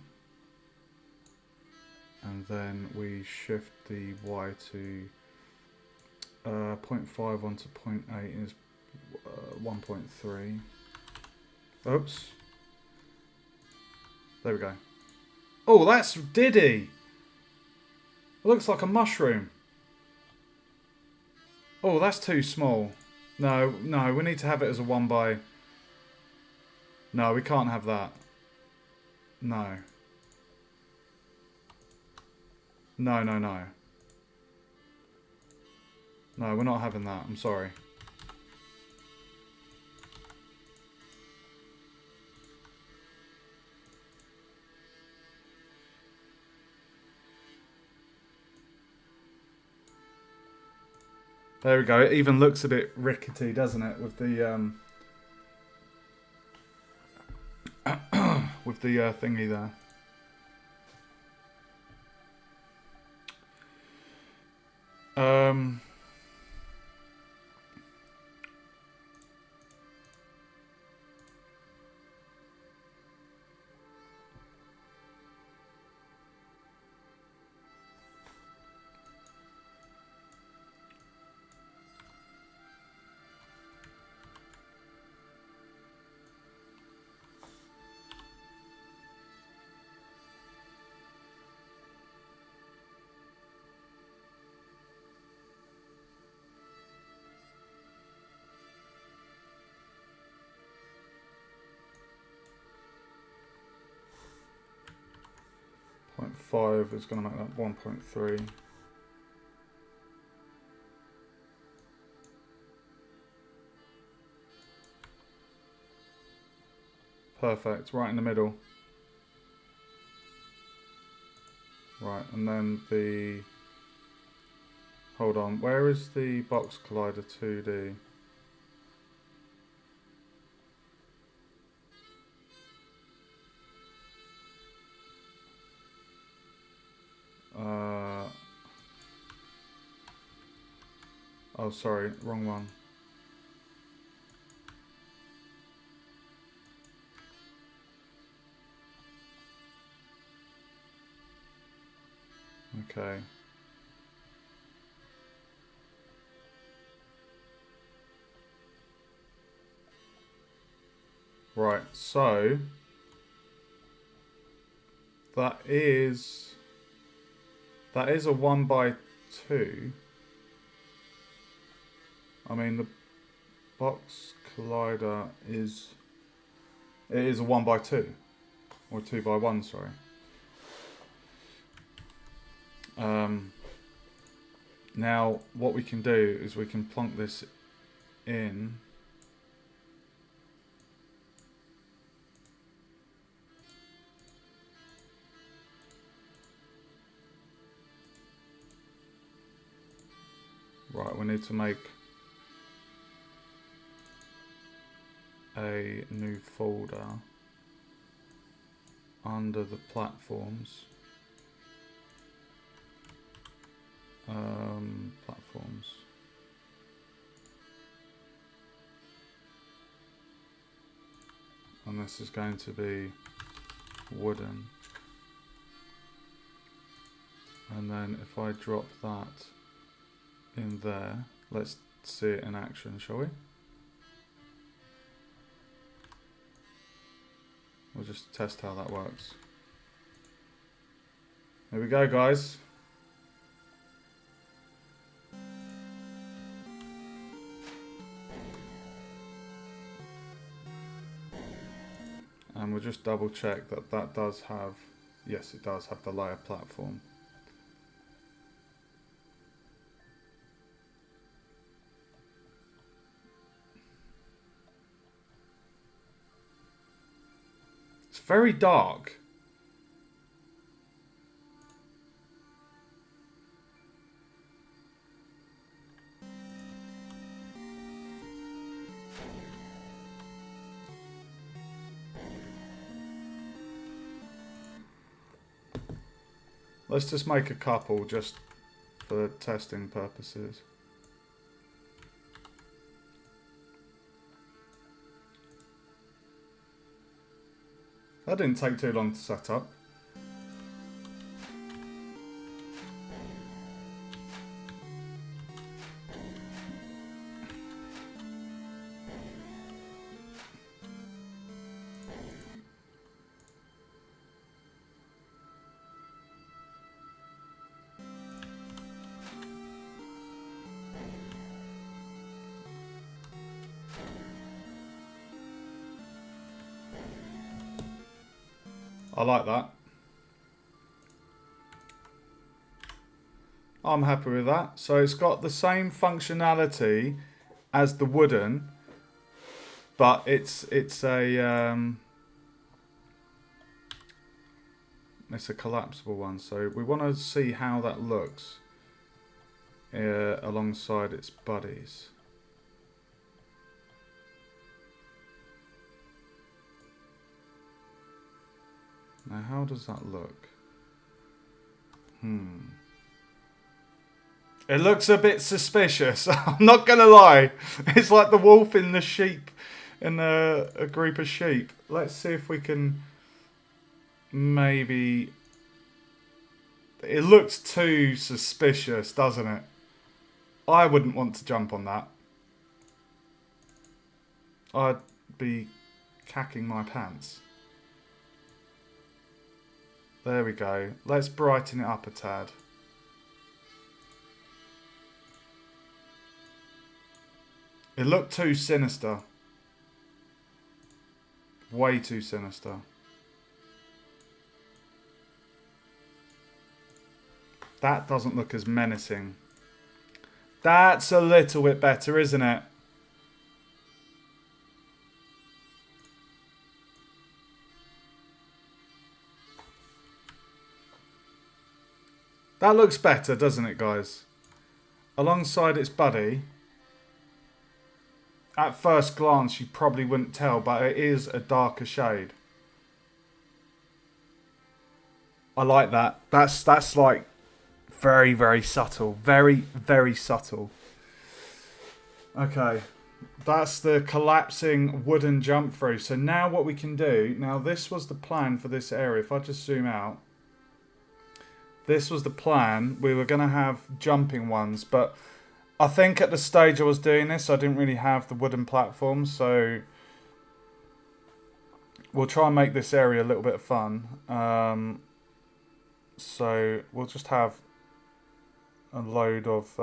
And then we shift the Y to 0.5 onto 0.8 is 1.3. Oops. There we go. Oh, that's Diddy. It looks like a mushroom. Oh, that's too small. No, no, we need to have it as a 1x. No, we can't have that. No. No, no, no. No, we're not having that. I'm sorry. There we go. It even looks a bit rickety, doesn't it, with the with the thingy there. Um. 0.5 is going to make that 1.3. Perfect, right in the middle. Right, and then the... Hold on, where is the Box Collider 2D? Oh, sorry, wrong one. Okay. Right, so that is a 1x2. I mean, the box collider is a 1x2 or 2x1. Sorry. Now what we can do is we can plonk this in. Right, we need to make a new folder under the platforms. Platforms. And this is going to be wooden. And then if I drop that in there, let's see it in action, shall we? We'll just test how that works. There we go, guys. And we'll just double check that that does have, yes, it does have the layer platform. It's very dark. Let's just make a couple just for testing purposes. That didn't take too long to set up. I like that. I'm happy with that. So it's got the same functionality as the wooden, but it's a collapsible one. So we want to see how that looks alongside its buddies. Now, how does that look? It looks a bit suspicious. I'm not gonna lie. It's like the wolf in the sheep, in a group of sheep. Let's see if we can maybe. It looks too suspicious, doesn't it? I wouldn't want to jump on that. I'd be cacking my pants. There we go. Let's brighten it up a tad. It looked too sinister. Way too sinister. That doesn't look as menacing. That's a little bit better, isn't it? That looks better, doesn't it, guys? Alongside its buddy. At first glance, you probably wouldn't tell, but it is a darker shade. I like that. That's like very, very subtle. Very, very subtle. Okay, that's the collapsing wooden jump through. So now what we can do, now this was the plan for this area. If I just zoom out, this was the plan. We were going to have jumping ones, but I think at the stage I was doing this, I didn't really have the wooden platforms, so we'll try and make this area a little bit of fun. So we'll just have a load of...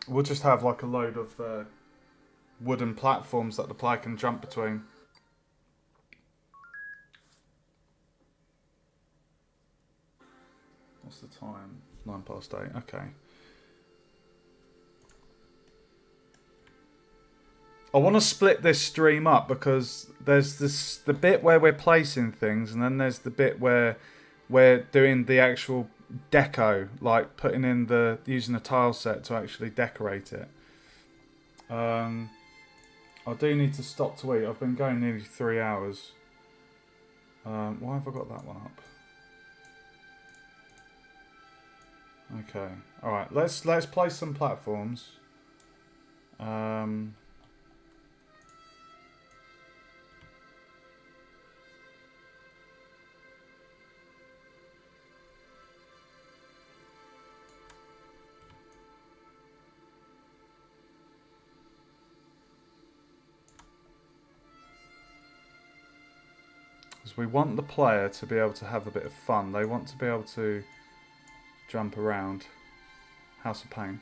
we'll just have like a load of wooden platforms that the player can jump between. What's the time? 8:09. Okay. I want to split this stream up because there's the bit where we're placing things, and then there's the bit where we're doing the actual deco, like putting in using a tile set to actually decorate it. I do need to stop to eat. I've been going nearly 3 hours. Why have I got that one up? Okay. All right. Let's place some platforms. Because we want the player to be able to have a bit of fun. They want to be able to jump around. House of Pain.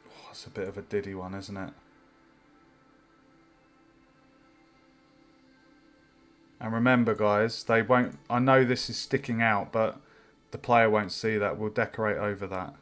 Oh, it's a bit of a diddy one, isn't it? And remember, guys, they won't... I know this is sticking out, but the player won't see that. We'll decorate over that.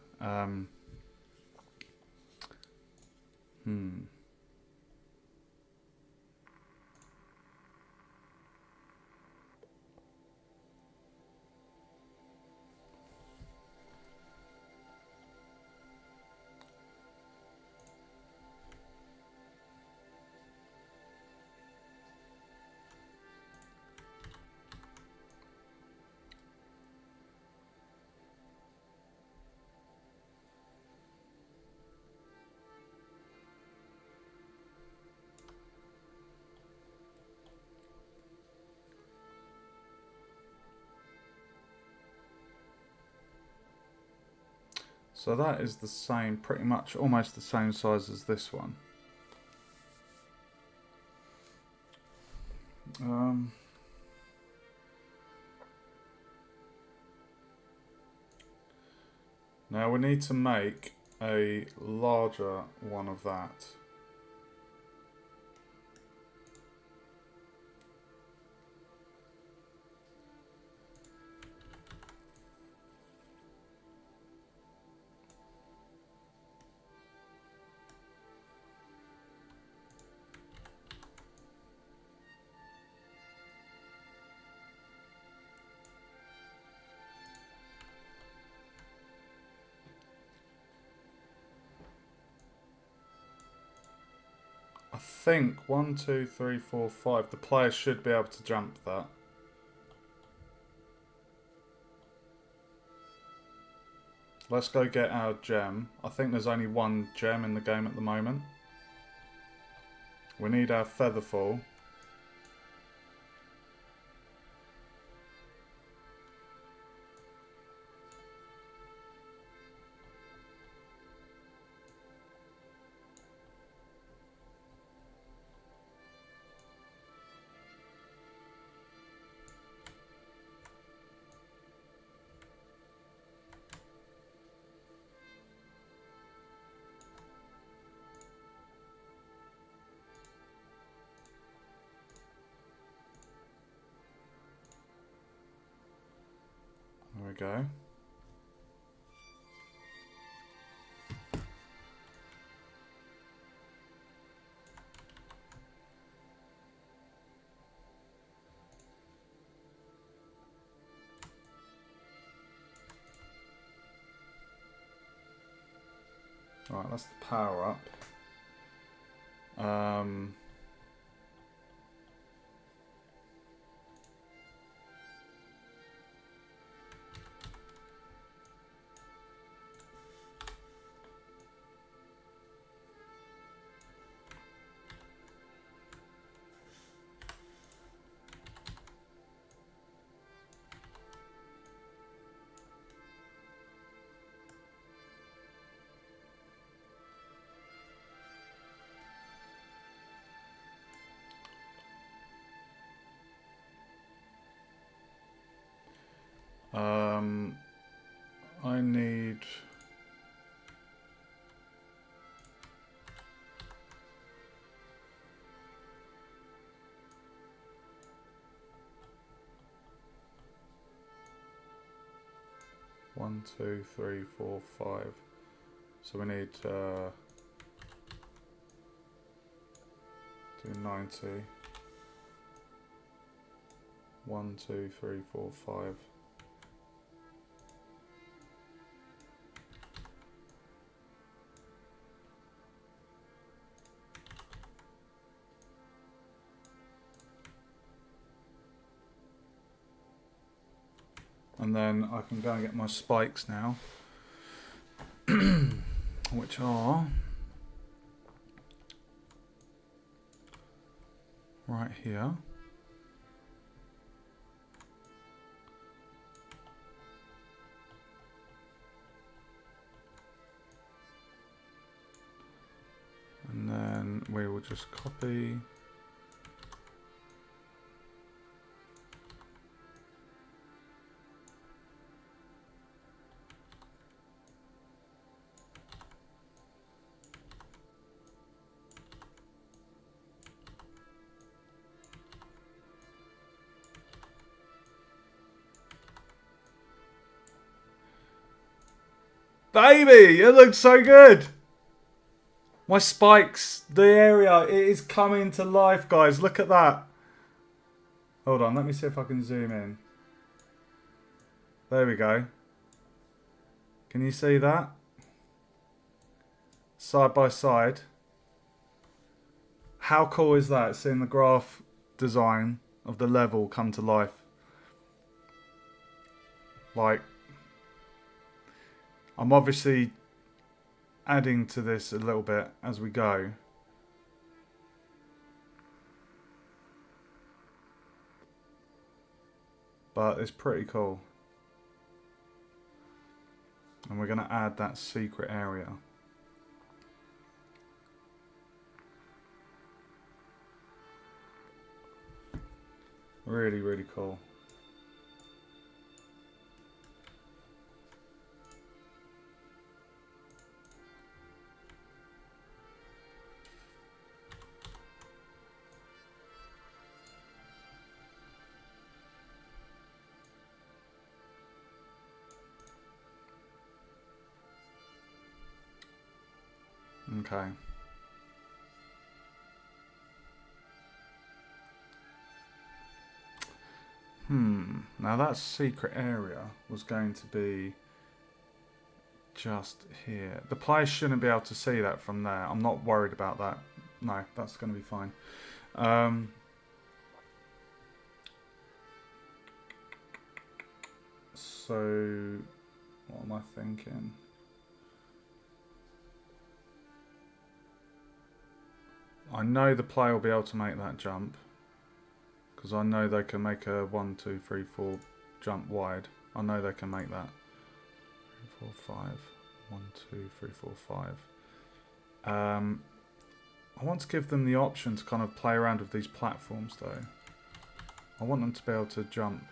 So that is the same, pretty much almost the same size as this one. Now we need to make a larger one of that. I think 1, 2, 3, 4, 5. The player should be able to jump that. Let's go get our gem. I think there's only one gem in the game at the moment. We need our Featherfall. There we go. Right, that's the power up. I need... One, two, three, four, five. So we need do 90. 1, 2, 3, 4, 5. And then I can go and get my spikes now, which are right here. And then we will just copy. Baby, it looks so good. My spikes, the area, it is coming to life, guys. Look at that. Hold on, let me see if I can zoom in. There we go. Can you see that? Side by side. How cool is that? Seeing the graph design of the level come to life. Like, I'm obviously adding to this a little bit as we go. But it's pretty cool. And we're going to add that secret area. Really, really cool. Okay. Now that secret area was going to be just here. The players shouldn't be able to see that from there. I'm not worried about that. No, that's going to be fine. So, what am I thinking? I know the player will be able to make that jump. Because I know they can make a 1, 2, 3, 4 jump wide. I know they can make that. 3, 4, 5. 1, 2, 3, 4, 5. I want to give them the option to kind of play around with these platforms though. I want them to be able to jump.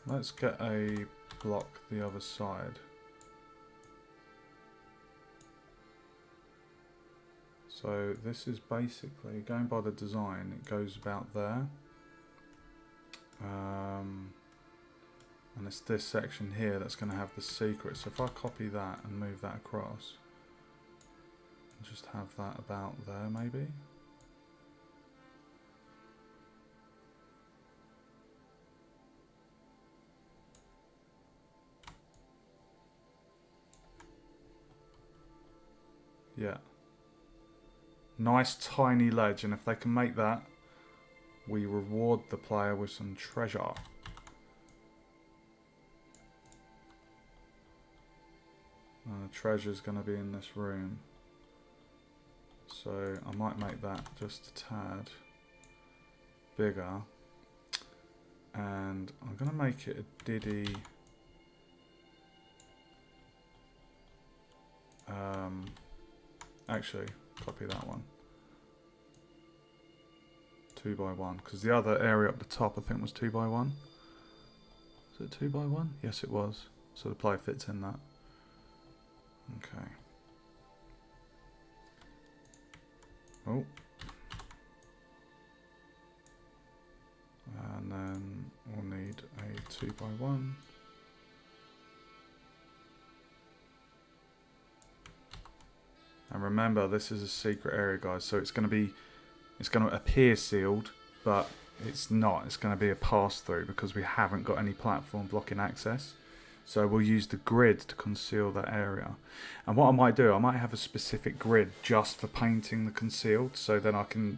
Let's get a block the other side. So this is basically, going by the design, it goes about there. And it's this section here that's going to have the secret. So if I copy that and move that across. Just have that about there, maybe. Yeah. Nice tiny ledge, and if they can make that, we reward the player with some treasure. The treasure's going to be in this room. So I might make that just a tad bigger. And I'm going to make it a diddy. Actually, copy that one. 2 by 1, because the other area up the top I think was 2 by 1. Is it 2 by 1? Yes, it was. So the player fits in that. Okay. Oh. And then we'll need a 2 by 1. And remember, this is a secret area, guys, so it's going to appear sealed, but it's not. It's going to be a pass-through because we haven't got any platform blocking access. So we'll use the grid to conceal that area. And what I might do, I might have a specific grid just for painting the concealed, so then I can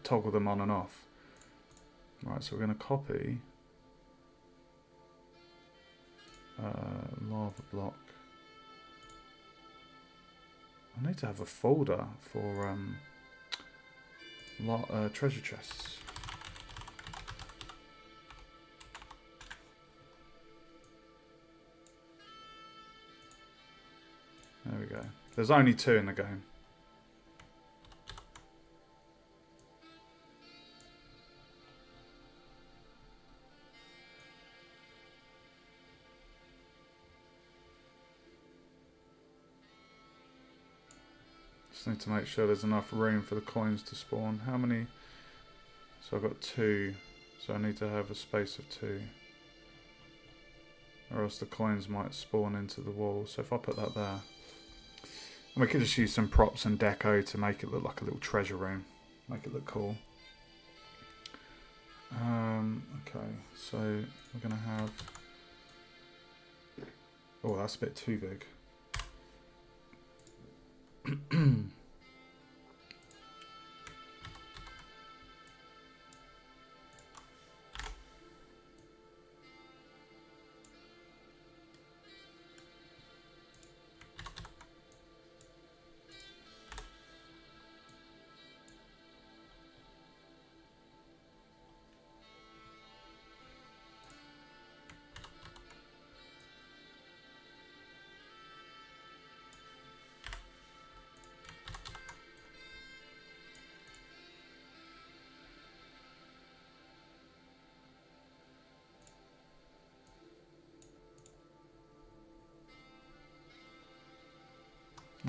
toggle them on and off. Right, so we're going to copy lava block. I need to have a folder for treasure chests. There we go. There's only 2 in the game. Just need to make sure there's enough room for the coins to spawn. How many? So I've got 2. So I need to have a space of 2. Or else the coins might spawn into the wall. So if I put that there. And we could just use some props and deco to make it look like a little treasure room. Make it look cool. Okay, so we're going to have... Oh, that's a bit too big.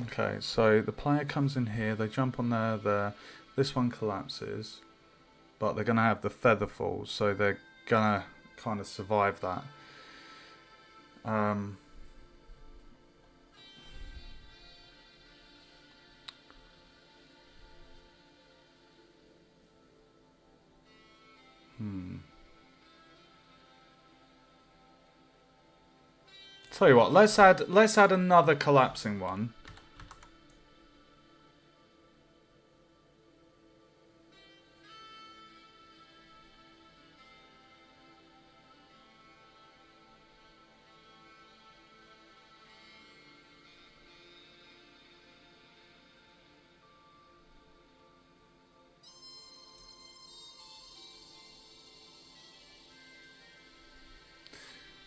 Okay, so the player comes in here, they jump on there, this one collapses, but they're going to have the feather fall, so they're going to kind of survive that. Tell you what, let's add another collapsing one.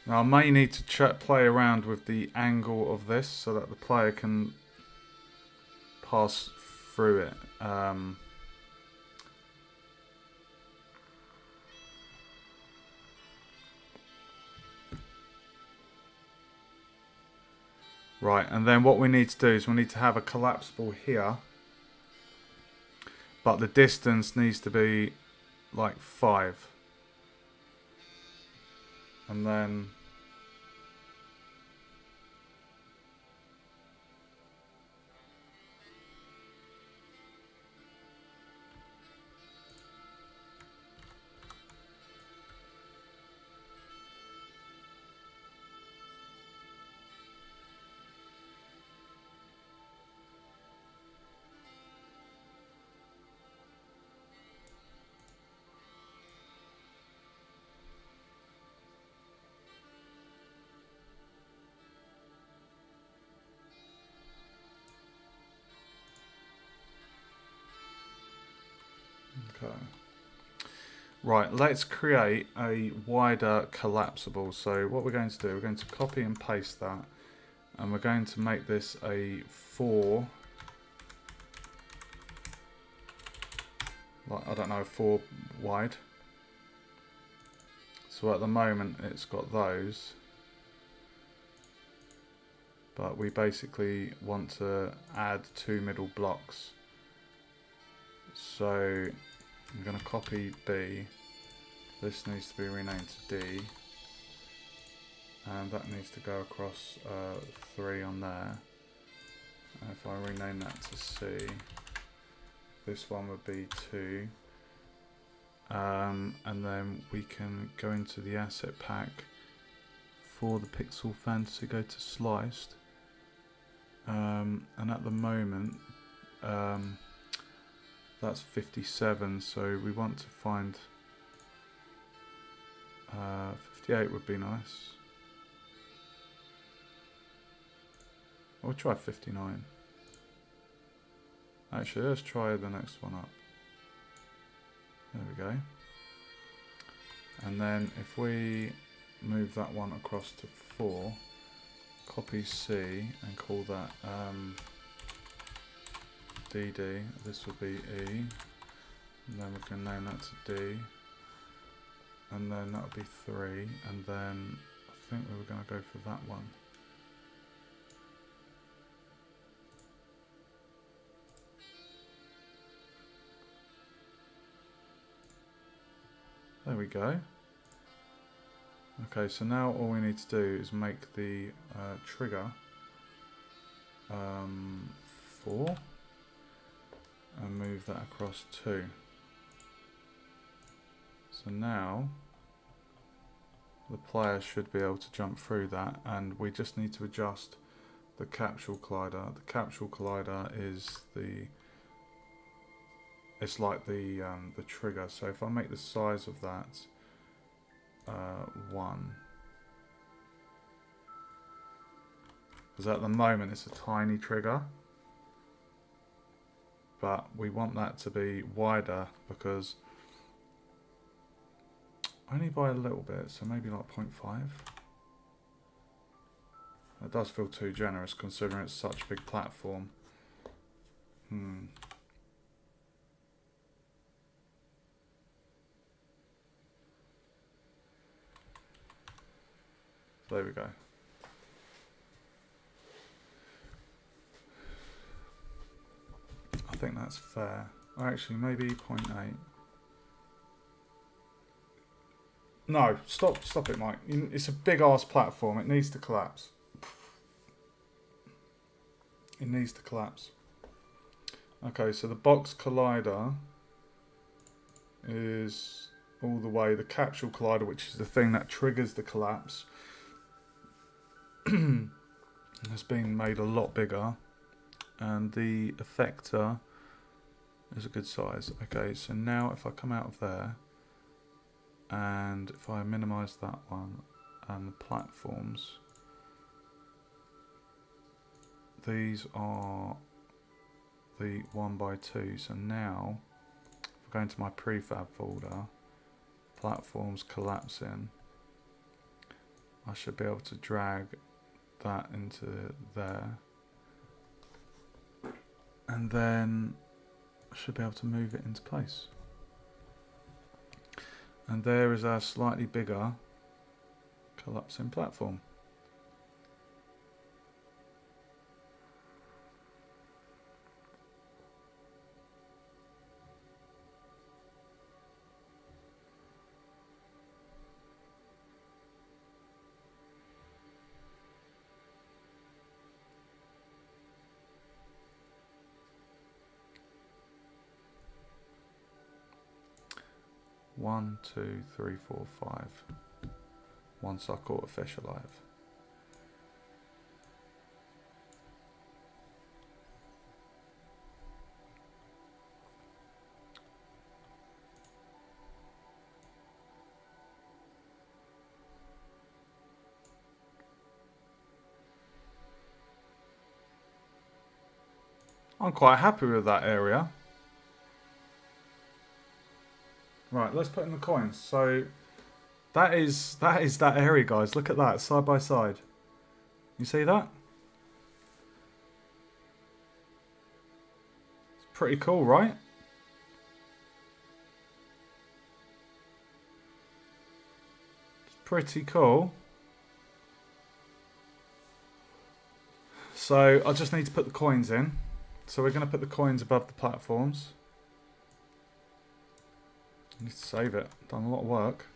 Now I may need to play around with the angle of this so that the player can pass through it. Right, and then what we need to do is we need to have a collapsible here, but the distance needs to be like 5. And then Okay. Right, let's create a wider collapsible. So what we're going to do, we're going to copy and paste that, and we're going to make this a 4, like, I don't know, 4 wide. So at the moment it's got those, but we basically want to add 2 middle blocks. So I'm going to copy B. This needs to be renamed to D. And that needs to go across 3 on there. And if I rename that to C, this one would be 2. And then we can go into the asset pack for the Pixel Fantasy, go to sliced. And at the moment, that's 57, so we want to find 58 would be nice. We'll try 59. Actually, let's try the next one up. There we go. And then if we move that one across to 4, copy C and call that DD, this will be E, and then we can name that to D, and then that will be 3, and then I think we were going to go for that one. There we go. Okay, so now all we need to do is make the trigger 4 and move that across 2. So now the player should be able to jump through that, and we just need to adjust the capsule collider. The capsule collider is it's like the trigger. So if I make the size of that 1, because at the moment it's a tiny trigger, but we want that to be wider because only by a little bit, so maybe like 0.5. It does feel too generous considering it's such a big platform. There we go. I think that's fair. Or actually, maybe 0.8. No, stop it, Mike. It's a big ass platform. It needs to collapse. It needs to collapse. Okay, so the box collider is all the way. The capsule collider, which is the thing that triggers the collapse, has been made a lot bigger, and the effector is a good size. Okay, so now if I come out of there and if I minimize that one and the platforms, these are the 1x2. So now if I go into my prefab folder, platforms collapsing, I should be able to drag that into there, and then I should be able to move it into place. And there is our slightly bigger collapsing platform. One, two, three, 4, 5. Once I caught a fish alive. I'm quite happy with that area. Right, let's put in the coins. So that is that area, guys. Look at that, side by side. You see that? It's pretty cool, right? It's pretty cool. So I just need to put the coins in. So we're going to put the coins above the platforms. I need to save it. Done a lot of work.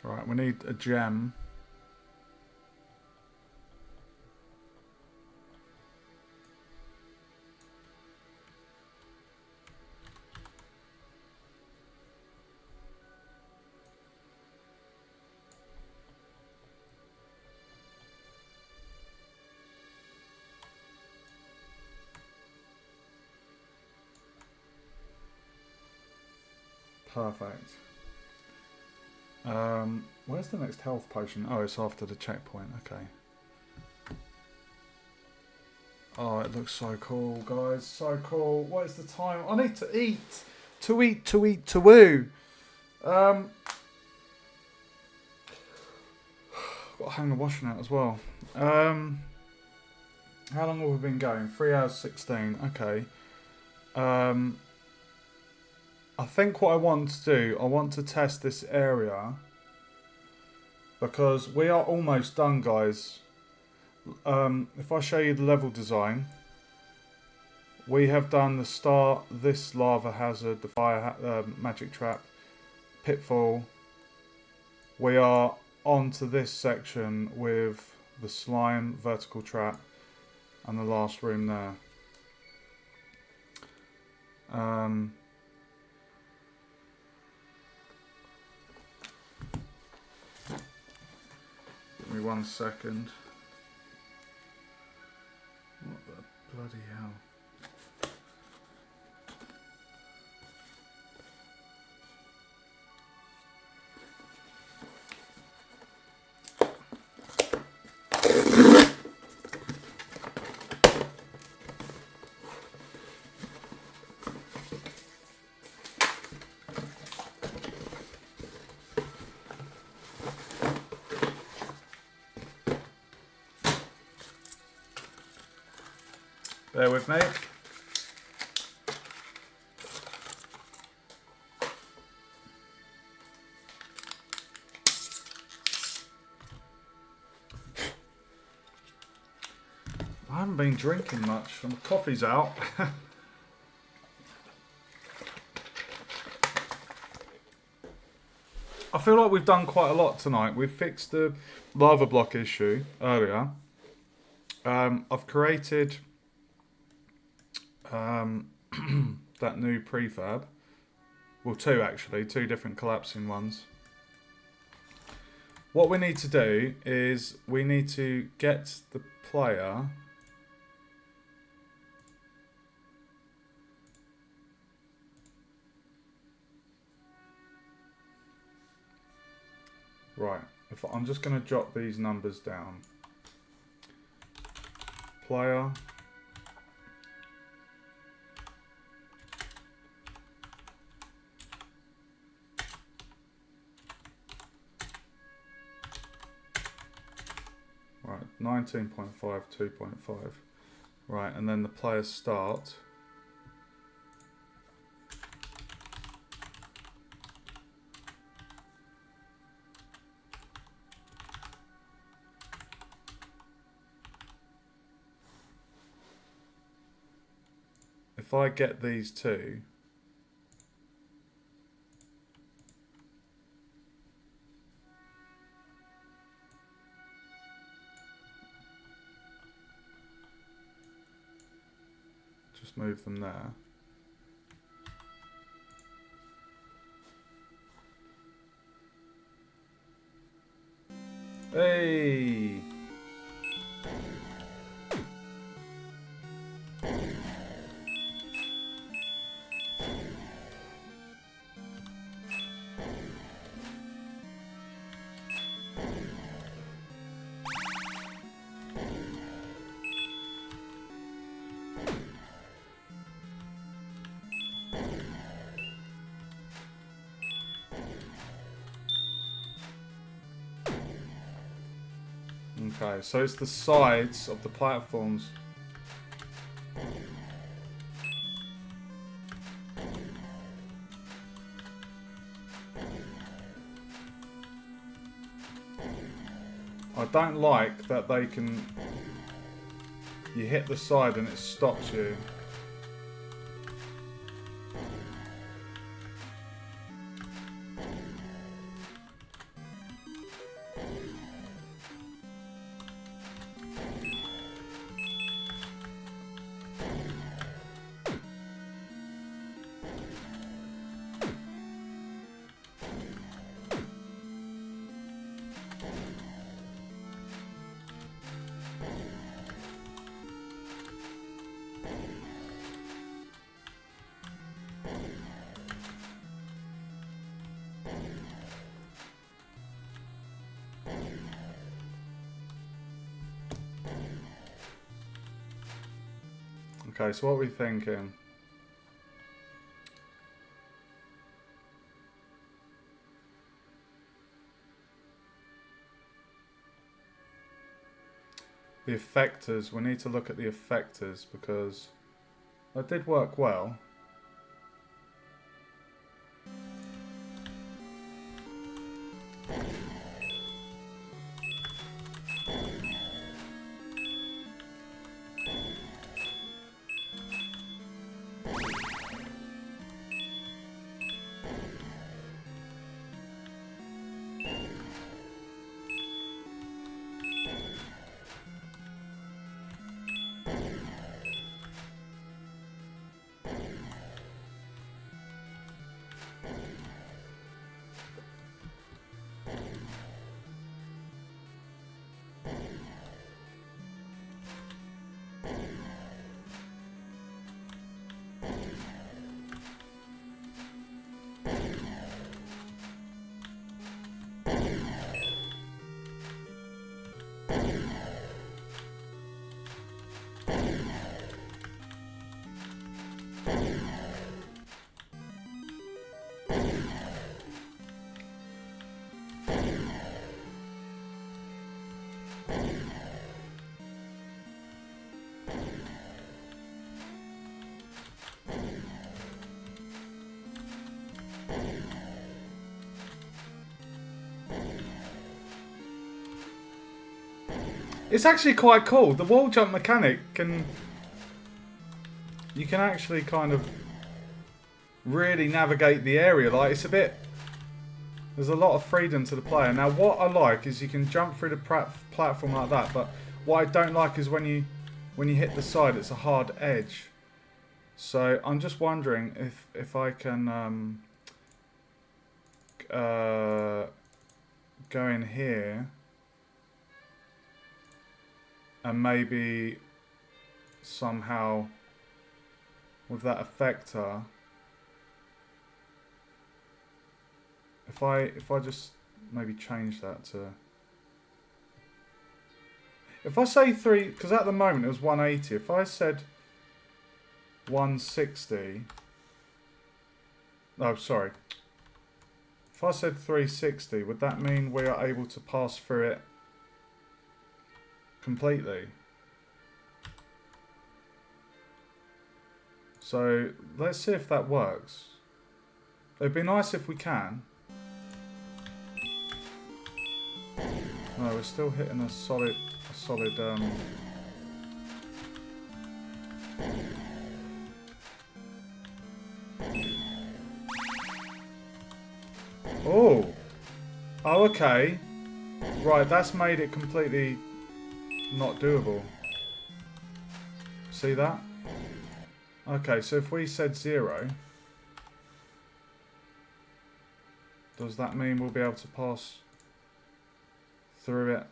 Right, we need a gem. Perfect. Where's the next health potion? Oh, it's after the checkpoint. Okay. Oh, it looks so cool, guys. So cool. What is the time? I need to eat. To eat, to eat, to woo. Got to hang the washing out as well. How long have we been going? 3 hours 16. Okay. I think what I want to do, I want to test this area because we are almost done, guys. If I show you the level design, we have done the start, this lava hazard, the fire magic trap, pitfall. We are on to this section with the slime vertical trap and the last room there. Give me 1 second. What the bloody hell? Bear with me. I haven't been drinking much. My coffee's out. I feel like we've done quite a lot tonight. We've fixed the lava block issue earlier. I've created that new prefab. Well, 2 actually, 2 different collapsing ones. What we need to do is we need to get the player right. If I'm just going to jot these numbers down. Player 19.5, 2.5. Right, and then the players start. If I get these two, just move them there. Hey! Okay, so it's the sides of the platforms. I don't like that they can... You hit the side and it stops you. Okay, so what are we thinking? The effectors, we need to look at the effectors because that did work well. It's actually quite cool. The wall jump mechanic can... You can actually kind of really navigate the area. Like, it's a bit... There's a lot of freedom to the player. Now, what I like is you can jump through the platform like that, but what I don't like is when you hit the side, it's a hard edge. So, I'm just wondering if I can go in here and maybe somehow with that effector, if I just maybe change that to, if I say 3, because at the moment it was 180, if I said 160, oh sorry, if I said 360, would that mean we are able to pass through it completely. So let's see if that works. It'd be nice if we can. No, we're still hitting a solid Oh! Oh, okay. Right, that's made it completely not doable. See that? Okay, so if we said 0, does that mean we'll be able to pass through it?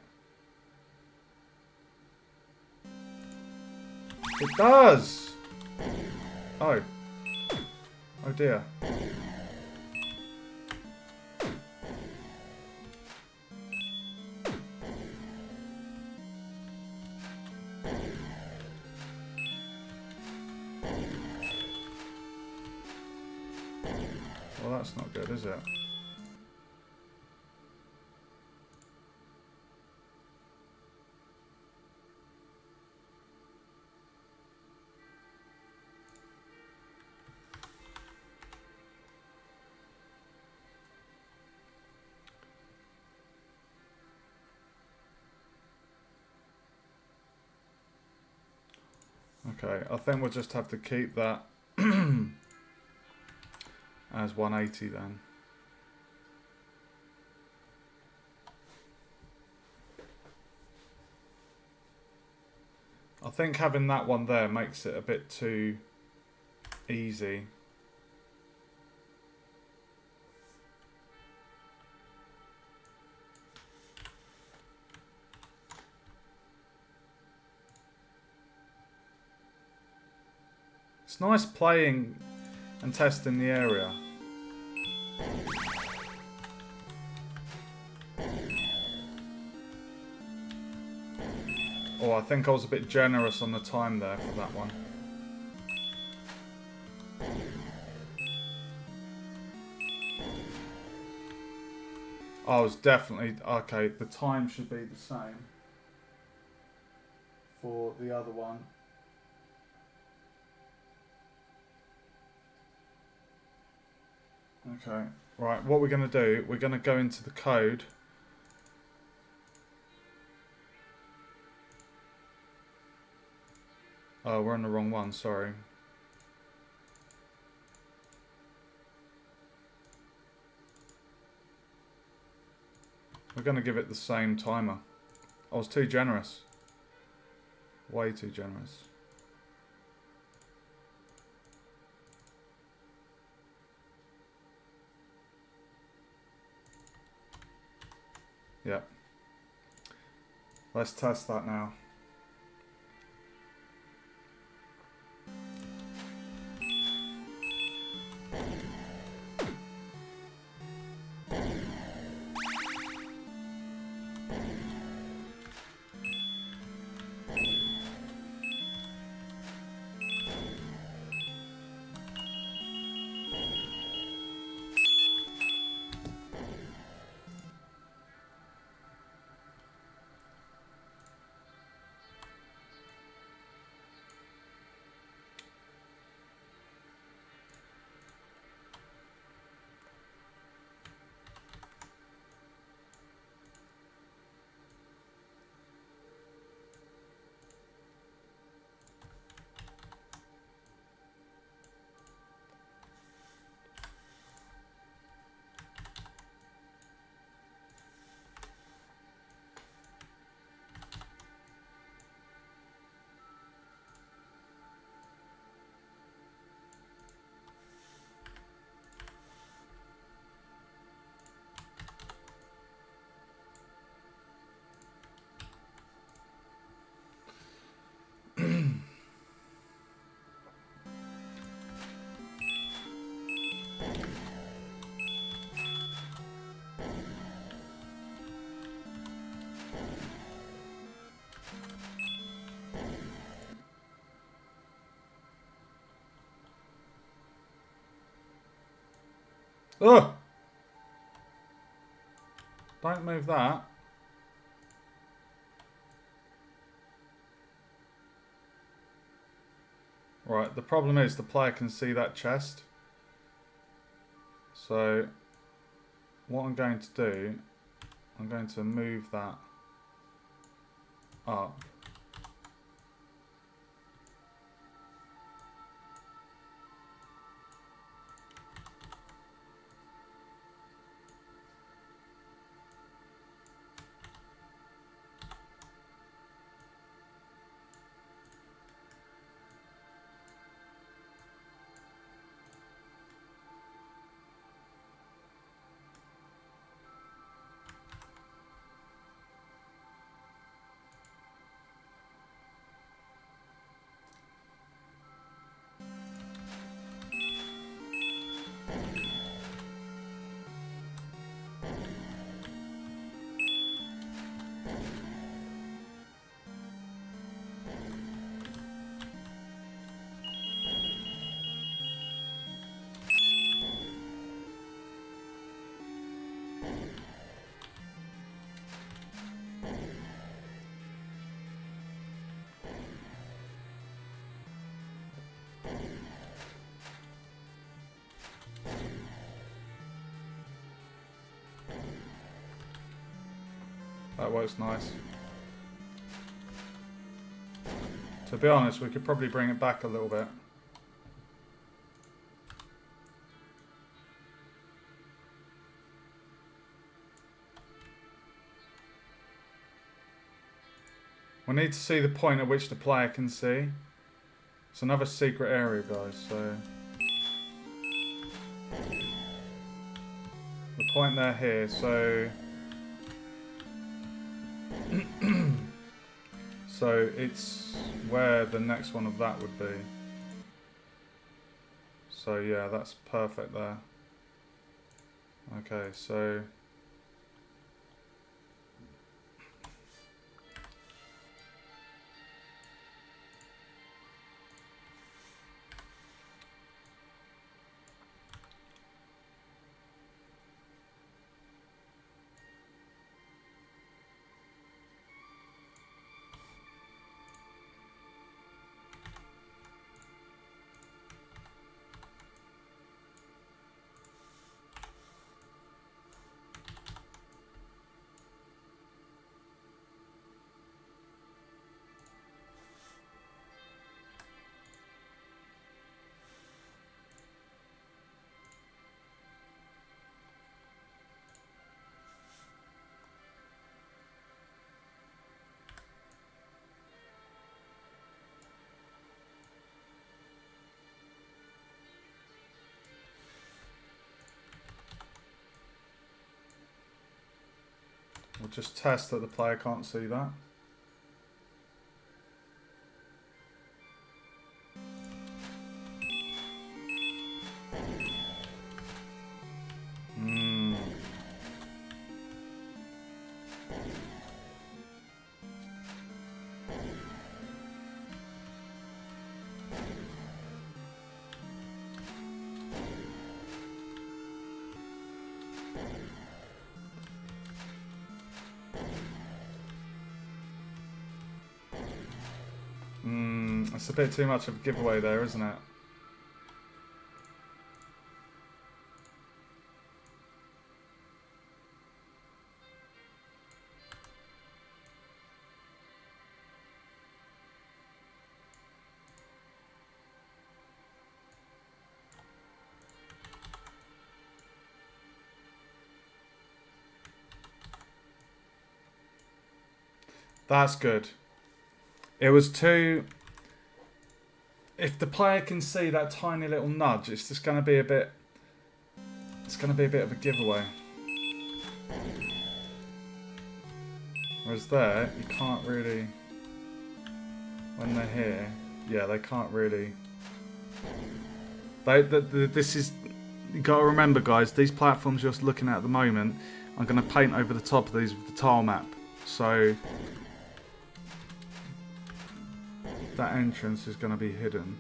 It does! Oh. Oh dear. Well, that's not good, is it? Okay, I think we'll just have to keep that as 180 then. I think having that one there makes it a bit too easy. It's nice playing and testing the area. Oh, I think I was a bit generous on the time there for that one. I was definitely... Okay, the time should be the same for the other one. Okay, right, what we're going to do, we're going to go into the code. Oh, we're on the wrong one, sorry. We're going to give it the same timer. I was too generous. Way too generous. Yep. Let's test that now. Ugh! Don't move that. Right, the problem is the player can see that chest. So what I'm going to do, I'm going to move that up. That works nice. To be honest, we could probably bring it back a little bit. We need to see the point at which the player can see. It's another secret area, guys, so... The point there here, so... So it's where the next one of that would be. So yeah, that's perfect there. Okay, so... We'll just test that the player can't see that. It's a bit too much of a giveaway there, isn't it? That's good. It was too... If the player can see that tiny little nudge, it's just going to be a bit... It's going to be a bit of a giveaway. Whereas there, you can't really... When they're here, yeah, they can't really... This is... You got to remember, guys, these platforms you're looking at the moment, I'm going to paint over the top of these with the tile map. So... That entrance is going to be hidden.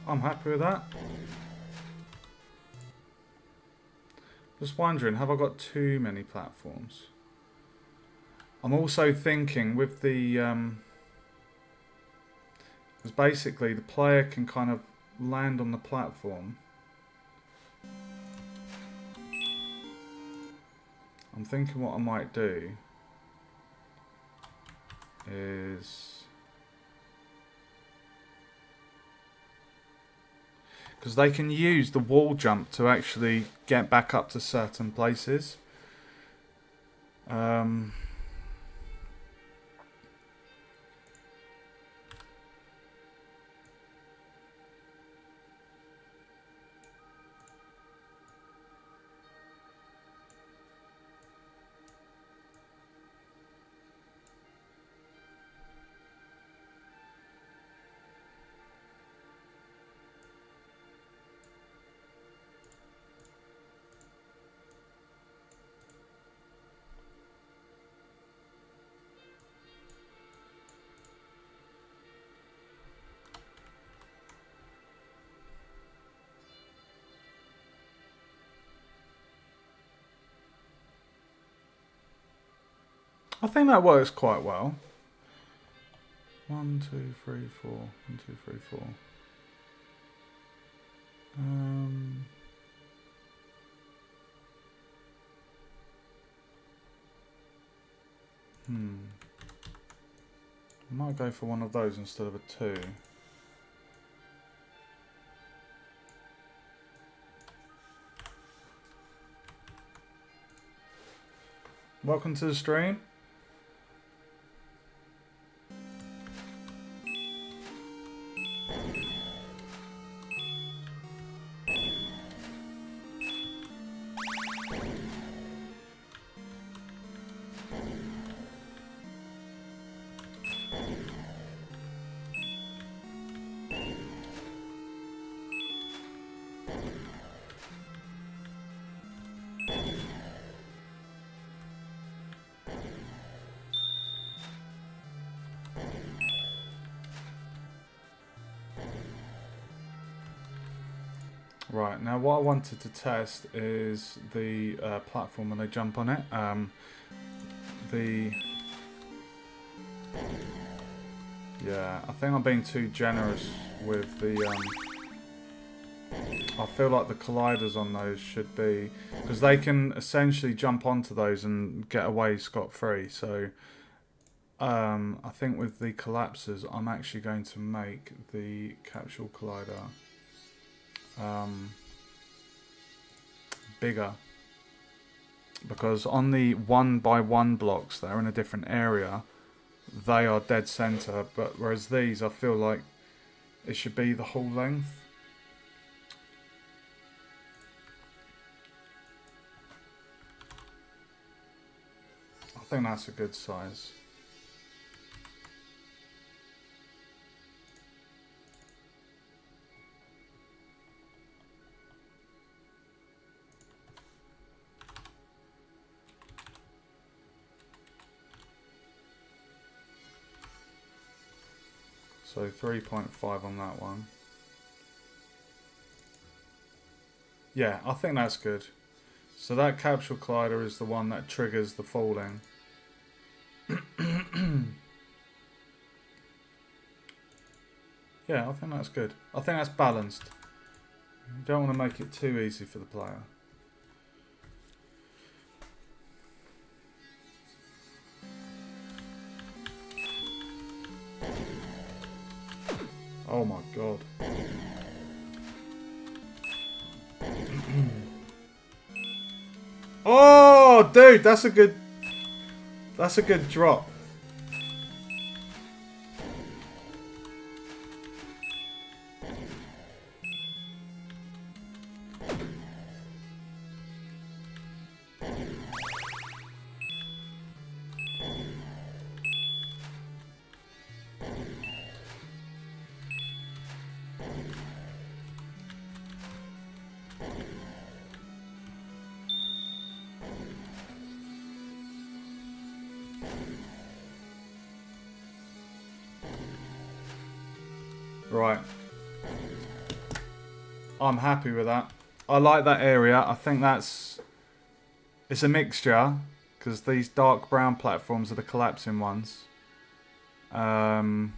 I'm happy with that. Just wondering, have I got too many platforms? I'm also thinking with the... because basically the player can kind of land on the platform. I'm thinking what I might do is... because they can use the wall jump to actually get back up to certain places. I think that works quite well. 1, 2, 3, 4. 1, 2, 3, 4. I might go for one of those instead of a 2. Welcome to the stream. Right, now what I wanted to test is the platform when they jump on it. Yeah, I think I'm being too generous with the... I feel like the colliders on those should be... because they can essentially jump onto those and get away scot-free. So I think with the collapsers, I'm actually going to make the capsule collider bigger, because on the 1x1 blocks that are in a different area, they are dead center, but whereas these, I feel like it should be the whole length. I think that's a good size. So 3.5 on that one. Yeah, I think that's good. So that capsule collider is the one that triggers the falling. Yeah, I think that's good. I think that's balanced. You don't want to make it too easy for the player. Oh my god. Oh, dude, that's a good drop. Right. I'm happy with that. I like that area. I think it's a mixture, because these dark brown platforms are the collapsing ones. And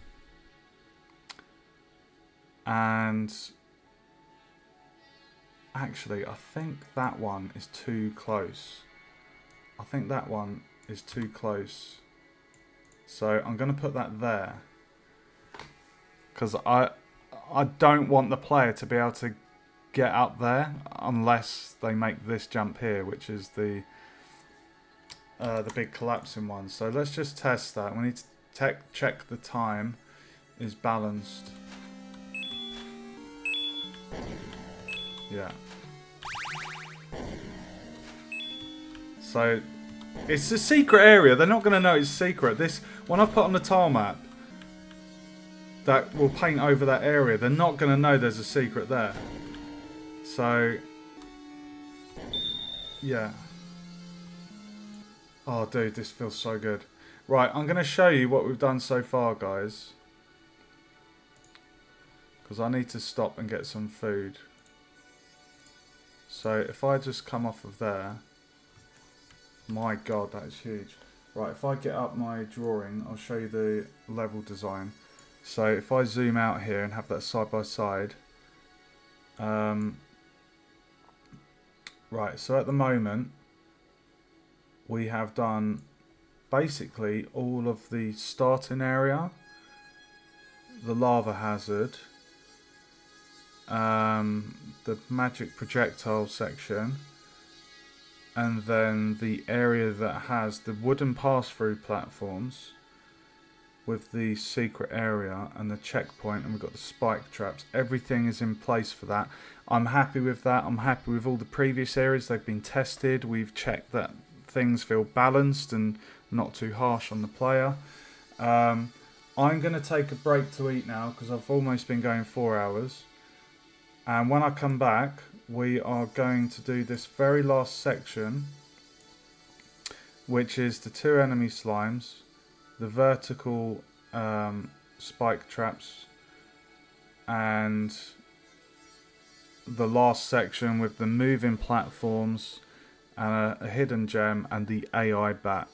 actually, I think that one is too close. I think that one is too close. So I'm going to put that there, because I don't want the player to be able to get up there unless they make this jump here, which is the big collapsing one. So let's just test that. We need to check the time is balanced. Yeah. So it's a secret area. They're not going to know it's secret. This, when I put on the tile map that will paint over that area, they're not going to know there's a secret there. So yeah. Oh dude, this feels so good. Right, I'm going to show you what we've done so far, guys, because I need to stop and get some food. So if I just come off of there, my god, that is huge. Right, if I get up my drawing, I'll show you the level design. So if I zoom out here and have that side by side, right, so at the moment we have done basically all of the starting area, the lava hazard, the magic projectile section, and then the area that has the wooden pass-through platforms with the secret area and the checkpoint, and we've got the spike traps. Everything is in place for that. I'm happy with that. I'm happy with all the previous areas. They've been tested. We've checked that things feel balanced and not too harsh on the player. I'm going to take a break to eat now, because I've almost been going 4 hours. And when I come back, we are going to do this very last section, which is the 2 enemy slimes, the vertical spike traps, and the last section with the moving platforms and a hidden gem and the AI bat.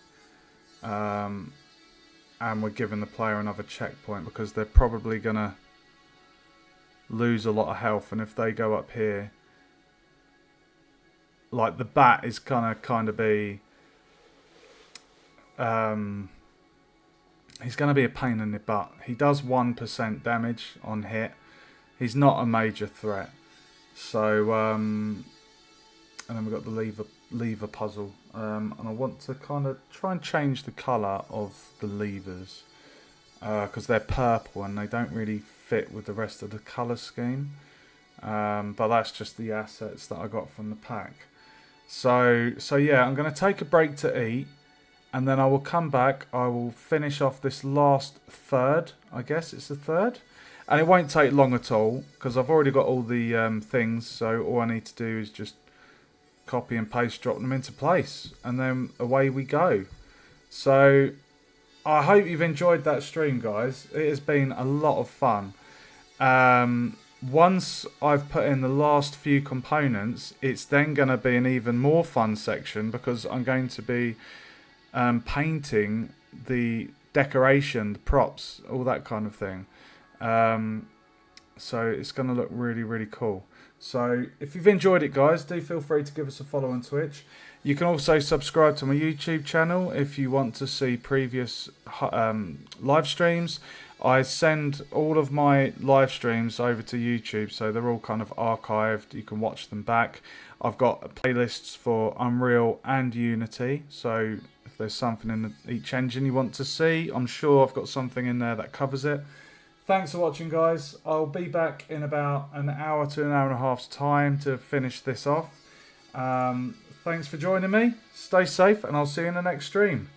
And we're giving the player another checkpoint, because they're probably going to lose a lot of health, and if they go up here, like the bat is gonna kind of be he's gonna be a pain in the butt. He does 1% damage on hit. He's not a major threat. So and then we've got the lever puzzle, and I want to kind of try and change the colour of the levers, because they're purple and they don't really fit with the rest of the colour scheme, but that's just the assets that I got from the pack. So yeah, I'm going to take a break to eat, and then I will come back. I will finish off this last third. I guess it's the third, and it won't take long at all, because I've already got all the things. So all I need to do is just copy and paste, drop them into place, and then away we go. So I hope you've enjoyed that stream, guys. It has been a lot of fun. Once I've put in the last few components, it's then going to be an even more fun section, because I'm going to be painting the decoration, the props, all that kind of thing. So it's going to look really, really cool. So if you've enjoyed it, guys, do feel free to give us a follow on Twitch. You can also subscribe to my YouTube channel if you want to see previous live streams. I send all of my live streams over to YouTube, so they're all kind of archived. You can watch them back. I've got playlists for Unreal and Unity, so if there's something in each engine you want to see, I'm sure I've got something in there that covers it. Thanks for watching, guys. I'll be back in about an hour to an hour and a half's time to finish this off. Thanks for joining me. Stay safe, and I'll see you in the next stream.